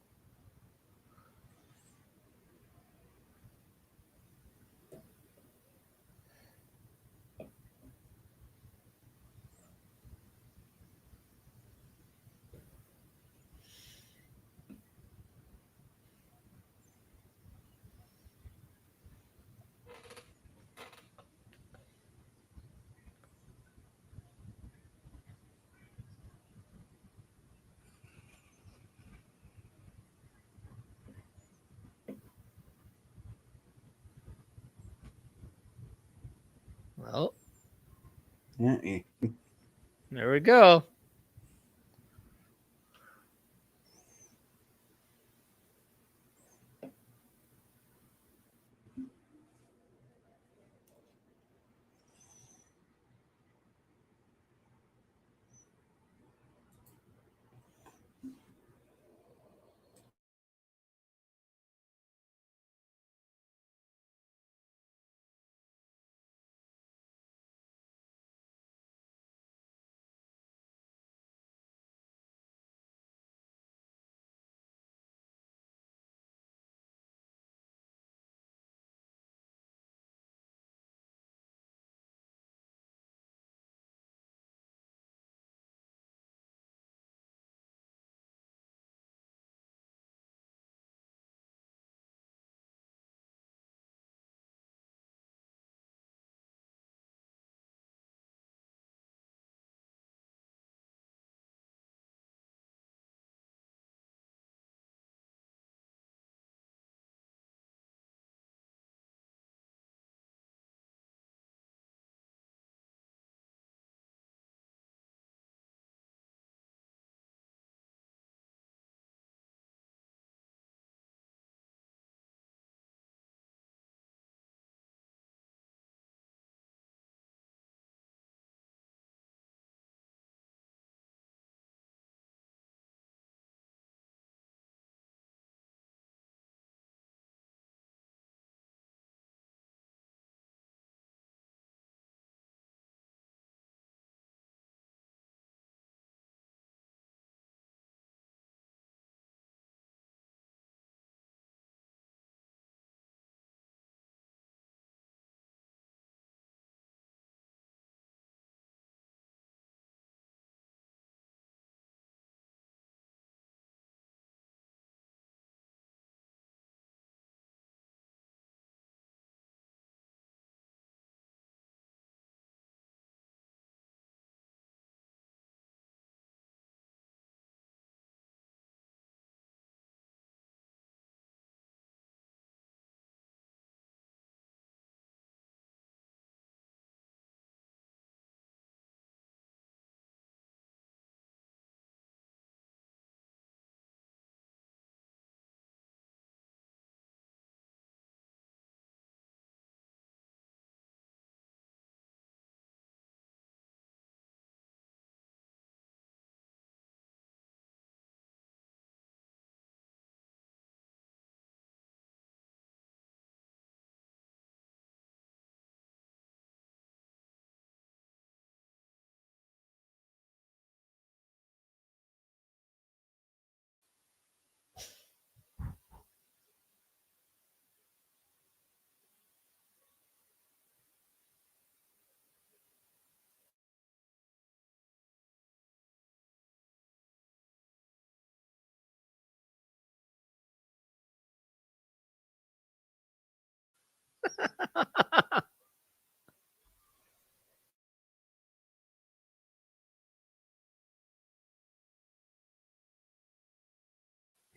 Well, Yeah, there we go.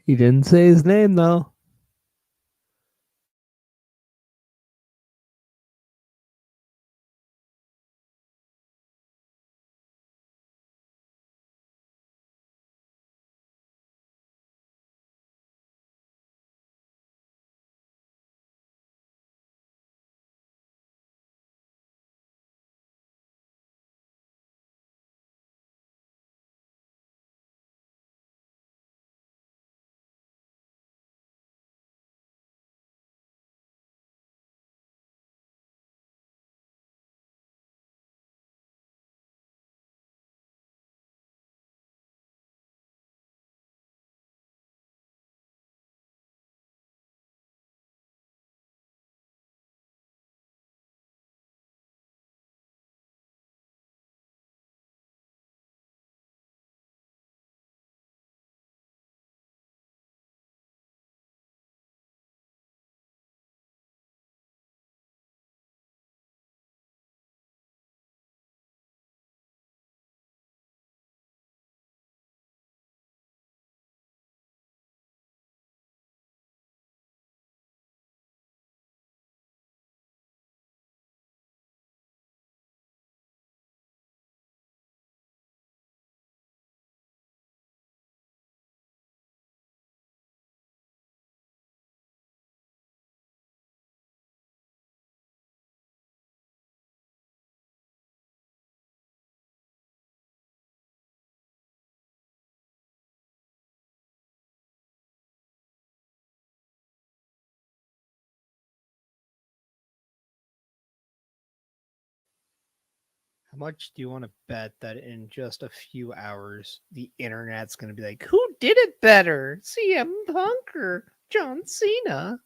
He didn't say his name though. How much do you want to bet that in just a few hours, the internet's going to be like, who did it better? CM Punk or John Cena?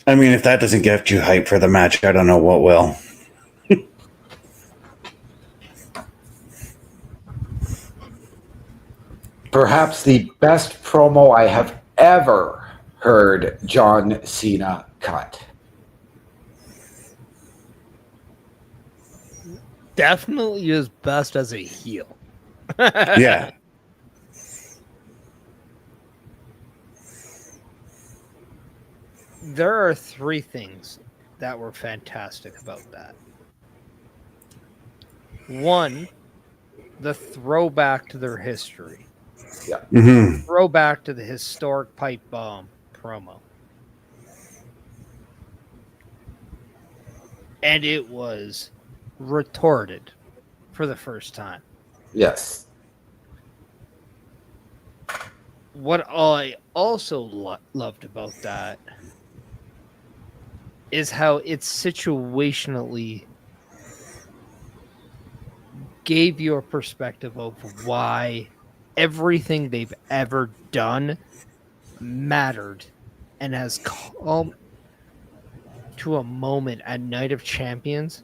I mean, if that doesn't get you hyped for the match, I don't know what will. Perhaps the best promo I have ever heard John Cena cut. Definitely his best as a heel. Yeah. There are three things that were fantastic about that. One, the throwback to their history. Yeah. Mm-hmm. Throwback to the historic pipe bomb promo. And it was retorted for the first time. Yes. What I also loved about that is how it situationally gave you a perspective of why everything they've ever done mattered and has come to a moment at Night of Champions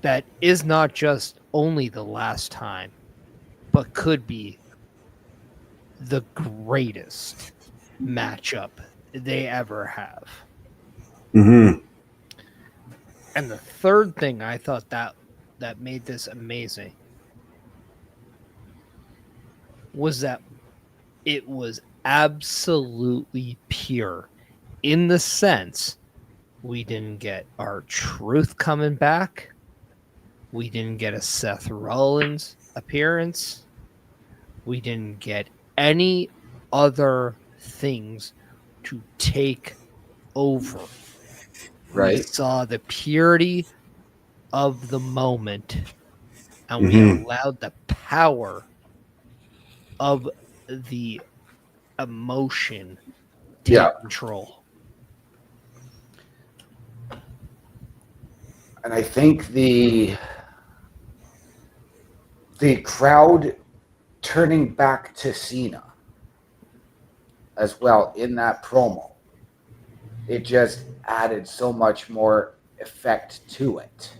that is not just only the last time, but could be the greatest matchup they ever have. Mm-hmm. And the third thing I thought that made this amazing was that it was absolutely pure in the sense we didn't get R-Truth coming back. We didn't get a Seth Rollins appearance. We didn't get any other things to take over. Right. We saw the purity of the moment, and we Mhm. allowed the power of the emotion take Yeah. control. And I think the crowd turning back to Cena as well in that promo, it just added so much more effect to it.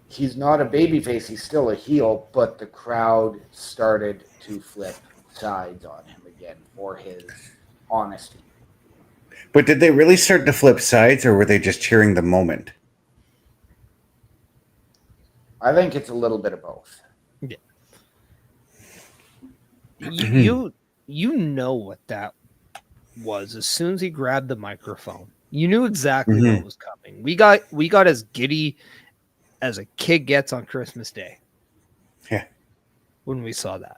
He's not a babyface, he's still a heel, but the crowd started to flip sides on him again for his honesty. But did they really start to flip sides, or were they just cheering the moment? I think it's a little bit of both. Yeah. You know what that was as soon as he grabbed the microphone. You knew exactly what was coming. We got as giddy as a kid gets on Christmas Day. Yeah. When we saw that.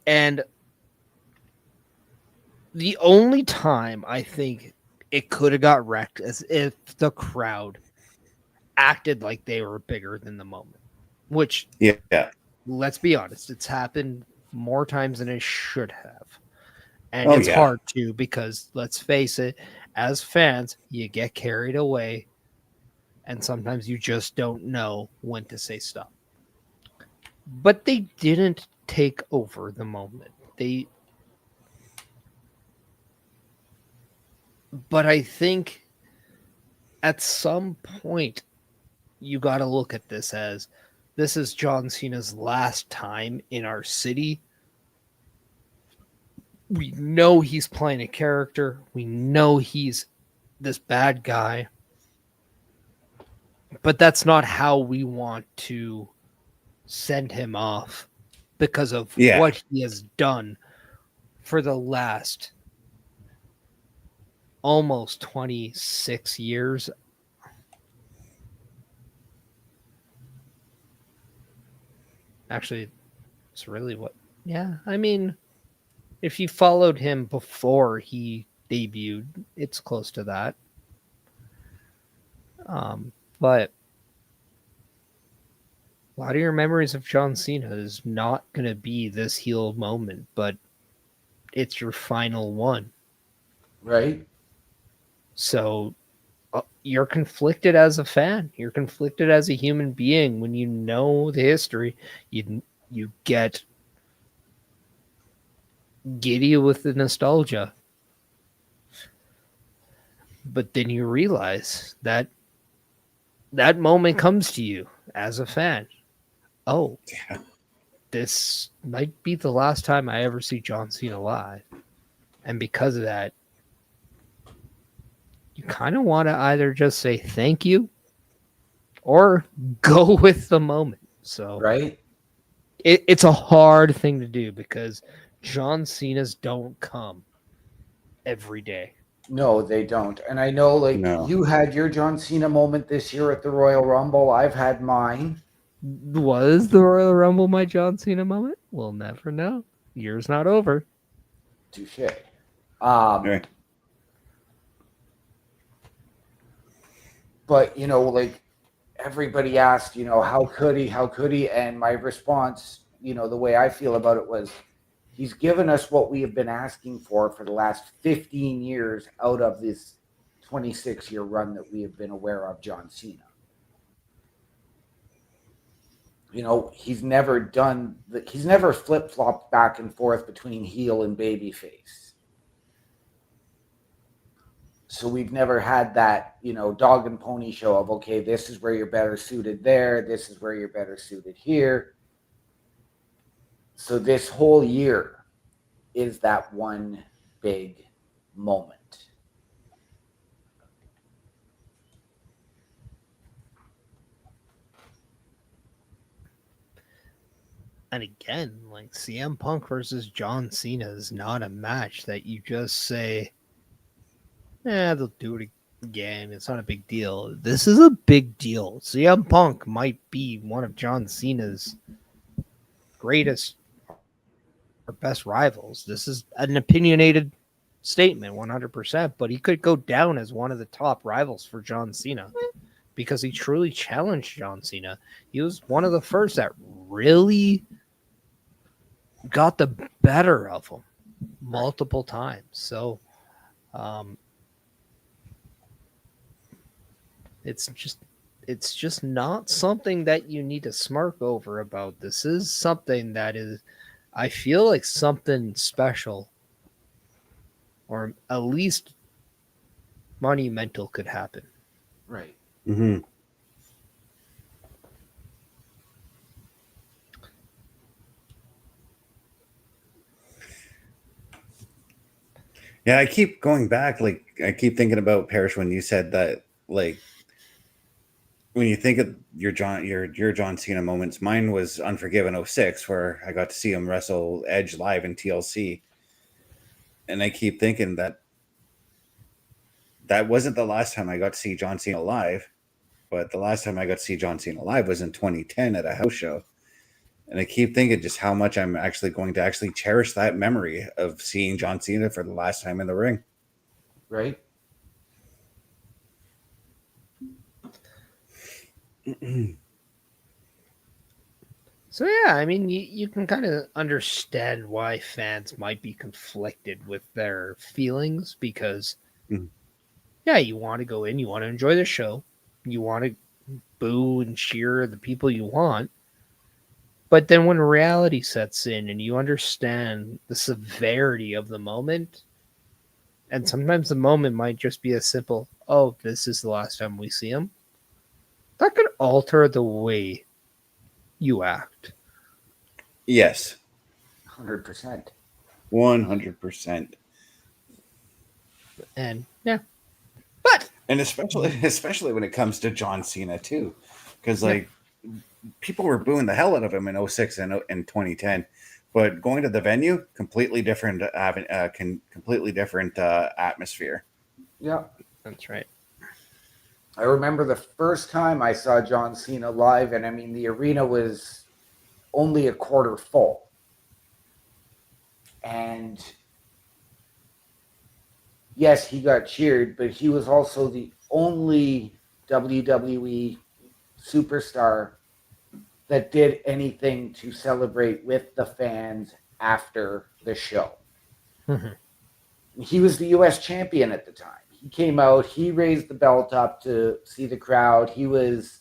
And the only time I think it could have got wrecked is if the crowd acted like they were bigger than the moment. Which, Yeah. let's be honest, it's happened more times than it should have. And Oh, it's yeah. hard to, because let's face it, as fans, you get carried away and sometimes you just don't know when to say stop. But they didn't take over the moment. But I think at some point you got to look at this as this is John Cena's last time in our city. We know he's playing a character. We know he's this bad guy. But that's not how we want to send him off because of what he has done for the last almost 26 years. Actually, it's really what... Yeah, I mean, if you followed him before he debuted, it's close to that. But a lot of your memories of John Cena is not going to be this heel moment, but it's your final one. Right? So you're conflicted as a fan. You're conflicted as a human being when you know the history. You get giddy with the nostalgia. But then you realize that that moment comes to you as a fan. Oh, Yeah. this might be the last time I ever see John Cena live. And because of that, you kind of want to either just say thank you or go with the moment. So Right? it's a hard thing to do because John Cena's don't come every day. No, they don't. And I know, like, No. you had your John Cena moment this year at the Royal Rumble. I've had mine. Was the Royal Rumble my John Cena moment? We'll never know. Year's not over. Touche. Right. But, like, everybody asked, how could he? How could he? And my response, the way I feel about it was, he's given us what we have been asking for the last 15 years out of this 26-year run that we have been aware of John Cena. He's never he's never flip-flopped back and forth between heel and babyface. So we've never had that, dog and pony show of, okay, this is where you're better suited there, this is where you're better suited here. So this whole year is that one big moment. And again, like CM Punk versus John Cena is not a match that you just say, they'll do it again. It's not a big deal. This is a big deal. CM Punk might be one of John Cena's greatest or best rivals. This is an opinionated statement, 100%, but he could go down as one of the top rivals for John Cena because he truly challenged John Cena. He was one of the first that really got the better of him multiple times. So it's just not something that you need to smirk over about. This is something that is, I feel like something special or at least monumental could happen. Right. Mm-hmm. Yeah, I keep going back. Like, I keep thinking about Parrish when you said that. Like, when you think of your John Cena moments, mine was Unforgiven 06, where I got to see him wrestle Edge live in TLC, and I keep thinking that wasn't the last time I got to see John Cena live, but the last time I got to see John Cena live was in 2010 at a house show. And I keep thinking just how much I'm actually going to actually cherish that memory of seeing John Cena for the last time in the ring. Right. So yeah, I mean, you can kind of understand why fans might be conflicted with their feelings because, yeah, you want to go in, you want to enjoy the show, you want to boo and cheer the people you want, but then when reality sets in and you understand the severity of the moment, and sometimes the moment might just be a simple, oh, this is the last time we see him, that could alter the way you act. Yes. 100%. 100%. And yeah. But and especially when it comes to John Cena too. Because like people were booing the hell out of him in 06 and in 2010. But going to the venue, completely different atmosphere. Yeah. That's right. I remember the first time I saw John Cena live, and I mean, the arena was only a quarter full. And yes, he got cheered, but he was also the only WWE superstar that did anything to celebrate with the fans after the show. Mm-hmm. He was the U.S. champion at the time. He came out, he raised the belt up to see the crowd. He was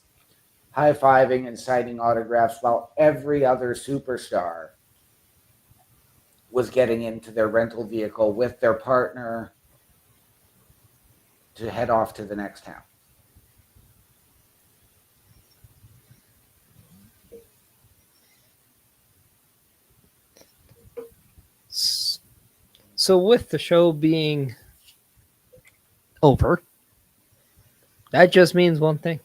high-fiving and signing autographs while every other superstar was getting into their rental vehicle with their partner to head off to the next town. So with the show being over, that just means one thing.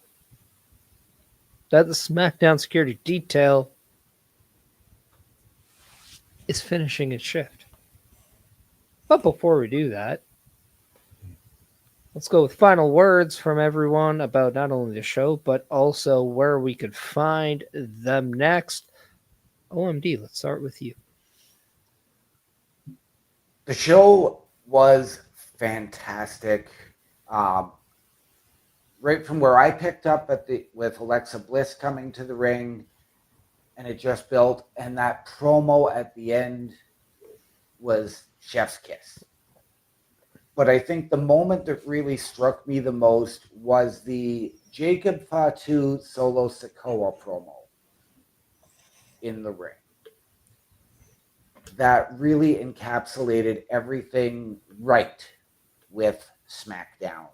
That the Smackdown Security Detail is finishing its shift. But before we do that, let's go with final words from everyone about not only the show, but also where we could find them next. OMD, let's start with you. The show was fantastic. Right from where I picked up with Alexa Bliss coming to the ring, and it just built, and that promo at the end was chef's kiss. But I think the moment that really struck me the most was the Jacob Fatu Solo Sikoa promo in the ring. That really encapsulated everything right with SmackDown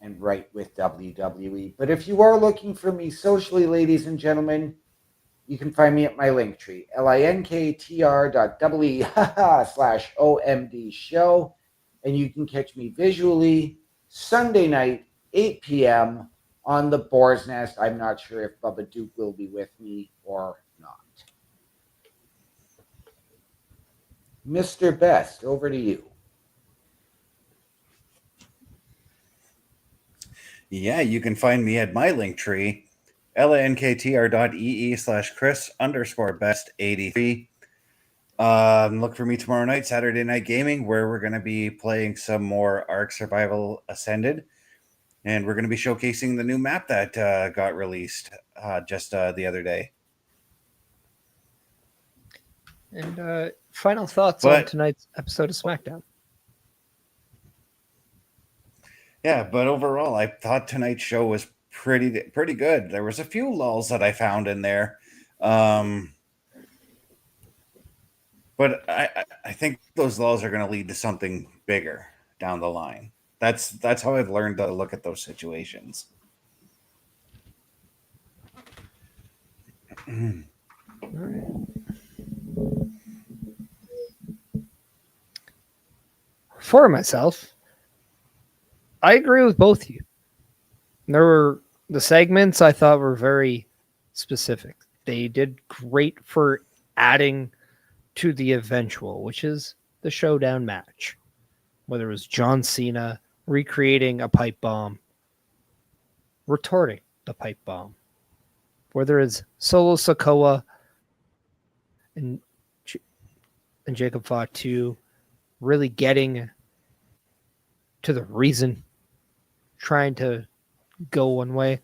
and right with WWE. But if you are looking for me socially, ladies and gentlemen, you can find me at my Linktree, linktr.ee/OMDShow. And you can catch me visually Sunday night, 8 p.m. on the Boar's Nest. I'm not sure if Bubba Duke will be with me or not. Mr. Best, over to you. Yeah, you can find me at my Linktree, linktr.ee/Chris_best83. Look for me tomorrow night, Saturday Night Gaming, where we're going to be playing some more Ark Survival Ascended. And we're going to be showcasing the new map that got released just the other day. And final thoughts on tonight's episode of SmackDown. Yeah, but overall, I thought tonight's show was pretty good. There was a few lulls that I found in there. But I think those lulls are going to lead to something bigger down the line. That's how I've learned to look at those situations. All right. For myself, I agree with both of you. There were the segments I thought were very specific. They did great for adding to the eventual, which is the showdown match. Whether it was John Cena recreating a pipe bomb, retorting the pipe bomb, whether it's Solo Sikoa and Jacob Fatu really getting to the reason, trying to go one way,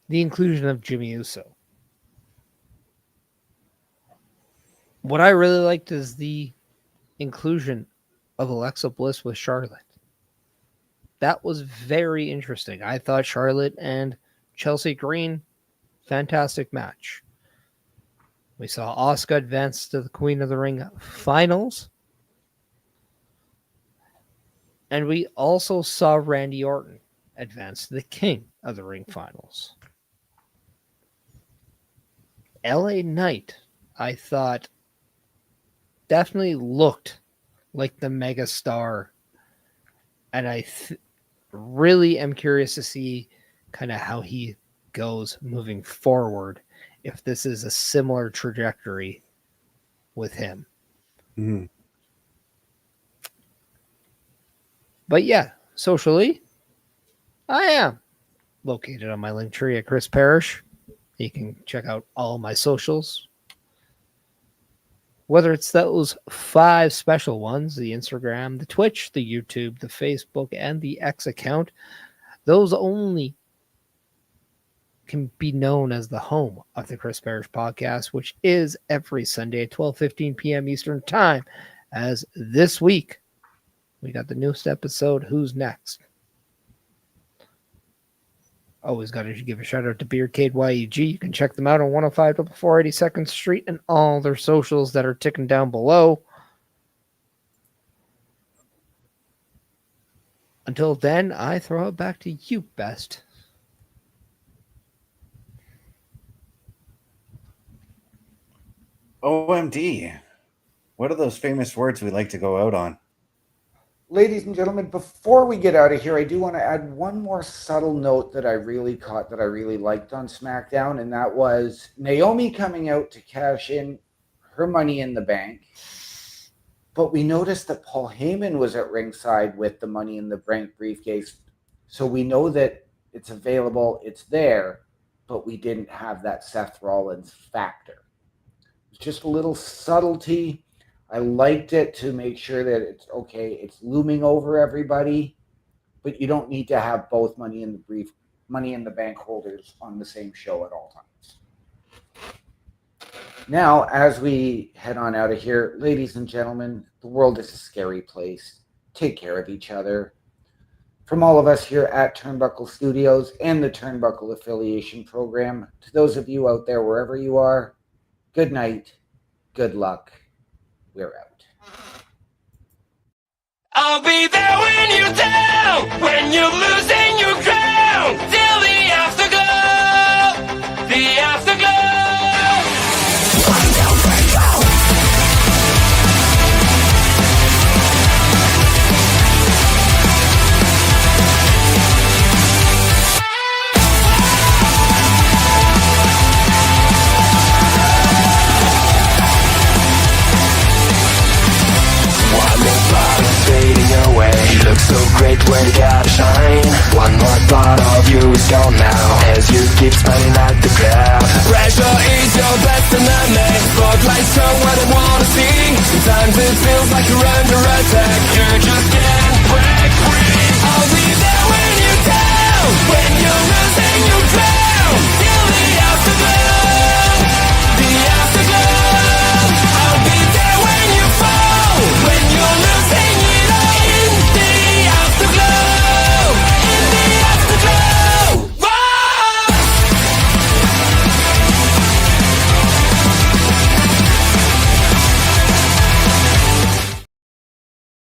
the inclusion of Jimmy Uso. What I really liked is the inclusion of Alexa Bliss with Charlotte. That was very interesting. I thought Charlotte and Chelsea Green, fantastic match. We saw Asuka advance to the Queen of the Ring finals. And we also saw Randy Orton advance to the King of the Ring finals. LA Knight, I thought, definitely looked like the mega star. And I really am curious to see kind of how he goes moving forward, if this is a similar trajectory with him. Mm-hmm. But yeah, socially, I am located on my Linktree at Chris Parrish. You can check out all my socials. Whether it's those 5 special ones, the Instagram, the Twitch, the YouTube, the Facebook, and the X account, those only can be known as the home of the Chris Parrish podcast, which is every Sunday at 12:15 p.m. Eastern Time. As this week, we got the newest episode, Who's Next? Always got to give a shout out to Beercade YEG. You can check them out on 105 82nd Street and all their socials that are ticking down below. Until then, I throw it back to you, Best. OMD. What are those famous words we like to go out on? Ladies and gentlemen, before we get out of here, I do want to add one more subtle note that I really caught that I really liked on SmackDown, and that was Naomi coming out to cash in her Money in the Bank. But we noticed that Paul Heyman was at ringside with the Money in the Bank briefcase. So we know that it's available, it's there, but we didn't have that Seth Rollins factor. It's just a little subtlety. I liked it to make sure that it's okay, it's looming over everybody, but you don't need to have both Money in the Bank holders on the same show at all times. Now, as we head on out of here, ladies and gentlemen, the world is a scary place. Take care of each other. From all of us here at Turnbuckle Studios and the Turnbuckle Affiliation Program, to those of you out there, wherever you are, good night, good luck. We're out. I'll be there when you're down, when you're losing your